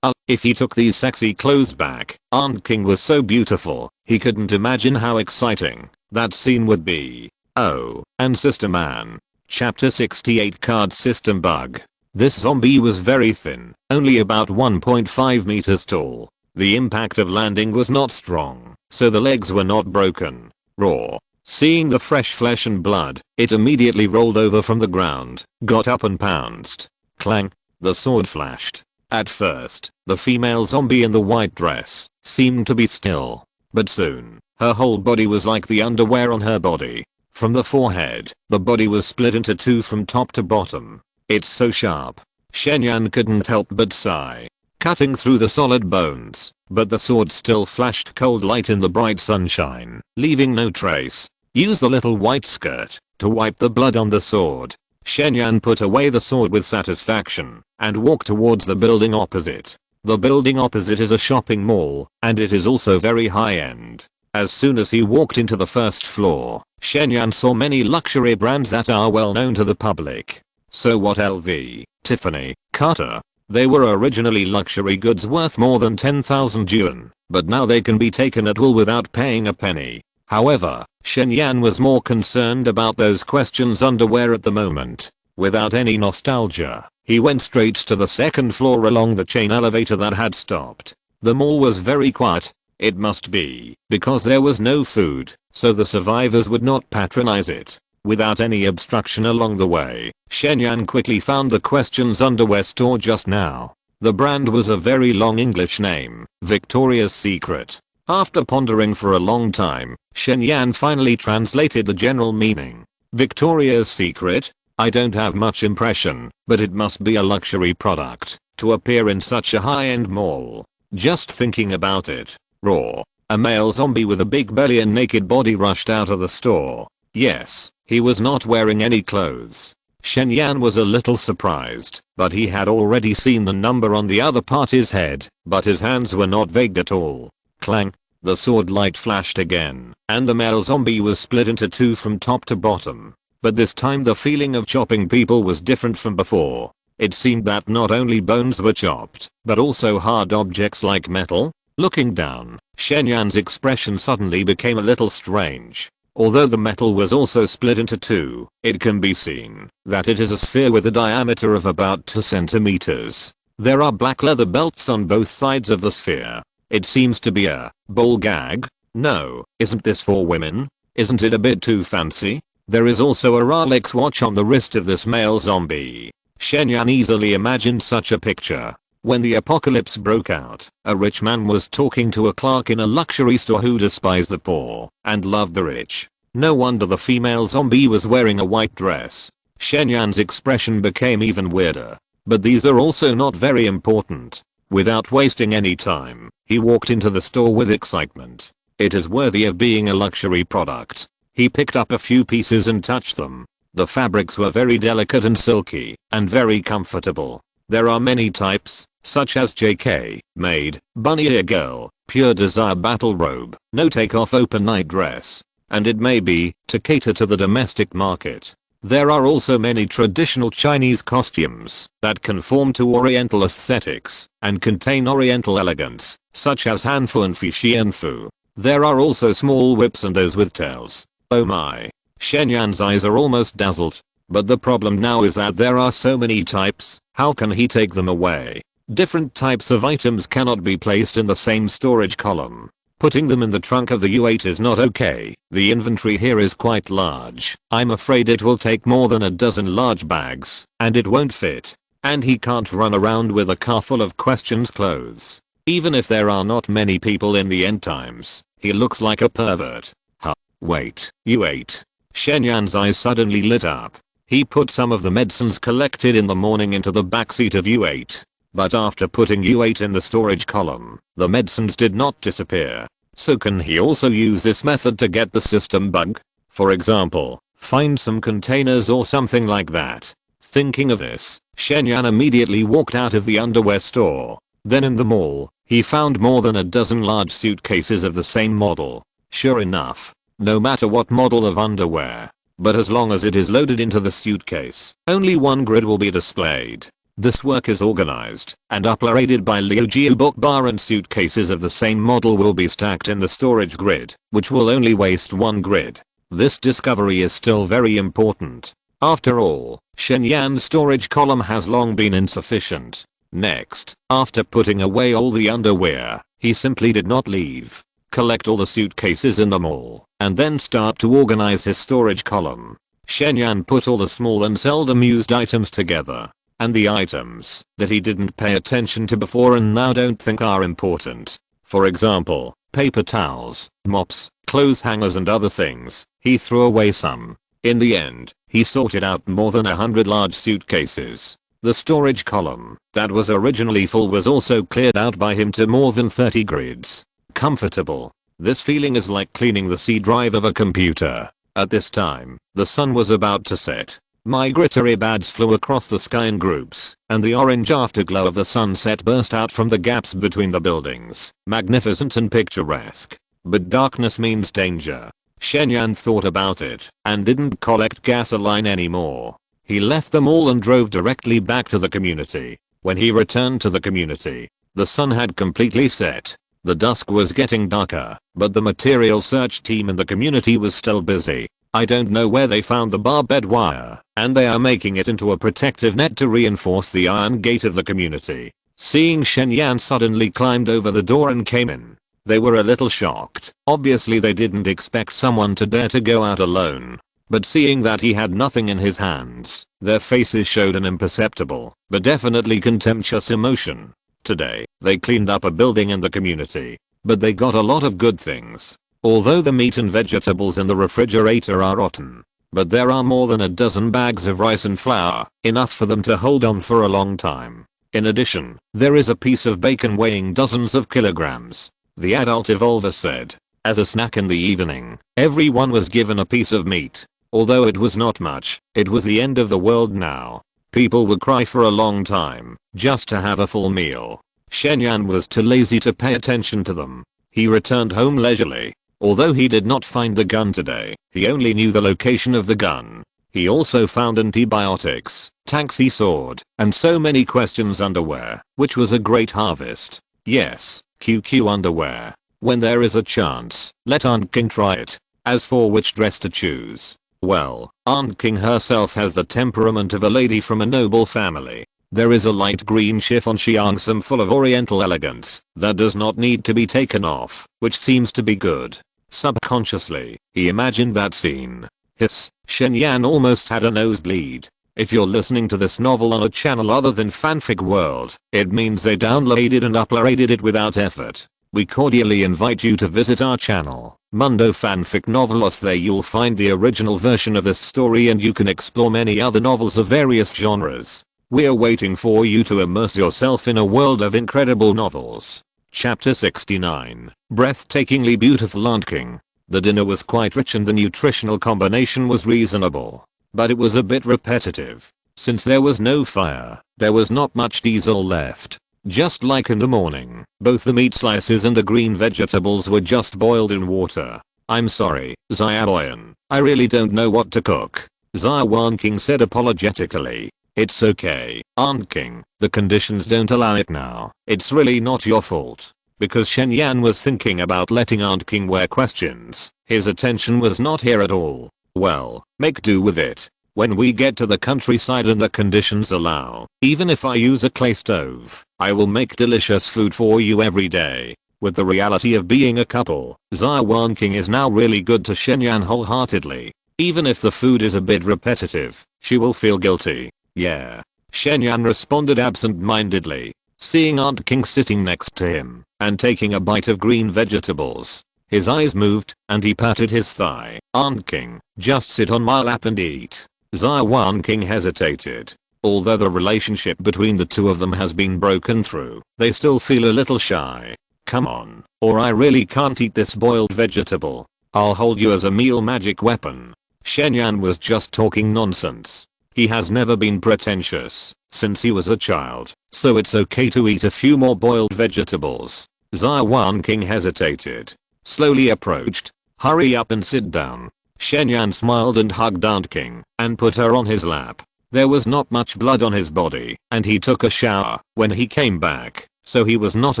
If he took these sexy clothes back, Aunt King was so beautiful, he couldn't imagine how exciting that scene would be. Oh, and Sister Man. Chapter 68 Card System Bug. This zombie was very thin, only about 1.5 meters tall. The impact of landing was not strong, so the legs were not broken. Raw. Seeing the fresh flesh and blood, it immediately rolled over from the ground, got up and pounced. Clang. The sword flashed. At first, the female zombie in the white dress seemed to be still, but soon, her whole body was like the underwear on her body. From the forehead, the body was split into two from top to bottom. It's so sharp. Shen Yan couldn't help but sigh, cutting through the solid bones, but the sword still flashed cold light in the bright sunshine, leaving no trace. Use the little white skirt to wipe the blood on the sword. Shen Yan put away the sword with satisfaction and walked towards the building opposite. The building opposite is a shopping mall, and it is also very high-end. As soon as he walked into the first floor, Shen Yan saw many luxury brands that are well known to the public. So what, LV, Tiffany, Carter? They were originally luxury goods worth more than 10,000 yuan, but now they can be taken at will without paying a penny. However, Shen Yan was more concerned about those Questions underwear at the moment. Without any nostalgia, he went straight to the second floor along the chain elevator that had stopped. The mall was very quiet. It must be because there was no food, so the survivors would not patronize it. Without any obstruction along the way, Shen Yan quickly found the Questions underwear store just now. The brand was a very long English name, Victoria's Secret. After pondering for a long time, Shen Yan finally translated the general meaning. Victoria's Secret? I don't have much impression, but it must be a luxury product to appear in such a high-end mall. Just thinking about it. Raw. A male zombie with a big belly and naked body rushed out of the store. Yes, he was not wearing any clothes. Shen Yan was a little surprised, but he had already seen the number on the other party's head, but his hands were not vague at all. Clang. The sword light flashed again, and the male zombie was split into two from top to bottom. But this time the feeling of chopping people was different from before. It seemed that not only bones were chopped, but also hard objects like metal. Looking down, Shen Yan's expression suddenly became a little strange. Although the metal was also split into two, it can be seen that it is a sphere with a diameter of about 2 centimeters. There are black leather belts on both sides of the sphere. It seems to be a ball gag. No, isn't this for women? Isn't it a bit too fancy? There is also a Rolex watch on the wrist of this male zombie. Shen Yan easily imagined such a picture. When the apocalypse broke out, a rich man was talking to a clerk in a luxury store who despised the poor and loved the rich. No wonder the female zombie was wearing a white dress. Shen Yan's expression became even weirder. But these are also not very important. Without wasting any time, he walked into the store with excitement. It is worthy of being a luxury product. He picked up a few pieces and touched them. The fabrics were very delicate and silky, and very comfortable. There are many types, such as JK, Maid, Bunny Ear Girl, Pure Desire Battle Robe, No Take-Off Open Night Dress. And it may be, to cater to the domestic market. There are also many traditional Chinese costumes that conform to Oriental aesthetics and contain Oriental elegance, such as Hanfu and Fixianfu. There are also small whips and those with tails. Oh my. Shen Yan's eyes are almost dazzled. But the problem now is that there are so many types, how can he take them away? Different types of items cannot be placed in the same storage column. Putting them in the trunk of the U8 is not okay. The inventory here is quite large. I'm afraid it will take more than a dozen large bags, and it won't fit. And he can't run around with a car full of Questions clothes. Even if there are not many people in the end times, he looks like a pervert. Huh. Wait, U8. Shen Yan's eyes suddenly lit up. He put some of the medicines collected in the morning into the backseat of U8. But after putting U8 in the storage column, the medicines did not disappear. So can he also use this method to get the system bug? For example, find some containers or something like that. Thinking of this, Shen Yan immediately walked out of the underwear store. Then in the mall, he found more than a dozen large suitcases of the same model. Sure enough, no matter what model of underwear, but as long as it is loaded into the suitcase, only one grid will be displayed. This work is organized and uploaded by Liu Jiu book bar, and suitcases of the same model will be stacked in the storage grid, which will only waste one grid. This discovery is still very important. After all, Shen Yan's storage column has long been insufficient. Next, after putting away all the underwear, he simply did not leave, collect all the suitcases in the mall, and then start to organize his storage column. Shen Yan put all the small and seldom used items together, and the items that he didn't pay attention to before and now don't think are important. For example, paper towels, mops, clothes hangers and other things, he threw away some. In the end, he sorted out more than 100 large suitcases. The storage column that was originally full was also cleared out by him to more than 30 grids. Comfortable. This feeling is like cleaning the C drive of a computer. At this time, the sun was about to set. Migratory bats flew across the sky in groups, and the orange afterglow of the sunset burst out from the gaps between the buildings. Magnificent and picturesque. But darkness means danger. Shen Yan thought about it and didn't collect gasoline anymore. He left them all and drove directly back to the community. When he returned to the community, the sun had completely set. The dusk was getting darker, but the material search team in the community was still busy. I don't know where they found the barbed wire, and they are making it into a protective net to reinforce the iron gate of the community. Seeing Shen Yan suddenly climbed over the door and came in, they were a little shocked. Obviously they didn't expect someone to dare to go out alone. But seeing that he had nothing in his hands, their faces showed an imperceptible, but definitely contemptuous emotion. Today, they cleaned up a building in the community, but they got a lot of good things. Although the meat and vegetables in the refrigerator are rotten, but there are more than a dozen bags of rice and flour, enough for them to hold on for a long time. In addition, there is a piece of bacon weighing dozens of kilograms. The adult evolver said. As a snack in the evening, everyone was given a piece of meat. Although it was not much, it was the end of the world now. People would cry for a long time just to have a full meal. Shen Yan was too lazy to pay attention to them. He returned home leisurely. Although he did not find the gun today, he only knew the location of the gun. He also found antibiotics, taxi sword, and so many questions underwear, which was a great harvest. Yes, QQ underwear. When there is a chance, let Aunt King try it. As for which dress to choose, well, Aunt King herself has the temperament of a lady from a noble family. There is a light green chiffon cheongsam full of oriental elegance that does not need to be taken off, which seems to be good. Subconsciously, he imagined that scene. Hiss, Shen Yan almost had a nosebleed. If you're listening to this novel on a channel other than Fanfic World, it means they downloaded and uploaded it without effort. We cordially invite you to visit our channel, Mundo Fanfic Novelos. There you'll find the original version of this story and you can explore many other novels of various genres. We're waiting for you to immerse yourself in a world of incredible novels. Chapter 69. Breathtakingly beautiful Aunt King. The dinner was quite rich and the nutritional combination was reasonable. But it was a bit repetitive. Since there was no fire, there was not much diesel left. Just like in the morning, both the meat slices and the green vegetables were just boiled in water. I'm sorry, Xia Wanqing, I really don't know what to cook. Xia Wanqing said apologetically. It's okay, Aunt King, the conditions don't allow it now. It's really not your fault. Because Shen Yan was thinking about letting Aunt King wear questions, his attention was not here at all. Well, make do with it. When we get to the countryside and the conditions allow, even if I use a clay stove, I will make delicious food for you every day. With the reality of being a couple, Xia Wanqing is now really good to Shen Yan wholeheartedly. Even if the food is a bit repetitive, she will feel guilty. Yeah. Shen Yan responded absent-mindedly, seeing Aunt King sitting next to him and taking a bite of green vegetables. His eyes moved and he patted his thigh. Aunt King, just sit on my lap and eat. Xia Wanqing hesitated. Although the relationship between the two of them has been broken through, they still feel a little shy. Come on, or I really can't eat this boiled vegetable. I'll hold you as a meal magic weapon. Shen Yan was just talking nonsense. He has never been pretentious since he was a child, so it's okay to eat a few more boiled vegetables. Xia Wanqing hesitated, slowly approached. Hurry up and sit down. Shen Yan smiled and hugged Aunt King and put her on his lap. There was not much blood on his body and he took a shower when he came back, so he was not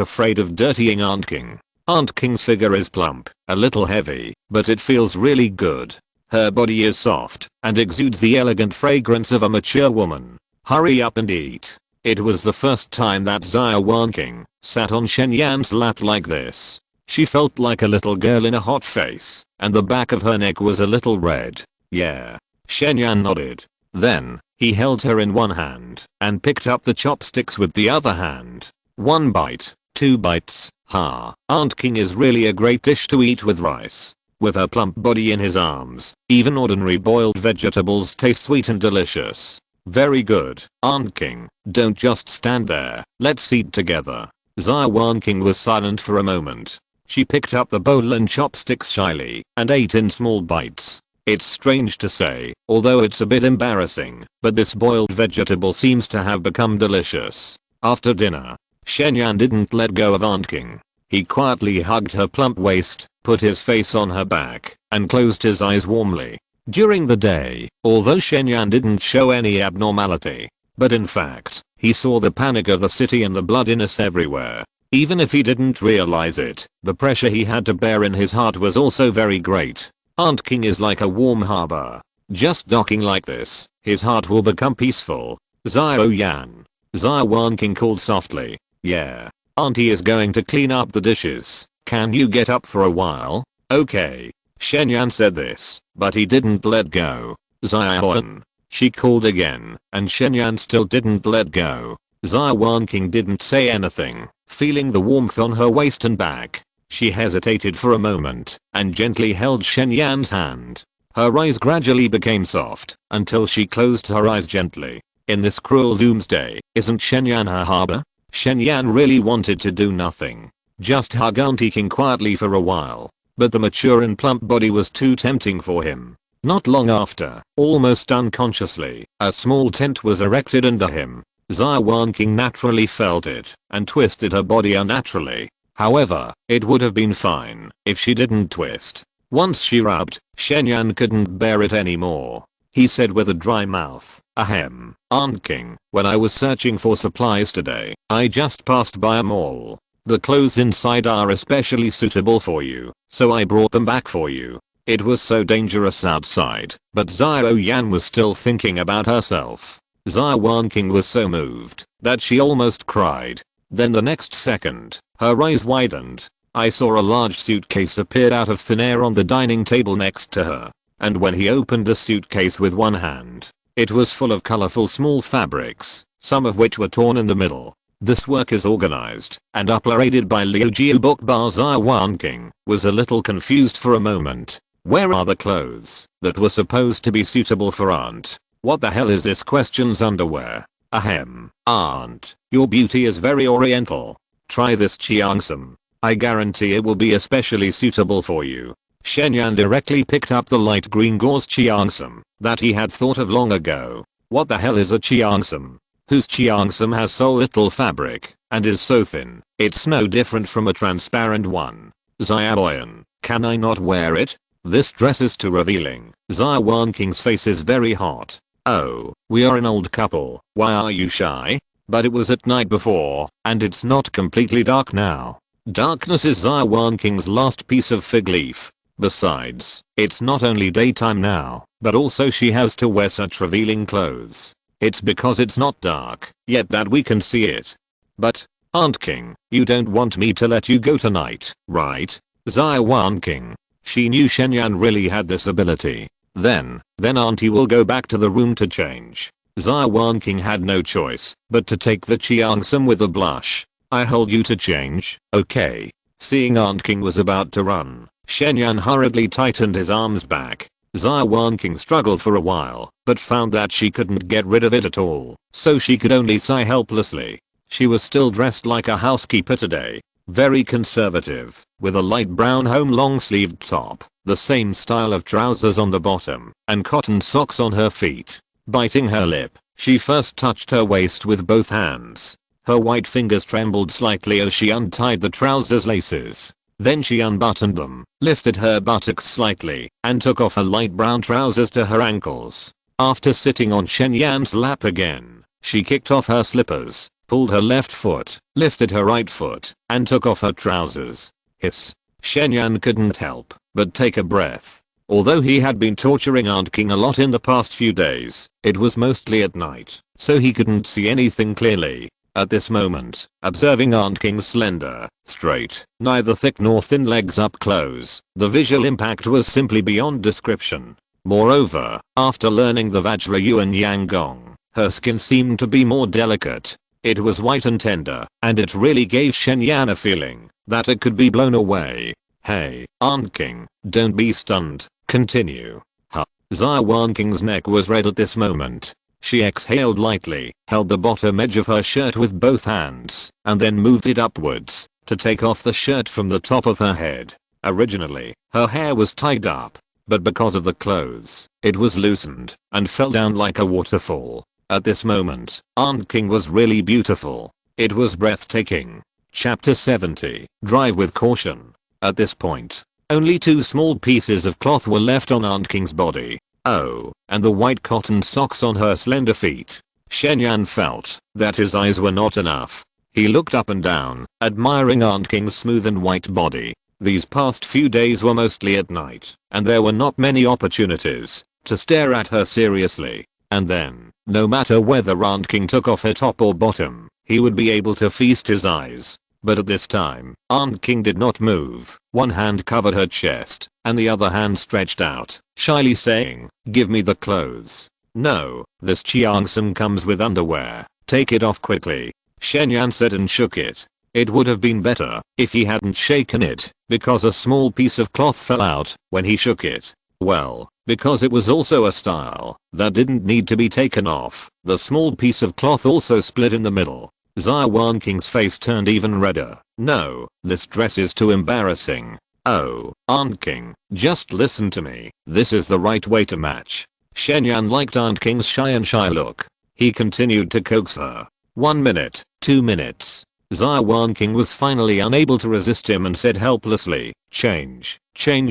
afraid of dirtying Aunt King. Aunt King's figure is plump, a little heavy, but it feels really good. Her body is soft and exudes the elegant fragrance of a mature woman. Hurry up and eat. It was the first time that Xia Wanqing sat on Shen Yan's lap like this. She felt like a little girl in a hot face, and the back of her neck was a little red. Yeah. Shen Yan nodded. Then, he held her in one hand and picked up the chopsticks with the other hand. One bite, two bites, Aunt King is really a great dish to eat with rice. With her plump body in his arms, even ordinary boiled vegetables taste sweet and delicious. Very good, Aunt King. Don't just stand there. Let's eat together. Xia Wanqing was silent for a moment. She picked up the bowl and chopsticks shyly and ate in small bites. It's strange to say, although it's a bit embarrassing, but this boiled vegetable seems to have become delicious. After dinner, Shen Yan didn't let go of Aunt King. He quietly hugged her plump waist, put his face on her back, and closed his eyes warmly. During the day, although Shen Yan didn't show any abnormality, but in fact, he saw the panic of the city and the bloodiness everywhere. Even if he didn't realize it, the pressure he had to bear in his heart was also very great. Aunt King is like a warm harbor. Just docking like this, his heart will become peaceful. Xia Yan. Xia Wanqing called softly. Yeah. Auntie is going to clean up the dishes. Can you get up for a while? Okay. Shen Yan said this, but he didn't let go. Xia Yan. She called again, and Shen Yan still didn't let go. Xia Wanqing didn't say anything, feeling the warmth on her waist and back. She hesitated for a moment and gently held Shen Yan's hand. Her eyes gradually became soft until she closed her eyes gently. In this cruel doomsday, isn't Shen Yan her harbor? Shen Yan really wanted to do nothing. Just hug Auntie King quietly for a while. But the mature and plump body was too tempting for him. Not long after, almost unconsciously, a small tent was erected under him. Xia Wanqing naturally felt it and twisted her body unnaturally. However, it would have been fine if she didn't twist. Once she rubbed, Shen Yan couldn't bear it anymore. He said with a dry mouth, "Ahem, Aunt King, when I was searching for supplies today, I just passed by a mall. The clothes inside are especially suitable for you, so I brought them back for you." It was so dangerous outside, but Xia Yan was still thinking about herself. Xia Wanqing was so moved that she almost cried. Then the next second, her eyes widened. I saw a large suitcase appear out of thin air on the dining table next to her. And when he opened the suitcase with one hand, it was full of colorful small fabrics, some of which were torn in the middle. This work is organized and uploaded by Liu Jiu Bokbar. Xia Wanqing was a little confused for a moment. Where are the clothes that were supposed to be suitable for Aunt? What the hell is this? Questions underwear. Ahem, Aunt, your beauty is very oriental. Try this Chiangsum. I guarantee it will be especially suitable for you. Shen Yan directly picked up the light green gauze Chiangsum that he had thought of long ago. What the hell is a Chiangsum? Whose Chiangsum has so little fabric and is so thin, it's no different from a transparent one. Xia Yan, can I not wear it? This dress is too revealing. Xia Wanqing's face is very hot. Oh, we are an old couple. Why are you shy? But it was at night before, and it's not completely dark now. Darkness is Xia Wanqing's last piece of fig leaf. Besides, it's not only daytime now, but also she has to wear such revealing clothes. It's because it's not dark yet that we can see it. But, Aunt King, you don't want me to let you go tonight, right? Xia Wanqing. She knew Shen Yan really had this ability. Then Auntie will go back to the room to change. Xia Wanqing had no choice but to take the Chiangsum with a blush. I hold you to change, okay? Seeing Aunt King was about to run, Shen Yan hurriedly tightened his arms back. Xia Wanqing struggled for a while, but found that she couldn't get rid of it at all, so she could only sigh helplessly. She was still dressed like a housekeeper today. Very conservative, with a light brown home long-sleeved top, the same style of trousers on the bottom, and cotton socks on her feet. biting her lip. She first touched her waist with both hands. Her white fingers trembled slightly as she untied the trousers laces. Then she unbuttoned them, lifted her buttocks slightly, and took off her light brown trousers to her ankles. After sitting on Shen Yan's lap again, she kicked off her slippers, pulled her left foot, lifted her right foot, and took off her trousers. Hiss. Shen Yan couldn't help but take a breath. Although he had been torturing Aunt King a lot in the past few days, it was mostly at night, so he couldn't see anything clearly. At this moment, observing Aunt King's slender, straight, neither thick nor thin legs up close, the visual impact was simply beyond description. Moreover, after learning the Vajra Yuan Yang Gong, her skin seemed to be more delicate. It was white and tender, and it really gave Shen Yan a feeling that it could be blown away. Hey, Aunt King, don't be stunned, continue. Huh. Xia Wanqing's neck was red at this moment. She exhaled lightly, held the bottom edge of her shirt with both hands, and then moved it upwards to take off the shirt from the top of her head. Originally, her hair was tied up, but because of the clothes, it was loosened and fell down like a waterfall. At this moment, Aunt King was really beautiful. It was breathtaking. Chapter 70, Drive with Caution. At this point, only 2 small pieces of cloth were left on Aunt King's body. Oh, and the white cotton socks on her slender feet. Shen Yan felt that his eyes were not enough. He looked up and down, admiring Aunt King's smooth and white body. These past few days were mostly at night, and there were not many opportunities to stare at her seriously. And then, no matter whether Aunt King took off her top or bottom, he would be able to feast his eyes. But at this time, Aunt King did not move. One hand covered her chest, and the other hand stretched out, shyly saying, "Give me the clothes." "No, this Chiangsun comes with underwear. Take it off quickly." Shen Yan said and shook it. It would have been better if he hadn't shaken it, because a small piece of cloth fell out when he shook it. Well, because it was also a style that didn't need to be taken off, the small piece of cloth also split in the middle. Xia Wanqing's face turned even redder. "No, this dress is too embarrassing." "Oh, Aunt King, just listen to me. This is the right way to match." Shen Yan liked Aunt King's shy look. He continued to coax her. 1 minute, 2 minutes. Xia Wanqing was finally unable to resist him and said helplessly, change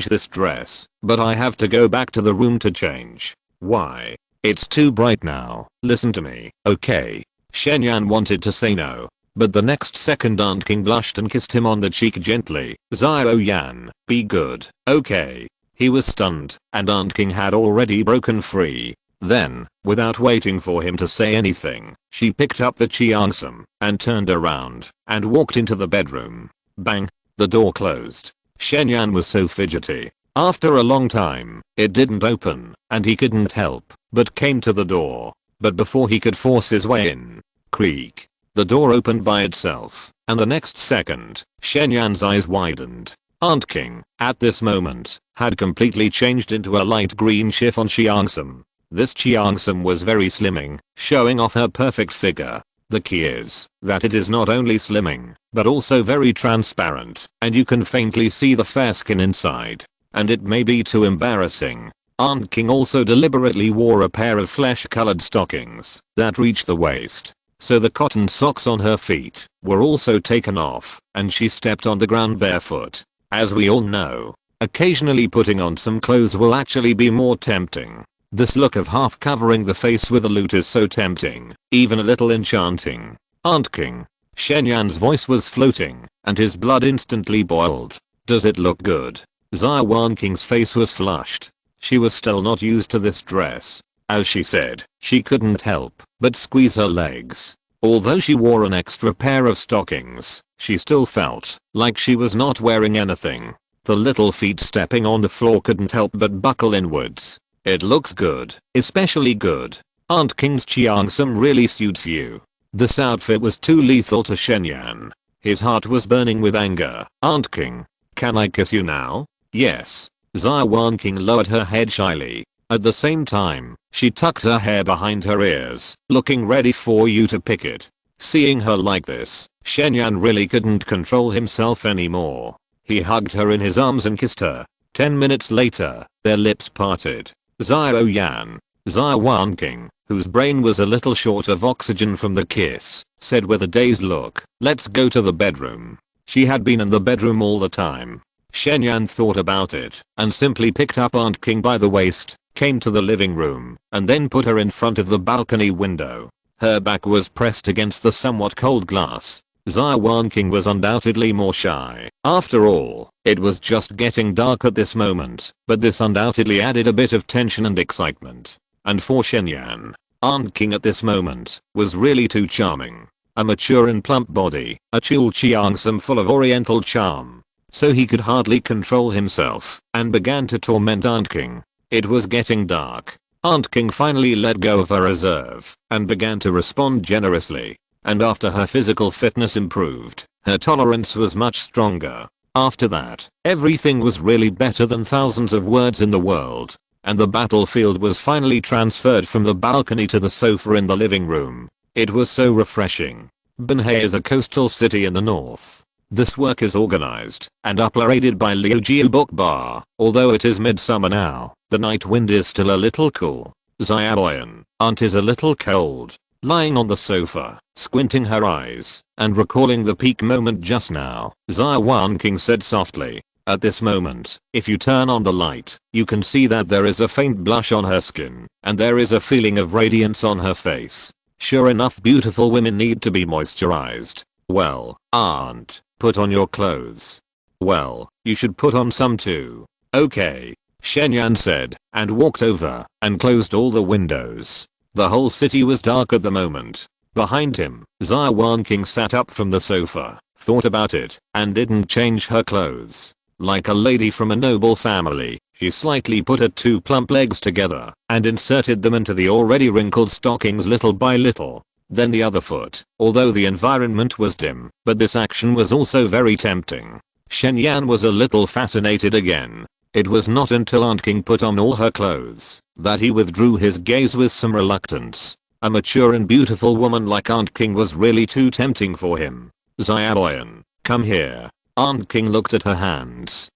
this dress, but I have to go back to the room to change." "Why?" "It's too bright now. Listen to me, okay?" Shen Yan wanted to say no, but the next second Aunt King blushed and kissed him on the cheek gently. "Xia Yan, be good, okay?" He was stunned, and Aunt King had already broken free. Then, without waiting for him to say anything, she picked up the Chiangsun and turned around and walked into the bedroom. Bang! The door closed. Shen Yan was so fidgety. After a long time, it didn't open, and he couldn't help but came to the door. But before he could force his way in, creak, the door opened by itself, and the next second, Shen Yan's eyes widened. Aunt King, at this moment, had completely changed into a light green chiffon Chiangsun. This Chiangsun was very slimming, showing off her perfect figure. The key is that it is not only slimming, but also very transparent, and you can faintly see the fair skin inside. And it may be too embarrassing. Aunt King also deliberately wore a pair of flesh-colored stockings that reached the waist. So the cotton socks on her feet were also taken off, and she stepped on the ground barefoot. As we all know, occasionally putting on some clothes will actually be more tempting. This look of half covering the face with a lute is so tempting, even a little enchanting. "Aunt King." Shen Yan's voice was floating, and his blood instantly boiled. "Does it look good?" Xia Wanqing's face was flushed. She was still not used to this dress. As she said, she couldn't help but squeeze her legs. Although she wore an extra pair of stockings, she still felt like she was not wearing anything. The little feet stepping on the floor couldn't help but buckle inwards. "It looks good, especially good. Aunt King's Chiangsun really suits you." This outfit was too lethal to Shen Yan. His heart was burning with anger. "Aunt King, can I kiss you now?" "Yes." Xia Wanqing lowered her head shyly. At the same time, she tucked her hair behind her ears, looking ready for you to pick it. Seeing her like this, Shen Yan really couldn't control himself anymore. He hugged her in his arms and kissed her. 10 minutes later, their lips parted. "Xia Yan." Xia Wanqing, whose brain was a little short of oxygen from the kiss, said with a dazed look, "Let's go to the bedroom." She had been in the bedroom all the time. Shen Yan thought about it and simply picked up Aunt King by the waist, came to the living room, and then put her in front of the balcony window. Her back was pressed against the somewhat cold glass. Xia Wanqing was undoubtedly more shy. After all, it was just getting dark at this moment, but this undoubtedly added a bit of tension and excitement. And for Shen Yan, Aunt King at this moment was really too charming. A mature and plump body, a chul chiangsam full of oriental charm. So he could hardly control himself and began to torment Aunt King. It was getting dark. Aunt King finally let go of her reserve and began to respond generously. And after her physical fitness improved, her tolerance was much stronger. After that, everything was really better than thousands of words in the world. And the battlefield was finally transferred from the balcony to the sofa in the living room. It was so refreshing. Banhei is a coastal city in the north. This work is organized and operated by Liujiu Book Bar. Although it is midsummer now, the night wind is still a little cool. Xia Wanqing, Aunt is a little cold, lying on the sofa, squinting her eyes, and recalling the peak moment just now. Xia Wanqing said softly, "At this moment, if you turn on the light, you can see that there is a faint blush on her skin, and there is a feeling of radiance on her face. Sure enough, beautiful women need to be moisturized. Well, Aunt, put on your clothes. Well, you should put on some too." "Okay," Shen Yan said, and walked over and closed all the windows. The whole city was dark at the moment. Behind him, Xia Wanqing sat up from the sofa, thought about it, and didn't change her clothes. Like a lady from a noble family, she slightly put her two plump legs together and inserted them into the already wrinkled stockings little by little. Then the other foot, although the environment was dim, but this action was also very tempting. Shen Yan was a little fascinated again. It was not until Aunt King put on all her clothes that he withdrew his gaze with some reluctance. A mature and beautiful woman like Aunt King was really too tempting for him. "Xia Wanqing, come here." Aunt King looked at her hands.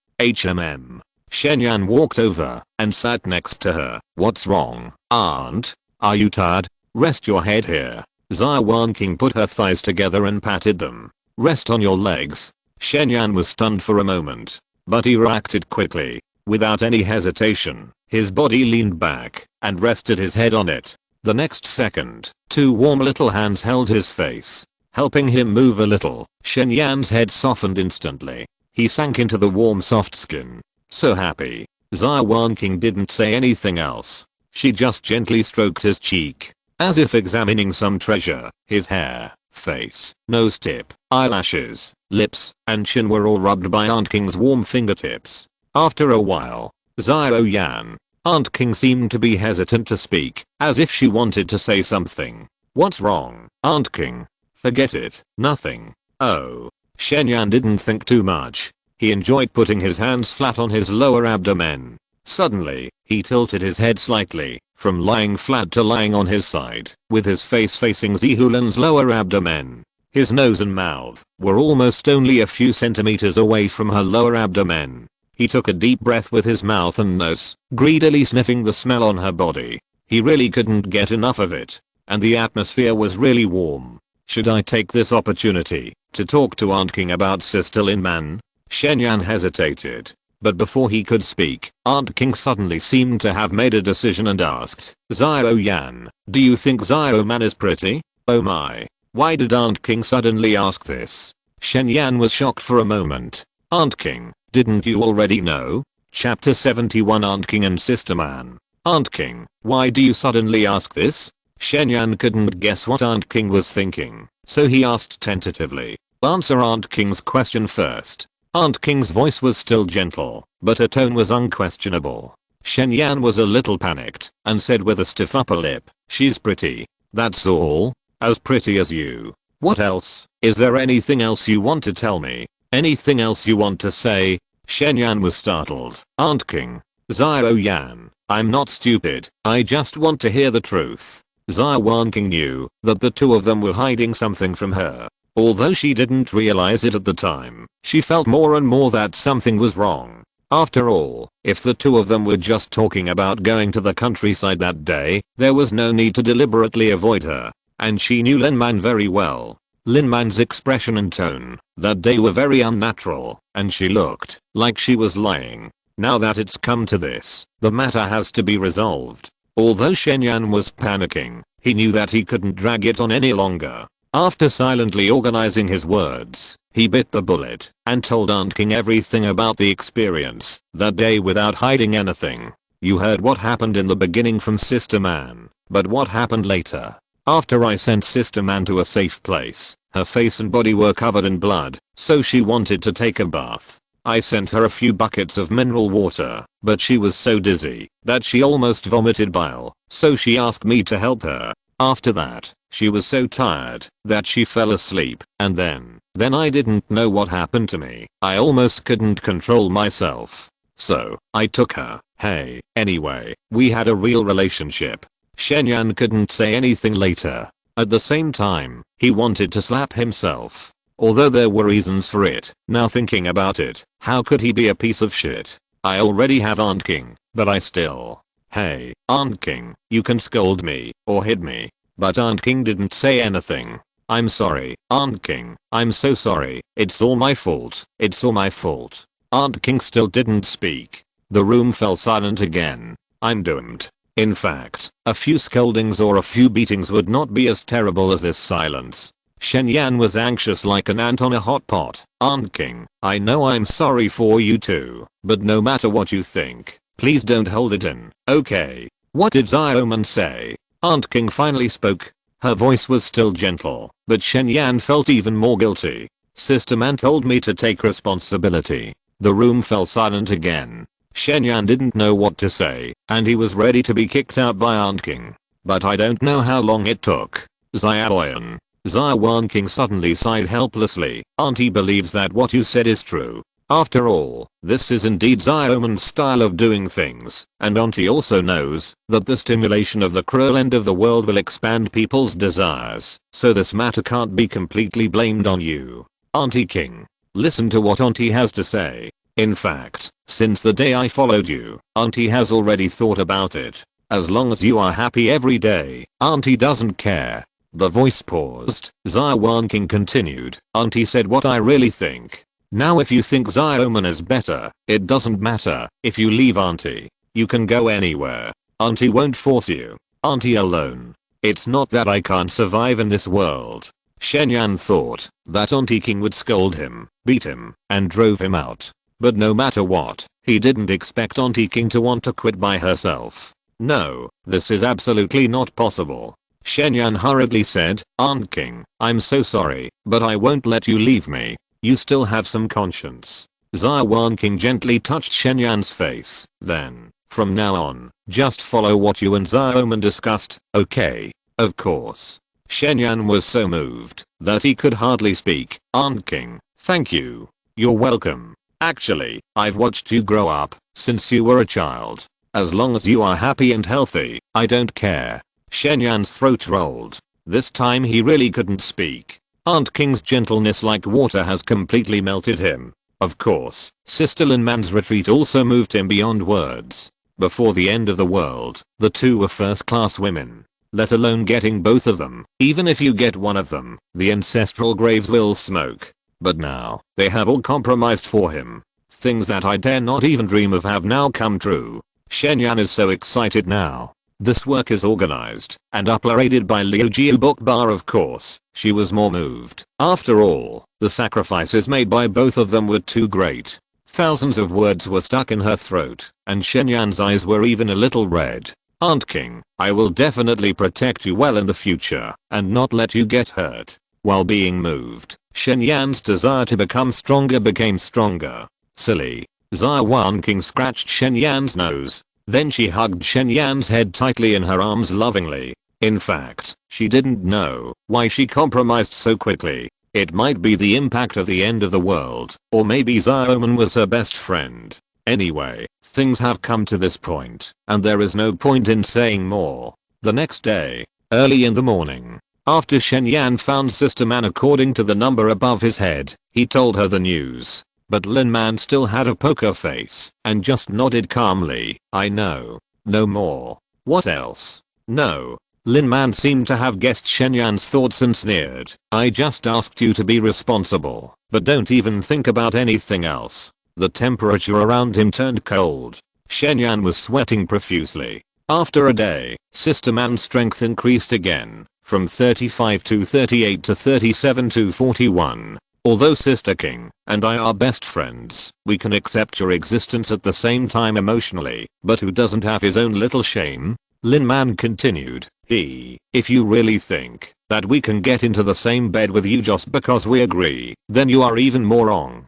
Shen Yan walked over and sat next to her. "What's wrong, Aunt? Are you tired? Rest your head here." Xia Wanqing put her thighs together and patted them. "Rest on your legs." Shen Yan was stunned for a moment, but he reacted quickly. Without any hesitation, his body leaned back and rested his head on it. The next second, two warm little hands held his face, helping him move a little. Shen Yan's head softened instantly. He sank into the warm soft skin. So happy. Xia Wanqing didn't say anything else. She just gently stroked his cheek, as if examining some treasure. His hair, face, nose tip, eyelashes, lips, and chin were all rubbed by Aunt King's warm fingertips. After a while, Xia Yan, Aunt King seemed to be hesitant to speak, as if she wanted to say something. "What's wrong, Aunt King?" "Forget it, nothing." "Oh." Shen Yan didn't think too much. He enjoyed putting his hands flat on his lower abdomen. Suddenly, he tilted his head slightly, from lying flat to lying on his side, with his face facing Zihulan's lower abdomen. His nose and mouth were almost only a few centimeters away from her lower abdomen. He took a deep breath with his mouth and nose, greedily sniffing the smell on her body. He really couldn't get enough of it. And the atmosphere was really warm. Should I take this opportunity to talk to Aunt King about Sister Lin Man? Shen Yan hesitated. But before he could speak, Aunt King suddenly seemed to have made a decision and asked, "Xia Yan, do you think Xia Man is pretty?" Oh my. Why did Aunt King suddenly ask this? Shen Yan was shocked for a moment. "Aunt King, didn't you already know?" Chapter 71 Aunt King and Sister Man. "Aunt King, why do you suddenly ask this?" Shen Yan couldn't guess what Aunt King was thinking, so he asked tentatively. "Answer Aunt King's question first." Aunt King's voice was still gentle, but her tone was unquestionable. Shen Yan was a little panicked and said with a stiff upper lip, "She's pretty. That's all? As pretty as you? What else? Is there anything else you want to tell me? Anything else you want to say?" Shen Yan was startled. "Aunt King." "Xia Yan, I'm not stupid. I just want to hear the truth." Xia Wanqing knew that the two of them were hiding something from her. Although she didn't realize it at the time, she felt more and more that something was wrong. After all, if the two of them were just talking about going to the countryside that day, there was no need to deliberately avoid her. And she knew Lin Man very well. Lin Man's expression and tone that day were very unnatural, and she looked like she was lying. Now that it's come to this, the matter has to be resolved. Although Shen Yan was panicking, he knew that he couldn't drag it on any longer. After silently organizing his words, he bit the bullet and told Aunt King everything about the experience that day without hiding anything. You heard what happened in the beginning from Sister Man, but what happened later? After I sent Sister Man to a safe place, her face and body were covered in blood, so she wanted to take a bath. I sent her a few buckets of mineral water, but she was so dizzy that she almost vomited bile, so she asked me to help her. After that, she was so tired that she fell asleep, and then I didn't know what happened to me. I almost couldn't control myself. So, I took her. Hey, anyway, we had a real relationship. Shen Yan couldn't say anything later. At the same time, he wanted to slap himself. Although there were reasons for it, now thinking about it, how could he be a piece of shit? I already have Aunt King, but I still. Hey, Aunt King, you can scold me, or hit me. But Aunt King didn't say anything. I'm sorry, Aunt King, I'm so sorry, it's all my fault, it's all my fault. Aunt King still didn't speak. The room fell silent again. I'm doomed. In fact, a few scoldings or a few beatings would not be as terrible as this silence. Shen Yan was anxious like an ant on a hot pot. Aunt King, I know I'm sorry for you too, but no matter what you think, please don't hold it in, okay? What did Xia say? Aunt King finally spoke. Her voice was still gentle, but Shen Yan felt even more guilty. Sister Man told me to take responsibility. The room fell silent again. Shen Yan didn't know what to say, and he was ready to be kicked out by Aunt King. But I don't know how long it took. Xia Wanqing suddenly sighed helplessly. Auntie believes that what you said is true. After all, this is indeed Xioman's style of doing things, and Auntie also knows that the stimulation of the cruel end of the world will expand people's desires, so this matter can't be completely blamed on you. Auntie King, listen to what Auntie has to say. In fact, since the day I followed you, Auntie has already thought about it. As long as you are happy every day, Auntie doesn't care. The voice paused. Xia Wanqing continued. Auntie said what I really think. Now if you think Xioman is better, it doesn't matter. If you leave Auntie, you can go anywhere. Auntie won't force you. Auntie alone. It's not that I can't survive in this world. Shen Yan thought that Auntie King would scold him, beat him, and drove him out. But no matter what, he didn't expect Auntie King to want to quit by herself. No, this is absolutely not possible. Shen Yan hurriedly said, Aunt King, I'm so sorry, but I won't let you leave me. You still have some conscience. Xia Wanqing gently touched Shen Yan's face. Then, from now on, just follow what you and Xioman discussed, okay? Of course. Shen Yan was so moved that he could hardly speak. Aunt King, thank you. You're welcome. Actually, I've watched you grow up since you were a child. As long as you are happy and healthy, I don't care. Shen Yan's throat rolled. This time he really couldn't speak. Aunt King's gentleness like water has completely melted him. Of course, Sister Lin Man's retreat also moved him beyond words. Before the end of the world, the two were first-class women. Let alone getting both of them. Even if you get one of them, the ancestral graves will smoke. But now, they have all compromised for him. Things that I dare not even dream of have now come true. Shen Yan is so excited now. This work is organized and uploaded by Liu Jiu Bookbar of course. She was more moved. After all, the sacrifices made by both of them were too great. Thousands of words were stuck in her throat, and Shen Yan's eyes were even a little red. Aunt King, I will definitely protect you well in the future, and not let you get hurt. While being moved, Shen Yan's desire to become stronger became stronger. Silly. Xia Wanqing scratched Shen Yan's nose. Then she hugged Shen Yan's head tightly in her arms lovingly. In fact, she didn't know why she compromised so quickly. It might be the impact of the end of the world, or maybe Xioman was her best friend. Anyway, things have come to this point, and there is no point in saying more. The next day, early in the morning, after Shen Yan found Sister Man according to the number above his head, he told her the news. but Lin Man still had a poker face and just nodded calmly. I know. No more. What else? No. Lin Man seemed to have guessed Shen Yan's thoughts and sneered. I just asked you to be responsible, but don't even think about anything else. The temperature around him turned cold. Shen Yan was sweating profusely. After a day, Sister Man's strength increased again, from 35 to 38 to 37 to 41. Although Sister King and I are best friends, we can accept your existence at the same time emotionally, but who doesn't have his own little shame? Lin Man continued. If you really think that we can get into the same bed with you just because we agree, then you are even more wrong.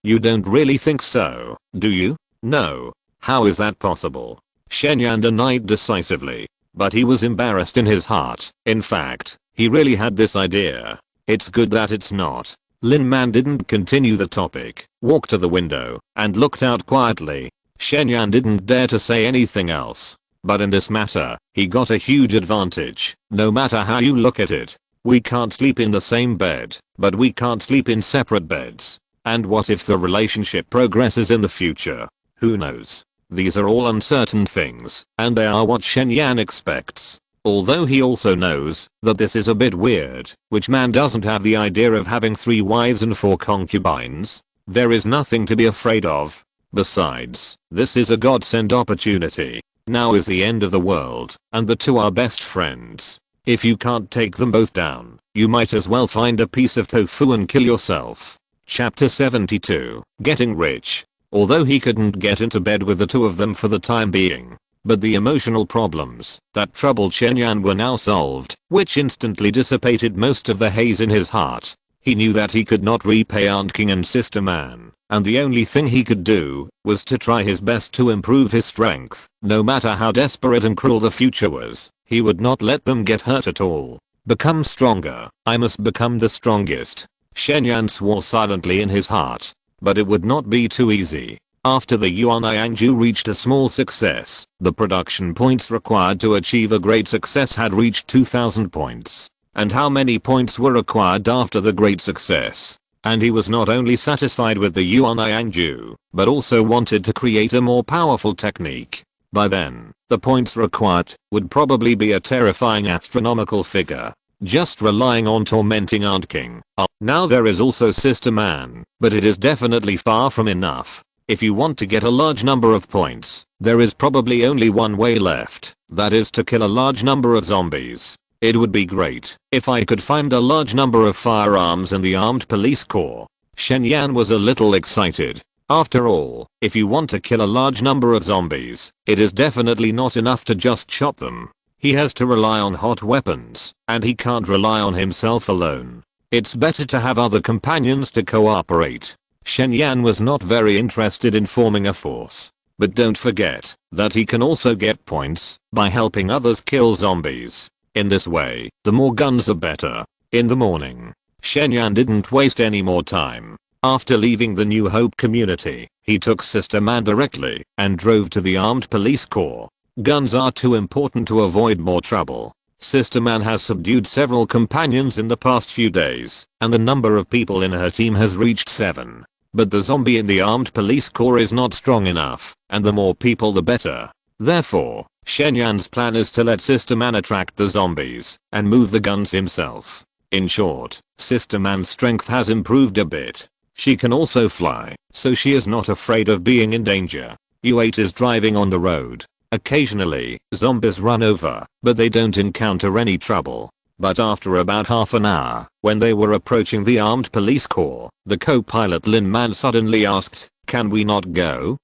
You don't really think so, do you? No. How is that possible? Shen Yan denied decisively, but he was embarrassed in his heart. In fact, he really had this idea. It's good that it's not. Lin Man didn't continue the topic, walked to the window, and looked out quietly. Shen Yan didn't dare to say anything else. But in this matter, he got a huge advantage. No matter how you look at it, we can't sleep in the same bed, but we can't sleep in separate beds. And what if the relationship progresses in the future? Who knows? These are all uncertain things, and they are what Shen Yan expects. Although he also knows that this is a bit weird. Which man doesn't have the idea of having 3 wives and 4 concubines? There is nothing to be afraid of. Besides, this is a godsend opportunity. Now is the end of the world, and the two are best friends. If you can't take them both down, you might as well find a piece of tofu and kill yourself. Chapter 72. Getting Rich. Although he couldn't get into bed with the two of them for the time being, but the emotional problems that troubled Shen Yan were now solved, which instantly dissipated most of the haze in his heart. He knew that he could not repay Aunt King and Sister Man, and the only thing he could do was to try his best to improve his strength. No matter how desperate and cruel the future was, he would not let them get hurt at all. Become stronger. I must become the strongest. Shen Yan swore silently in his heart. But it would not be too easy. After the Yuan Yangju reached a small success, the production points required to achieve a great success had reached 2000 points. And how many points were required after the great success? And he was not only satisfied with the Yuan Yangju, but also wanted to create a more powerful technique. By then, the points required would probably be a terrifying astronomical figure. Just relying on tormenting Aunt King. Now there is also Sister Man, but it is definitely far from enough. If you want to get a large number of points, there is probably only one way left, that is to kill a large number of zombies. It would be great if I could find a large number of firearms in the armed police corps. Shen Yan was a little excited. After all, if you want to kill a large number of zombies, it is definitely not enough to just chop them. He has to rely on hot weapons, and he can't rely on himself alone. It's better to have other companions to cooperate. Shen Yan was not very interested in forming a force. But don't forget that he can also get points by helping others kill zombies. In this way, the more guns the better. In the morning, Shen Yan didn't waste any more time. After leaving the New Hope community, he took Sister Man directly and drove to the armed police corps. Guns are too important to avoid more trouble. Sister Man has subdued several companions in the past few days, and the number of people in her team has reached 7. But the zombie in the armed police corps is not strong enough, and the more people the better. Therefore, Shen Yan's plan is to let Sister Man attract the zombies, and move the guns himself. In short, Sister Man's strength has improved a bit. She can also fly, so she is not afraid of being in danger. U8 is driving on the road. Occasionally, zombies run over, but they don't encounter any trouble. But after about half an hour, when they were approaching the armed police corps, the co-pilot Lin Man suddenly asked, "Can we not go?"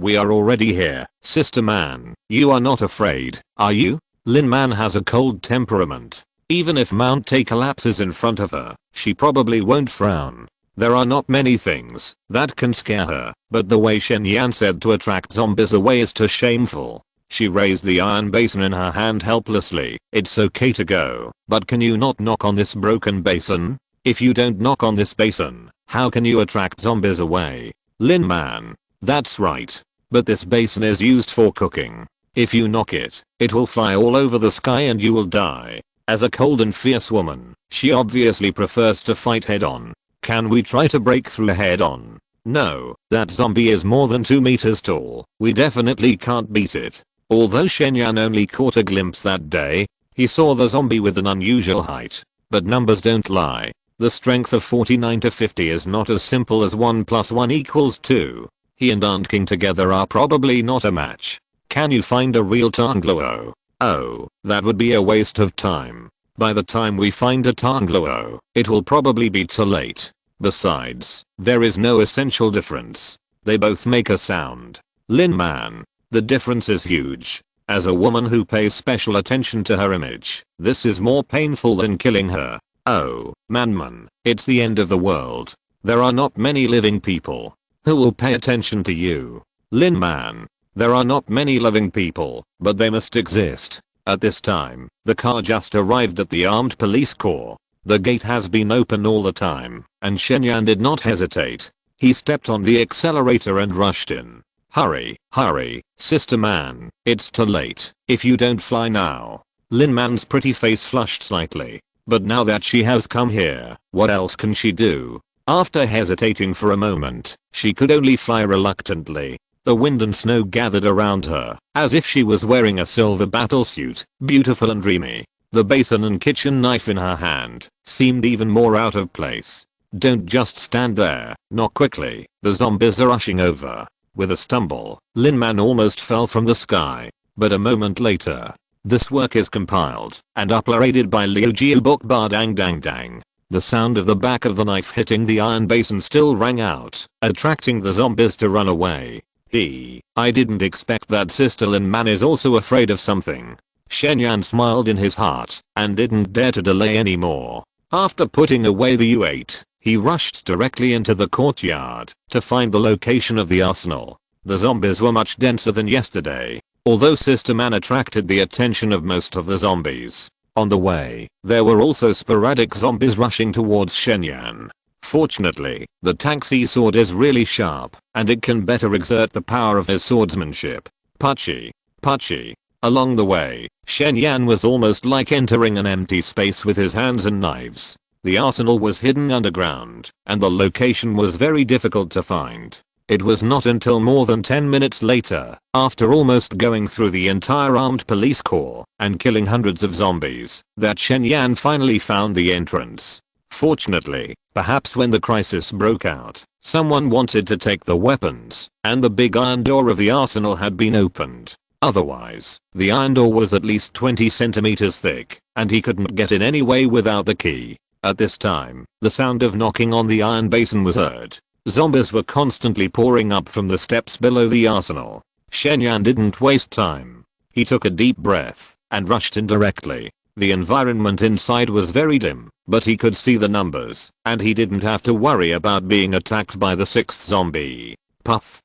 We are already here. Sister Man, you are not afraid, are you? Lin Man has a cold temperament. Even if Mount Tay collapses in front of her, she probably won't frown. There are not many things that can scare her, but the way Shen Yan said to attract zombies away is too shameful. She raised the iron basin in her hand helplessly. It's okay to go, but can you not knock on this broken basin? If you don't knock on this basin, how can you attract zombies away? Lin Man, that's right. But this basin is used for cooking. If you knock it, it will fly all over the sky and you will die. As a cold and fierce woman, she obviously prefers to fight head on. Can we try to break through head on? No, that zombie is more than 2 meters tall. We definitely can't beat it. Although Shen Yan only caught a glimpse that day, he saw the zombie with an unusual height. But numbers don't lie. The strength of 49 to 50 is not as simple as 1 plus 1 equals 2. He and Aunt King together are probably not a match. Can you find a real Tangluo? Oh, that would be a waste of time. By the time we find a Tangluo, it will probably be too late. Besides, there is no essential difference. They both make a sound. Lin Man. The difference is huge. As a woman who pays special attention to her image, this is more painful than killing her. Oh, man, it's the end of the world. There are not many living people who will pay attention to you. Lin Man. There are not many living people, but they must exist. At this time, the car just arrived at the armed police corps. The gate has been open all the time, and Shen Yan did not hesitate. He stepped on the accelerator and rushed in. Hurry, hurry, sister man, it's too late. If you don't fly now. Lin Man's pretty face flushed slightly. But now that she has come here, what else can she do? After hesitating for a moment, she could only fly reluctantly. The wind and snow gathered around her, as if she was wearing a silver battlesuit, beautiful and dreamy. The basin and kitchen knife in her hand seemed even more out of place. Don't just stand there, not quickly, the zombies are rushing over. With a stumble, Lin Man almost fell from the sky. But a moment later, this work is compiled and uploaded by Liu Jiu Bok Ba Dang Dang Dang. The sound of the back of the knife hitting the iron basin still rang out, attracting the zombies to run away. I didn't expect that Sister Lin Man is also afraid of something. Shen Yan smiled in his heart and didn't dare to delay anymore. After putting away the U8, he rushed directly into the courtyard to find the location of the arsenal. The zombies were much denser than yesterday, although Sister Man attracted the attention of most of the zombies. On the way, there were also sporadic zombies rushing towards Shen Yan. Fortunately, the taxi sword is really sharp, and it can better exert the power of his swordsmanship. Puchy. Along the way, Shen Yan was almost like entering an empty space with his hands and knives. The arsenal was hidden underground, and the location was very difficult to find. It was not until more than 10 minutes later, after almost going through the entire armed police corps and killing hundreds of zombies, that Shen Yan finally found the entrance. Fortunately, perhaps when the crisis broke out, someone wanted to take the weapons, and the big iron door of the arsenal had been opened. Otherwise, the iron door was at least 20 centimeters thick, and he couldn't get in anyway without the key. At this time, the sound of knocking on the iron basin was heard. Zombies were constantly pouring up from the steps below the arsenal. Shen Yan didn't waste time. He took a deep breath and rushed in directly. The environment inside was very dim, but he could see the numbers, and he didn't have to worry about being attacked by the 6th zombie. Puff.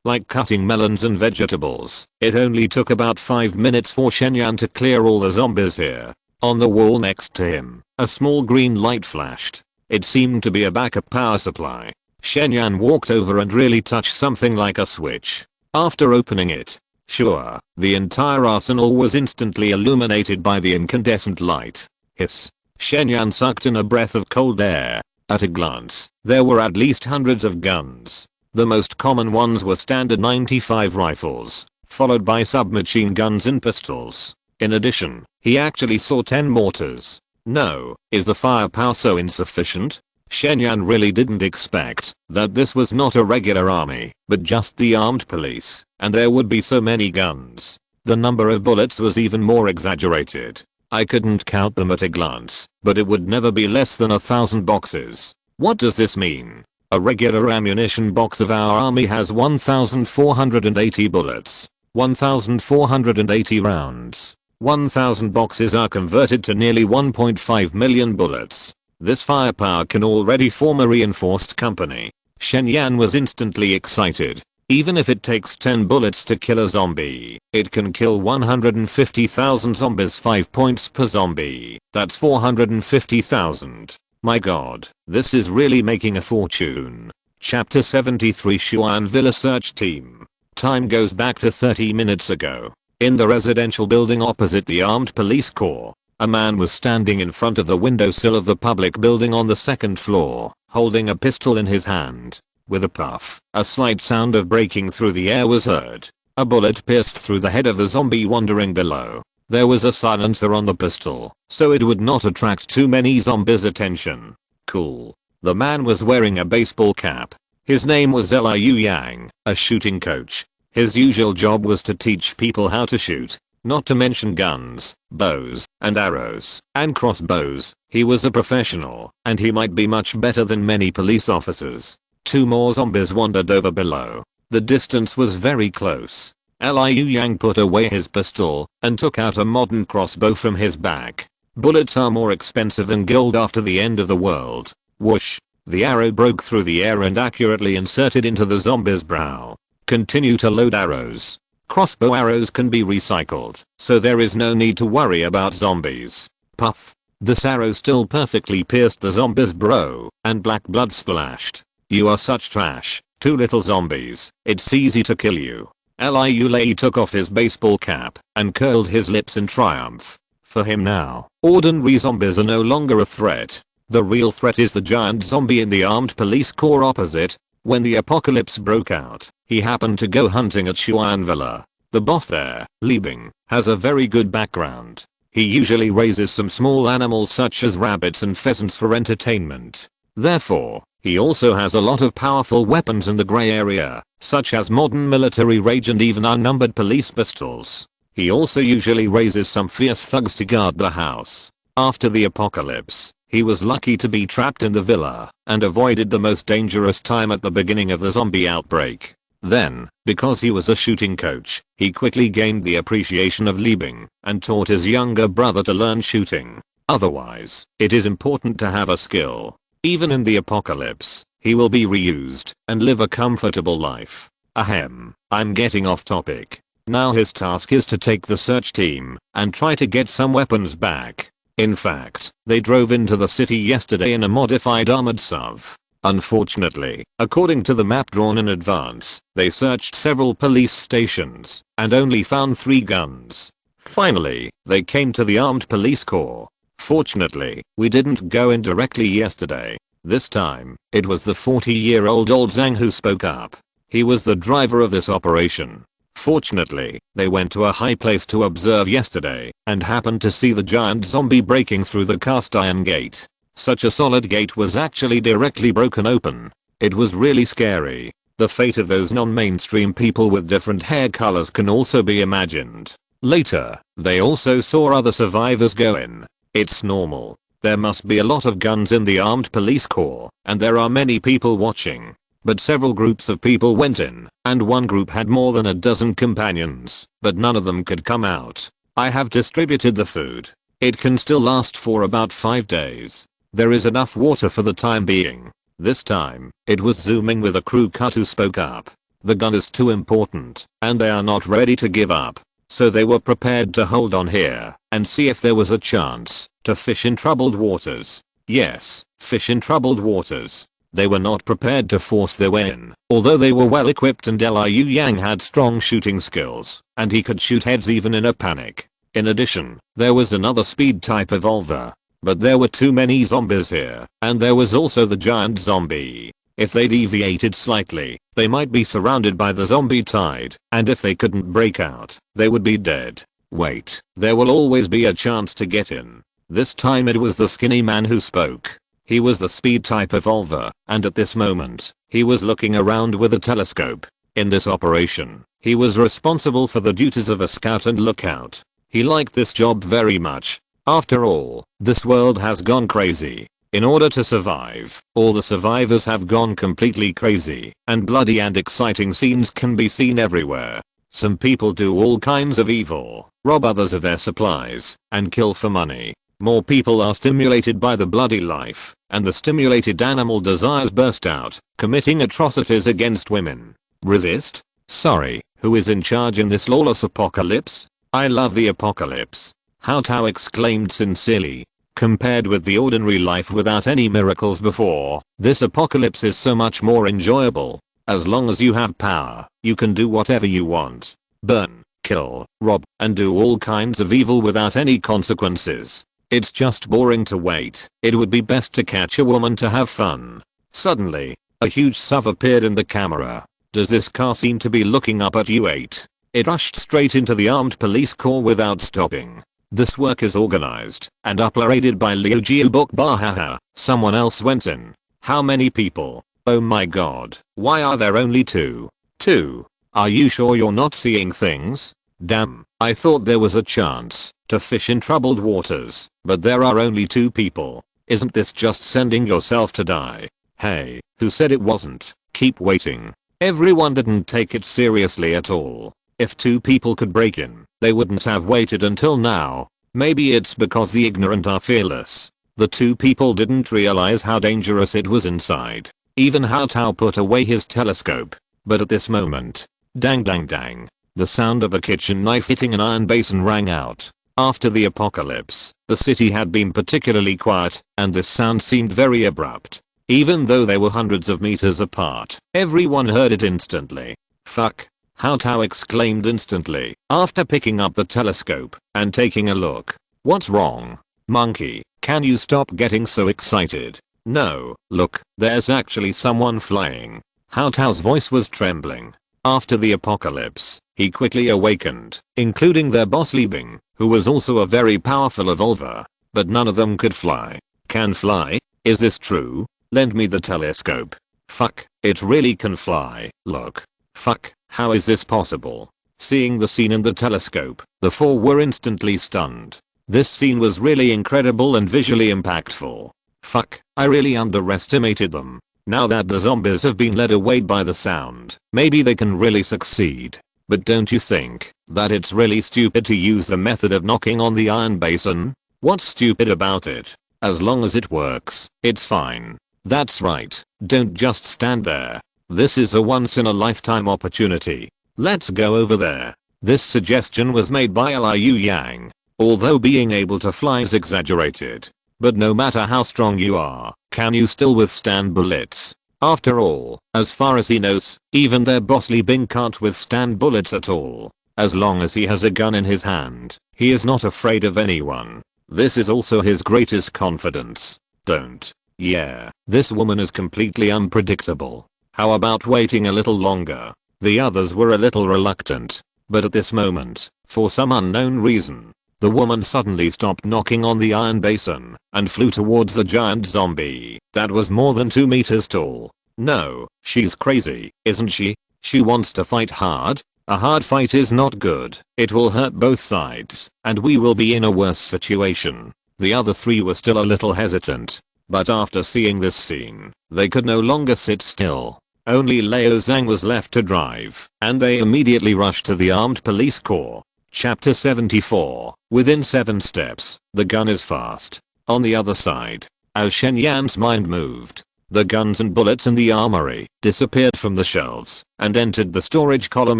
Like cutting melons and vegetables, it only took about 5 minutes for Shen Yan to clear all the zombies here. On the wall next to him, a small green light flashed. It seemed to be a backup power supply. Shen Yan walked over and really touched something like a switch. After opening it, sure, the entire arsenal was instantly illuminated by the incandescent light. Hiss. Shen Yan sucked in a breath of cold air. At a glance, there were at least hundreds of guns. The most common ones were standard 95 rifles, followed by submachine guns and pistols. In addition, he actually saw 10 mortars. No, is the firepower so insufficient? Shen Yan really didn't expect that this was not a regular army, but just the armed police, and there would be so many guns. The number of bullets was even more exaggerated. I couldn't count them at a glance, but it would never be less than 1,000 boxes. What does this mean? A regular ammunition box of our army has 1,480 bullets. 1,480 rounds. 1,000 boxes are converted to nearly 1.5 million bullets. This firepower can already form a reinforced company. Shen Yan was instantly excited. Even if it takes 10 bullets to kill a zombie, it can kill 150,000 zombies. 5 points per zombie. That's 450,000. My god, this is really making a fortune. Chapter 73 Xuan Villa Search Team. Time goes back to 30 minutes ago. In the residential building opposite the armed police corps, a man was standing in front of the windowsill of the public building on the 2nd floor. holding a pistol in his hand. With a puff, a slight sound of breaking through the air was heard. A bullet pierced through the head of the zombie wandering below. There was a silencer on the pistol, so it would not attract too many zombies' attention. Cool. The man was wearing a baseball cap. His name was Liu Yang, a shooting coach. His usual job was to teach people how to shoot, not to mention guns, bows, and arrows, and crossbows. He was a professional, and he might be much better than many police officers. 2 more zombies wandered over below. The distance was very close. Liu Yang put away his pistol and took out a modern crossbow from his back. Bullets are more expensive than gold after the end of the world. Whoosh! The arrow broke through the air and accurately inserted into the zombie's brow. Continue to load arrows. Crossbow arrows can be recycled, so there is no need to worry about zombies. Puff! This arrow still perfectly pierced the zombie's brow, and black blood splashed. You are such trash. 2 little zombies. It's easy to kill you. Liu took off his baseball cap and curled his lips in triumph. For him now, ordinary zombies are no longer a threat. The real threat is the giant zombie in the armed police corps opposite. When the apocalypse broke out, he happened to go hunting at Xuan Villa. The boss there, Li Bing, has a very good background. He usually raises some small animals such as rabbits and pheasants for entertainment. Therefore, he also has a lot of powerful weapons in the gray area, such as modern military rage and even unnumbered police pistols. He also usually raises some fierce thugs to guard the house. After the apocalypse, he was lucky to be trapped in the villa and avoided the most dangerous time at the beginning of the zombie outbreak. Then, because he was a shooting coach, he quickly gained the appreciation of Li Bing and taught his younger brother to learn shooting. Otherwise, it is important to have a skill. Even in the apocalypse, he will be reused and live a comfortable life. Ahem, I'm getting off topic. Now his task is to take the search team and try to get some weapons back. In fact, they drove into the city yesterday in a modified armored SUV. Unfortunately, according to the map drawn in advance, they searched several police stations and only found 3 guns. Finally, they came to the armed police corps. Fortunately, we didn't go in directly yesterday. This time, it was the 40-year-old old Zhang who spoke up. He was the driver of this operation. Fortunately, they went to a high place to observe yesterday and happened to see the giant zombie breaking through the cast iron gate. Such a solid gate was actually directly broken open. It was really scary. The fate of those non-mainstream people with different hair colors can also be imagined. Later, they also saw other survivors go in. It's normal. There must be a lot of guns in the armed police corps, and there are many people watching. But several groups of people went in, and one group had more than a dozen companions, but none of them could come out. I have distributed the food. It can still last for about 5 days. There is enough water for the time being. This time, it was Zooming with a crew cut who spoke up. The gun is too important, and they are not ready to give up. So they were prepared to hold on here and see if there was a chance to fish in troubled waters. Yes, fish in troubled waters. They were not prepared to force their way in, although they were well equipped and Liu Yang had strong shooting skills, and he could shoot heads even in a panic. In addition, there was another speed type evolver. But there were too many zombies here, and there was also the giant zombie. If they deviated slightly, they might be surrounded by the zombie tide, and if they couldn't break out, they would be dead. Wait, there will always be a chance to get in. This time it was the skinny man who spoke. He was the speed type evolver, and at this moment, he was looking around with a telescope. In this operation, he was responsible for the duties of a scout and lookout. He liked this job very much. After all, this world has gone crazy. In order to survive, all the survivors have gone completely crazy, and bloody and exciting scenes can be seen everywhere. Some people do all kinds of evil, rob others of their supplies, and kill for money. More people are stimulated by the bloody life, and the stimulated animal desires burst out, committing atrocities against women. Resist? Sorry, who is in charge in this lawless apocalypse? I love the apocalypse. How Tao exclaimed sincerely. Compared with the ordinary life without any miracles before, this apocalypse is so much more enjoyable. As long as you have power, you can do whatever you want. Burn, kill, rob, and do all kinds of evil without any consequences. It's just boring to wait. It would be best to catch a woman to have fun. Suddenly, a huge SUV appeared in the camera. Does this car seem to be looking up at you? 8. It rushed straight into the armed police corps without stopping. This work is organized and uploaded by Liu Jiubok Bahaha. Someone else went in. How many people? Oh my god. Why are there only 2? 2. Are you sure you're not seeing things? Damn, I thought there was a chance to fish in troubled waters, but there are only 2 people. Isn't this just sending yourself to die? Hey, who said it wasn't? Keep waiting. Everyone didn't take it seriously at all. If 2 people could break in, they wouldn't have waited until now. Maybe it's because the ignorant are fearless. The 2 people didn't realize how dangerous it was inside. Even Hao Tao put away his telescope. But at this moment, dang dang dang, the sound of a kitchen knife hitting an iron basin rang out. After the apocalypse, the city had been particularly quiet, and this sound seemed very abrupt. Even though they were hundreds of meters apart, everyone heard it instantly. Fuck. Hao Tao exclaimed instantly after picking up the telescope and taking a look. What's wrong? Monkey, can you stop getting so excited? No, look, there's actually someone flying. Hao Tao's voice was trembling. After the apocalypse, he quickly awakened, including their boss Li Bing, who was also a very powerful evolver. But none of them could fly. Can fly? Is this true? Lend me the telescope. Fuck, it really can fly. Look. Fuck, how is this possible? Seeing the scene in the telescope, the 4 were instantly stunned. This scene was really incredible and visually impactful. Fuck, I really underestimated them. Now that the zombies have been led away by the sound, maybe they can really succeed. But don't you think that it's really stupid to use the method of knocking on the iron basin? What's stupid about it? As long as it works, it's fine. That's right, don't just stand there. This is a once-in-a-lifetime opportunity. Let's go over there. This suggestion was made by Liu Yang. Although being able to fly is exaggerated. But no matter how strong you are, can you still withstand bullets? After all, as far as he knows, even their boss Li Bing can't withstand bullets at all. As long as he has a gun in his hand, he is not afraid of anyone. This is also his greatest confidence. Don't. Yeah, this woman is completely unpredictable. How about waiting a little longer? The others were a little reluctant. But at this moment, for some unknown reason, the woman suddenly stopped knocking on the iron basin and flew towards the giant zombie that was more than 2 meters tall. No, she's crazy, isn't she? She wants to fight hard? A hard fight is not good. It will hurt both sides, and we will be in a worse situation. The other 3 were still a little hesitant. But after seeing this scene, they could no longer sit still. Only Liu Zhang was left to drive, and they immediately rushed to the armed police corps. Chapter 74. Within 7 steps, the gun is fast. On the other side, as Shen Yan's mind moved, the guns and bullets in the armory disappeared from the shelves and entered the storage column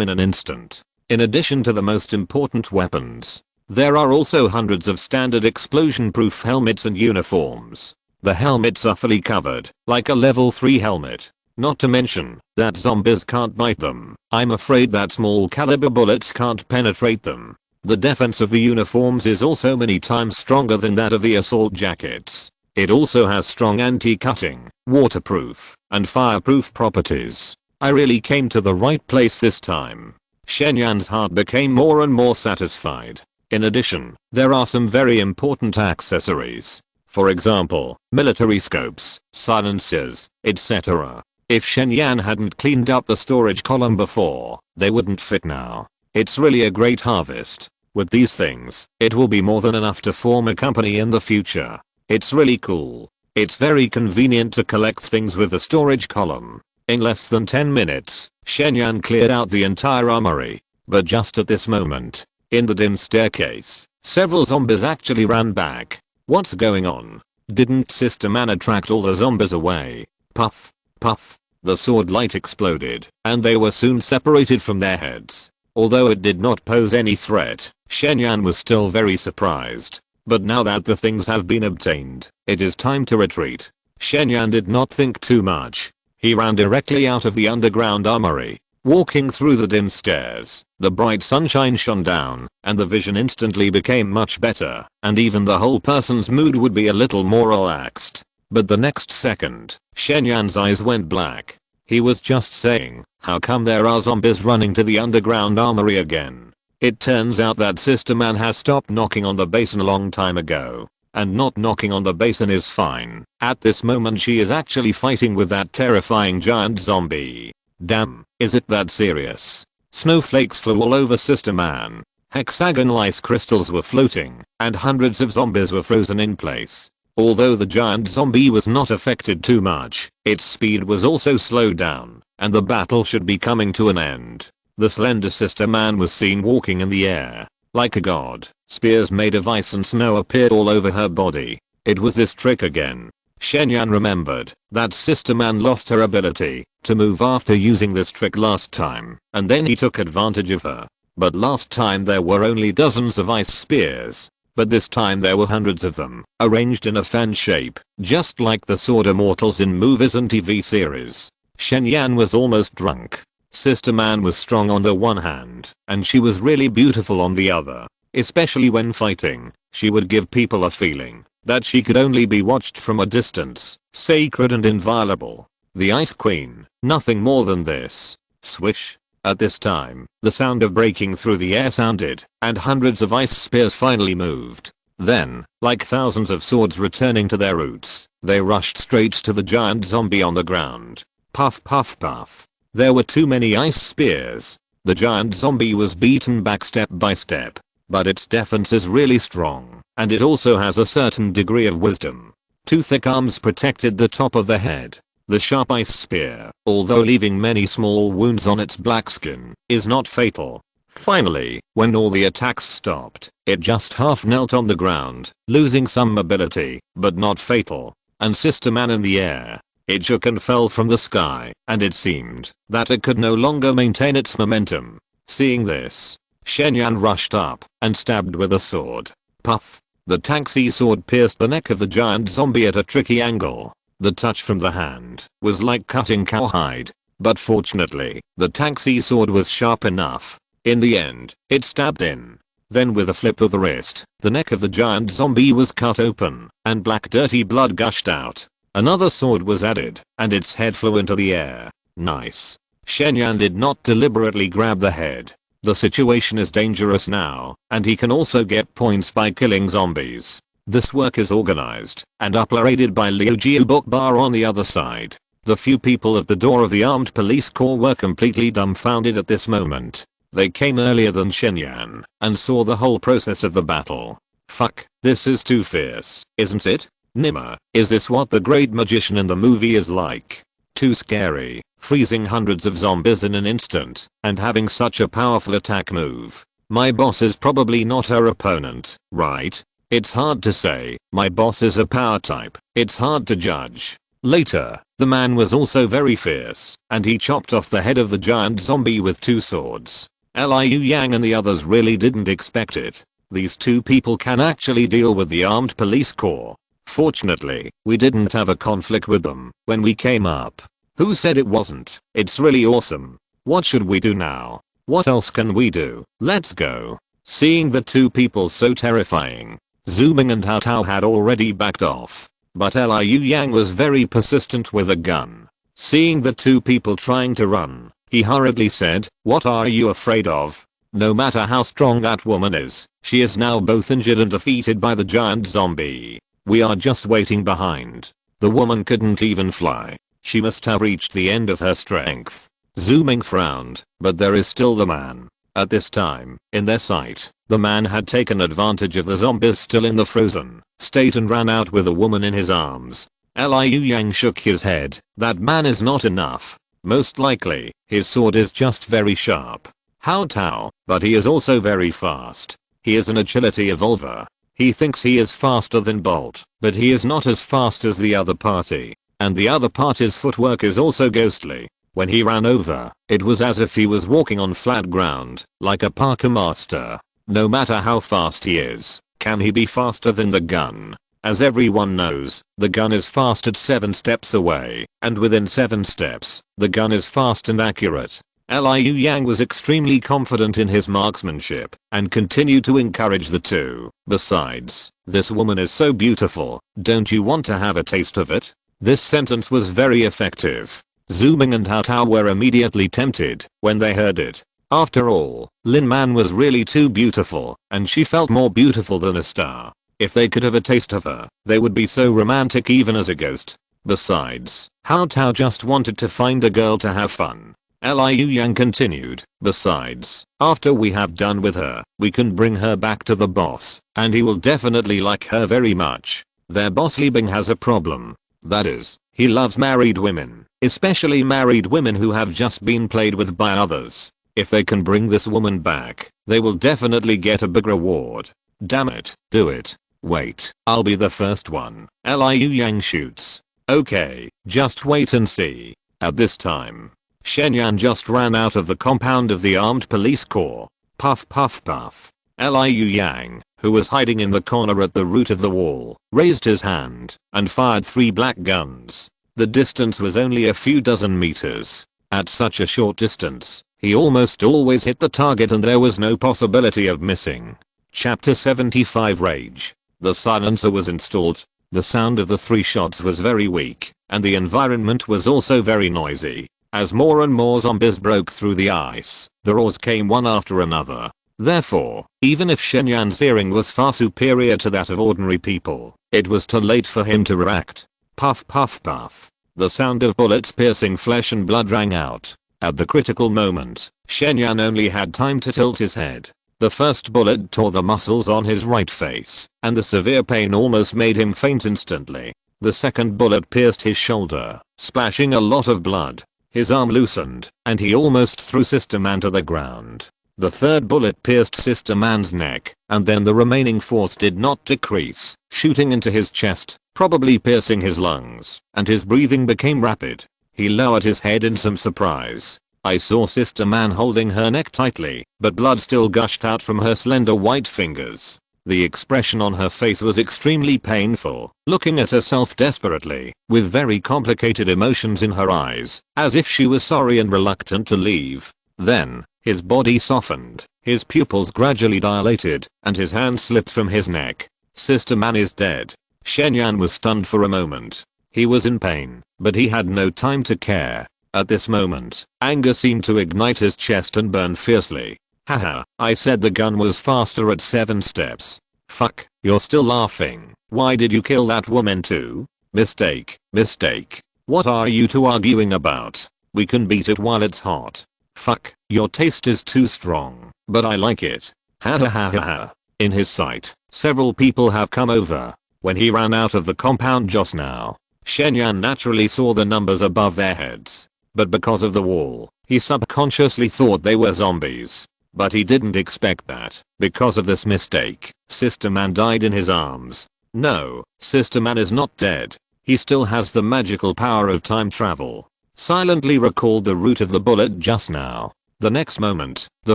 in an instant. In addition to the most important weapons, there are also hundreds of standard explosion-proof helmets and uniforms. The helmets are fully covered, like a level 3 helmet. Not to mention that zombies can't bite them. I'm afraid that small caliber bullets can't penetrate them. The defense of the uniforms is also many times stronger than that of the assault jackets. It also has strong anti-cutting, waterproof, and fireproof properties. I really came to the right place this time. Shen Yan's heart became more and more satisfied. In addition, there are some very important accessories. For example, military scopes, silencers, etc. If Shen Yan hadn't cleaned up the storage column before, they wouldn't fit now. It's really a great harvest. With these things, it will be more than enough to form a company in the future. It's really cool. It's very convenient to collect things with the storage column. In less than 10 minutes, Shen Yan cleared out the entire armory. But just at this moment, in the dim staircase, several zombies actually ran back. What's going on? Didn't Sister Man attract all the zombies away? Puff. Puff. The sword light exploded, and they were soon separated from their heads. Although it did not pose any threat, Shen Yan was still very surprised. But now that the things have been obtained, it is time to retreat. Shen Yan did not think too much. He ran directly out of the underground armory. Walking through the dim stairs, the bright sunshine shone down, and the vision instantly became much better, and even the whole person's mood would be a little more relaxed. But the next second, Shen Yan's eyes went black. He was just saying, how come there are zombies running to the underground armory again? It turns out that Sister Man has stopped knocking on the basin a long time ago. And not knocking on the basin is fine. At this moment she is actually fighting with that terrifying giant zombie. Damn, is it that serious? Snowflakes flew all over Sister Man. Hexagonal ice crystals were floating, and hundreds of zombies were frozen in place. Although the giant zombie was not affected too much, its speed was also slowed down, and the battle should be coming to an end. The slender Sister Man was seen walking in the air. Like a god, spears made of ice and snow appeared all over her body. It was this trick again. Shen Yan remembered that Sister Man lost her ability to move after using this trick last time, and then he took advantage of her. But last time there were only dozens of ice spears. But this time there were hundreds of them, arranged in a fan shape, just like the sword immortals in movies and TV series. Shen Yan was almost drunk. Sister Man was strong on the one hand, and she was really beautiful on the other. Especially when fighting, she would give people a feeling that she could only be watched from a distance, sacred and inviolable. The Ice Queen, nothing more than this. Swish. At this time, the sound of breaking through the air sounded, and hundreds of ice spears finally moved. Then, like thousands of swords returning to their roots, they rushed straight to the giant zombie on the ground. Puff puff puff. There were too many ice spears. The giant zombie was beaten back step by step. But its defense is really strong, and it also has a certain degree of wisdom. Two thick arms protected the top of the head. The sharp ice spear, although leaving many small wounds on its black skin, is not fatal. Finally, when all the attacks stopped, it just half knelt on the ground, losing some mobility, but not fatal. And Sister Man in the air. It shook and fell from the sky, and it seemed that it could no longer maintain its momentum. Seeing this, Shen Yan rushed up and stabbed with a sword. Puff. The taxi sword pierced the neck of the giant zombie at a tricky angle. The touch from the hand was like cutting cowhide, but fortunately, the taxi sword was sharp enough. In the end, it stabbed in. Then with a flip of the wrist, the neck of the giant zombie was cut open, and black dirty blood gushed out. Another sword was added, and its head flew into the air. Nice. Shen Yan did not deliberately grab the head. The situation is dangerous now, and he can also get points by killing zombies. This work is organized and uploaded by Liu Jiu Bokbar on the other side. The few people at the door of the armed police corps were completely dumbfounded at this moment. They came earlier than Shen Yan and saw the whole process of the battle. Fuck, this is too fierce, isn't it? Nimmer, is this what the great magician in the movie is like? Too scary, freezing hundreds of zombies in an instant and having such a powerful attack move. My boss is probably not her opponent, right? It's hard to say. My boss is a power type. It's hard to judge. Later, the man was also very fierce, and he chopped off the head of the giant zombie with two swords. Liu Yang and the others really didn't expect it. These two people can actually deal with the armed police corps. Fortunately, we didn't have a conflict with them when we came up. Who said it wasn't? It's really awesome. What should we do now? What else can we do? Let's go. Seeing the two people so terrifying, Zooming and Hao Tao had already backed off. But Liu Yang was very persistent with a gun. Seeing the two people trying to run, he hurriedly said, "What are you afraid of? No matter how strong that woman is, she is now both injured and defeated by the giant zombie. We are just waiting behind." The woman couldn't even fly. She must have reached the end of her strength. Zooming frowned, but there is still the man. At this time, in their sight, the man had taken advantage of the zombies still in the frozen state and ran out with a woman in his arms. Liu Yang shook his head. That man is not enough. Most likely, his sword is just very sharp. Hao Tao, but he is also very fast. He is an agility evolver. He thinks he is faster than Bolt, but he is not as fast as the other party. And the other party's footwork is also ghostly. When he ran over, it was as if he was walking on flat ground, like a parkour master. No matter how fast he is, can he be faster than the gun? As everyone knows, the gun is fast at 7 steps away, and within 7 steps, the gun is fast and accurate. Liu Yang was extremely confident in his marksmanship and continued to encourage the two. Besides, this woman is so beautiful, don't you want to have a taste of it? This sentence was very effective. Zooming and Hao Tao were immediately tempted when they heard it. After all, Lin Man was really too beautiful, and she felt more beautiful than a star. If they could have a taste of her, they would be so romantic even as a ghost. Besides, Hao Tao just wanted to find a girl to have fun. Liu Yang continued, besides, after we have done with her, we can bring her back to the boss, and he will definitely like her very much. Their boss Li Bing has a problem. That is, he loves married women, especially married women who have just been played with by others. If they can bring this woman back, they will definitely get a big reward. Damn it, do it. Wait, I'll be the first one. Liu Yang shoots. Okay, just wait and see. At this time, Shen just ran out of the compound of the armed police corps. Puff puff puff. Liu Yang, who was hiding in the corner at the root of the wall, raised his hand and fired 3 black guns. The distance was only a few dozen meters. At such a short distance, he almost always hit the target and there was no possibility of missing. Chapter 75 Rage. The silencer was installed. The sound of the 3 shots was very weak, and the environment was also very noisy. As more and more zombies broke through the ice, the roars came one after another. Therefore, even if Shen Yan's hearing was far superior to that of ordinary people, it was too late for him to react. Puff puff puff. The sound of bullets piercing flesh and blood rang out. At the critical moment, Shen Yan only had time to tilt his head. The first bullet tore the muscles on his right face, and the severe pain almost made him faint instantly. The second bullet pierced his shoulder, splashing a lot of blood. His arm loosened, and he almost threw Sister Man to the ground. The third bullet pierced Sister Man's neck, and then the remaining force did not decrease, shooting into his chest, probably piercing his lungs, and his breathing became rapid. He lowered his head in some surprise. I saw Sister Man holding her neck tightly, but blood still gushed out from her slender white fingers. The expression on her face was extremely painful, looking at herself desperately, with very complicated emotions in her eyes, as if she was sorry and reluctant to leave. Then, his body softened, his pupils gradually dilated, and his hand slipped from his neck. Sister Man is dead. Shen Yan was stunned for a moment. He was in pain, but he had no time to care. At this moment, anger seemed to ignite his chest and burn fiercely. Haha, I said the gun was faster at 7 steps. Fuck, you're still laughing. Why did you kill that woman too? Mistake, mistake. What are you two arguing about? We can beat it while it's hot. Fuck, your taste is too strong, but I like it. Ha ha ha ha ha. In his sight, several people have come over. When he ran out of the compound just now, Shen Yan naturally saw the numbers above their heads. But because of the wall, he subconsciously thought they were zombies. But he didn't expect that. Because of this mistake, Sister Man died in his arms. No, Sister Man is not dead. He still has the magical power of time travel. Silently recalled the route of the bullet just now. The next moment, the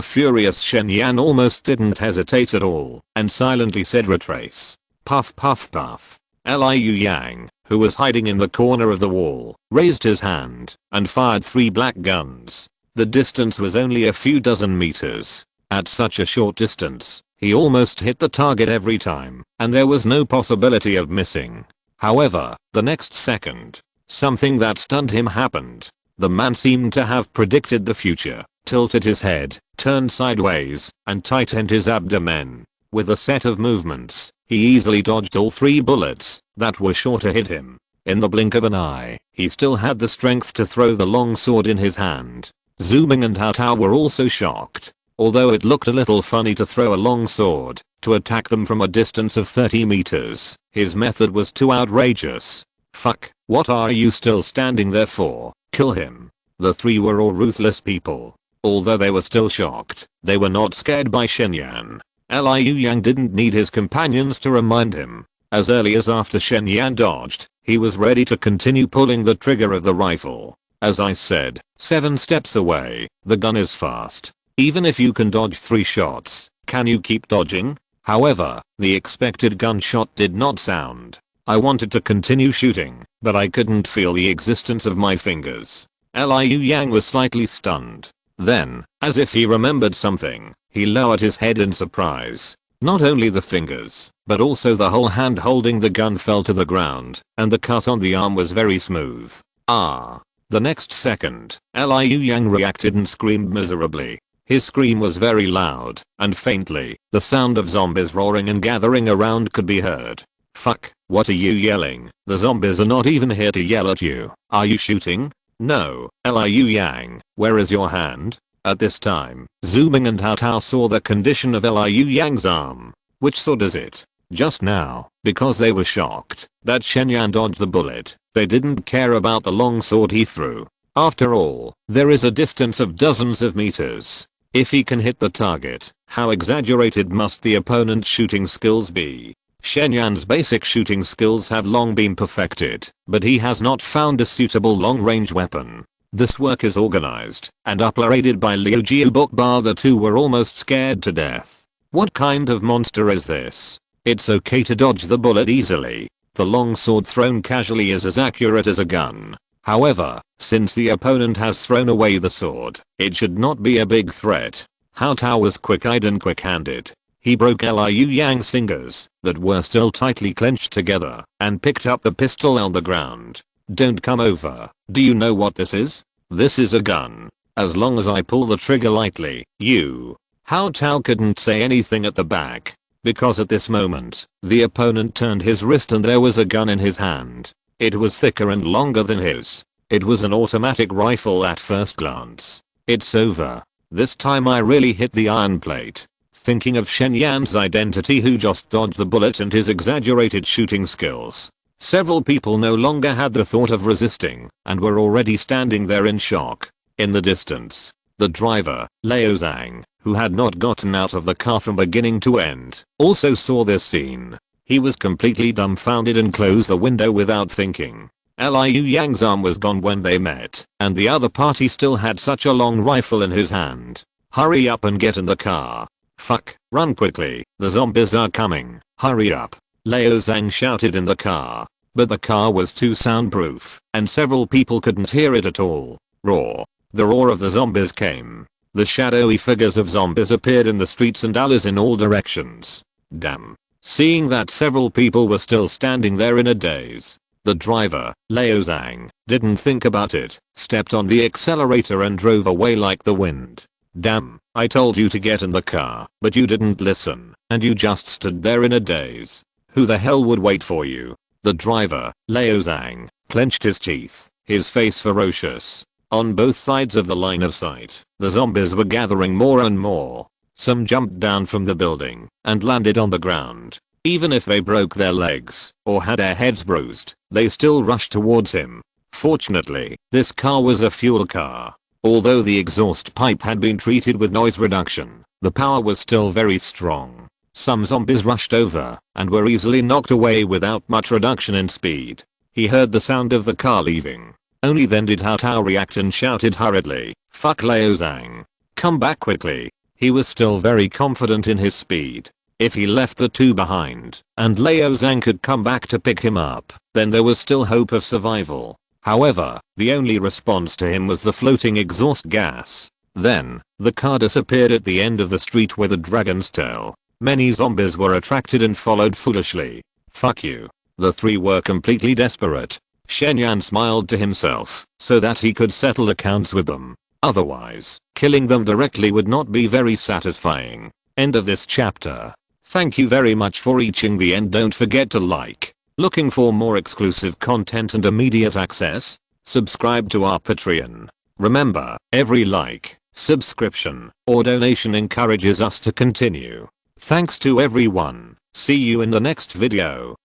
furious Shen Yan almost didn't hesitate at all, and silently said retrace. Puff puff puff. Liu Yang, who was hiding in the corner of the wall, raised his hand and fired 3 black guns. The distance was only a few dozen meters. At such a short distance, he almost hit the target every time, and there was no possibility of missing. However, the next second, something that stunned him happened. The man seemed to have predicted the future, tilted his head, turned sideways, and tightened his abdomen. With a set of movements, he easily dodged all 3 bullets that were sure to hit him. In the blink of an eye, he still had the strength to throw the long sword in his hand. Zooming and Hao Tao were also shocked. Although it looked a little funny to throw a long sword to attack them from a distance of 30 meters, his method was too outrageous. Fuck, what are you still standing there for? Kill him. The 3 were all ruthless people. Although they were still shocked, they were not scared by Shen Yan. Liu Yang didn't need his companions to remind him. As early as after Shen Yan dodged, he was ready to continue pulling the trigger of the rifle. As I said, 7 steps away, the gun is fast. Even if you can dodge 3 shots, can you keep dodging? However, the expected gunshot did not sound. I wanted to continue shooting, but I couldn't feel the existence of my fingers. Liu Yang was slightly stunned. Then, as if he remembered something, he lowered his head in surprise. Not only the fingers, but also the whole hand holding the gun fell to the ground, and the cut on the arm was very smooth. Ah. The next second, Liu Yang reacted and screamed miserably. His scream was very loud, and faintly, the sound of zombies roaring and gathering around could be heard. Fuck, what are you yelling? The zombies are not even here to yell at you. Are you shooting? No, Liu Yang, where is your hand? At this time, Zooming and Hao Tao saw the condition of Liu Yang's arm. Which sword is it? Just now, because they were shocked that Shen Yan dodged the bullet, they didn't care about the long sword he threw. After all, there is a distance of dozens of meters. If he can hit the target, how exaggerated must the opponent's shooting skills be? Shen Yan's basic shooting skills have long been perfected, but he has not found a suitable long-range weapon. This work is organized and uploaded by Liu Jiubokba. The two were almost scared to death. What kind of monster is this? It's okay to dodge the bullet easily. The long sword thrown casually is as accurate as a gun. However, since the opponent has thrown away the sword, it should not be a big threat. Hao Tao was quick-eyed and quick-handed. He broke Liu Yang's fingers, that were still tightly clenched together, and picked up the pistol on the ground. Don't come over. Do you know what this is? This is a gun. As long as I pull the trigger lightly, you. Hao Tao couldn't say anything at the back, because at this moment, the opponent turned his wrist and there was a gun in his hand. It was thicker and longer than his. It was an automatic rifle at first glance. It's over. This time I really hit the iron plate. Thinking of Shen Yan's identity, who just dodged the bullet, and his exaggerated shooting skills, several people no longer had the thought of resisting and were already standing there in shock. In the distance, the driver, Liu Zhang, who had not gotten out of the car from beginning to end, also saw this scene. He was completely dumbfounded and closed the window without thinking. Liu Yang's arm was gone when they met, and the other party still had such a long rifle in his hand. Hurry up and get in the car. Fuck, run quickly, the zombies are coming, hurry up. Liu Zhang shouted in the car, but the car was too soundproof, and several people couldn't hear it at all. Roar. The roar of the zombies came. The shadowy figures of zombies appeared in the streets and alleys in all directions. Damn. Seeing that several people were still standing there in a daze, the driver, Liu Zhang, didn't think about it, stepped on the accelerator and drove away like the wind. Damn, I told you to get in the car, but you didn't listen, and you just stood there in a daze. Who the hell would wait for you? The driver, Liu Zhang, clenched his teeth, his face ferocious. On both sides of the line of sight, the zombies were gathering more and more. Some jumped down from the building and landed on the ground. Even if they broke their legs or had their heads bruised, they still rushed towards him. Fortunately, this car was a fuel car. Although the exhaust pipe had been treated with noise reduction, the power was still very strong. Some zombies rushed over and were easily knocked away without much reduction in speed. He heard the sound of the car leaving. Only then did Hao Tao react and shouted hurriedly, "Fuck Liu Zhang. Come back quickly." He was still very confident in his speed. If he left the two behind, and Liu Zhang could come back to pick him up, then there was still hope of survival. However, the only response to him was the floating exhaust gas. Then, the car disappeared at the end of the street with a dragon's tail. Many zombies were attracted and followed foolishly. Fuck you. The three were completely desperate. Shen Yan smiled to himself, so that he could settle accounts with them. Otherwise, killing them directly would not be very satisfying. End of this chapter. Thank you very much for reaching the end. Don't forget to like. Looking for more exclusive content and immediate access? Subscribe to our Patreon. Remember, every like, subscription, or donation encourages us to continue. Thanks to everyone. See you in the next video.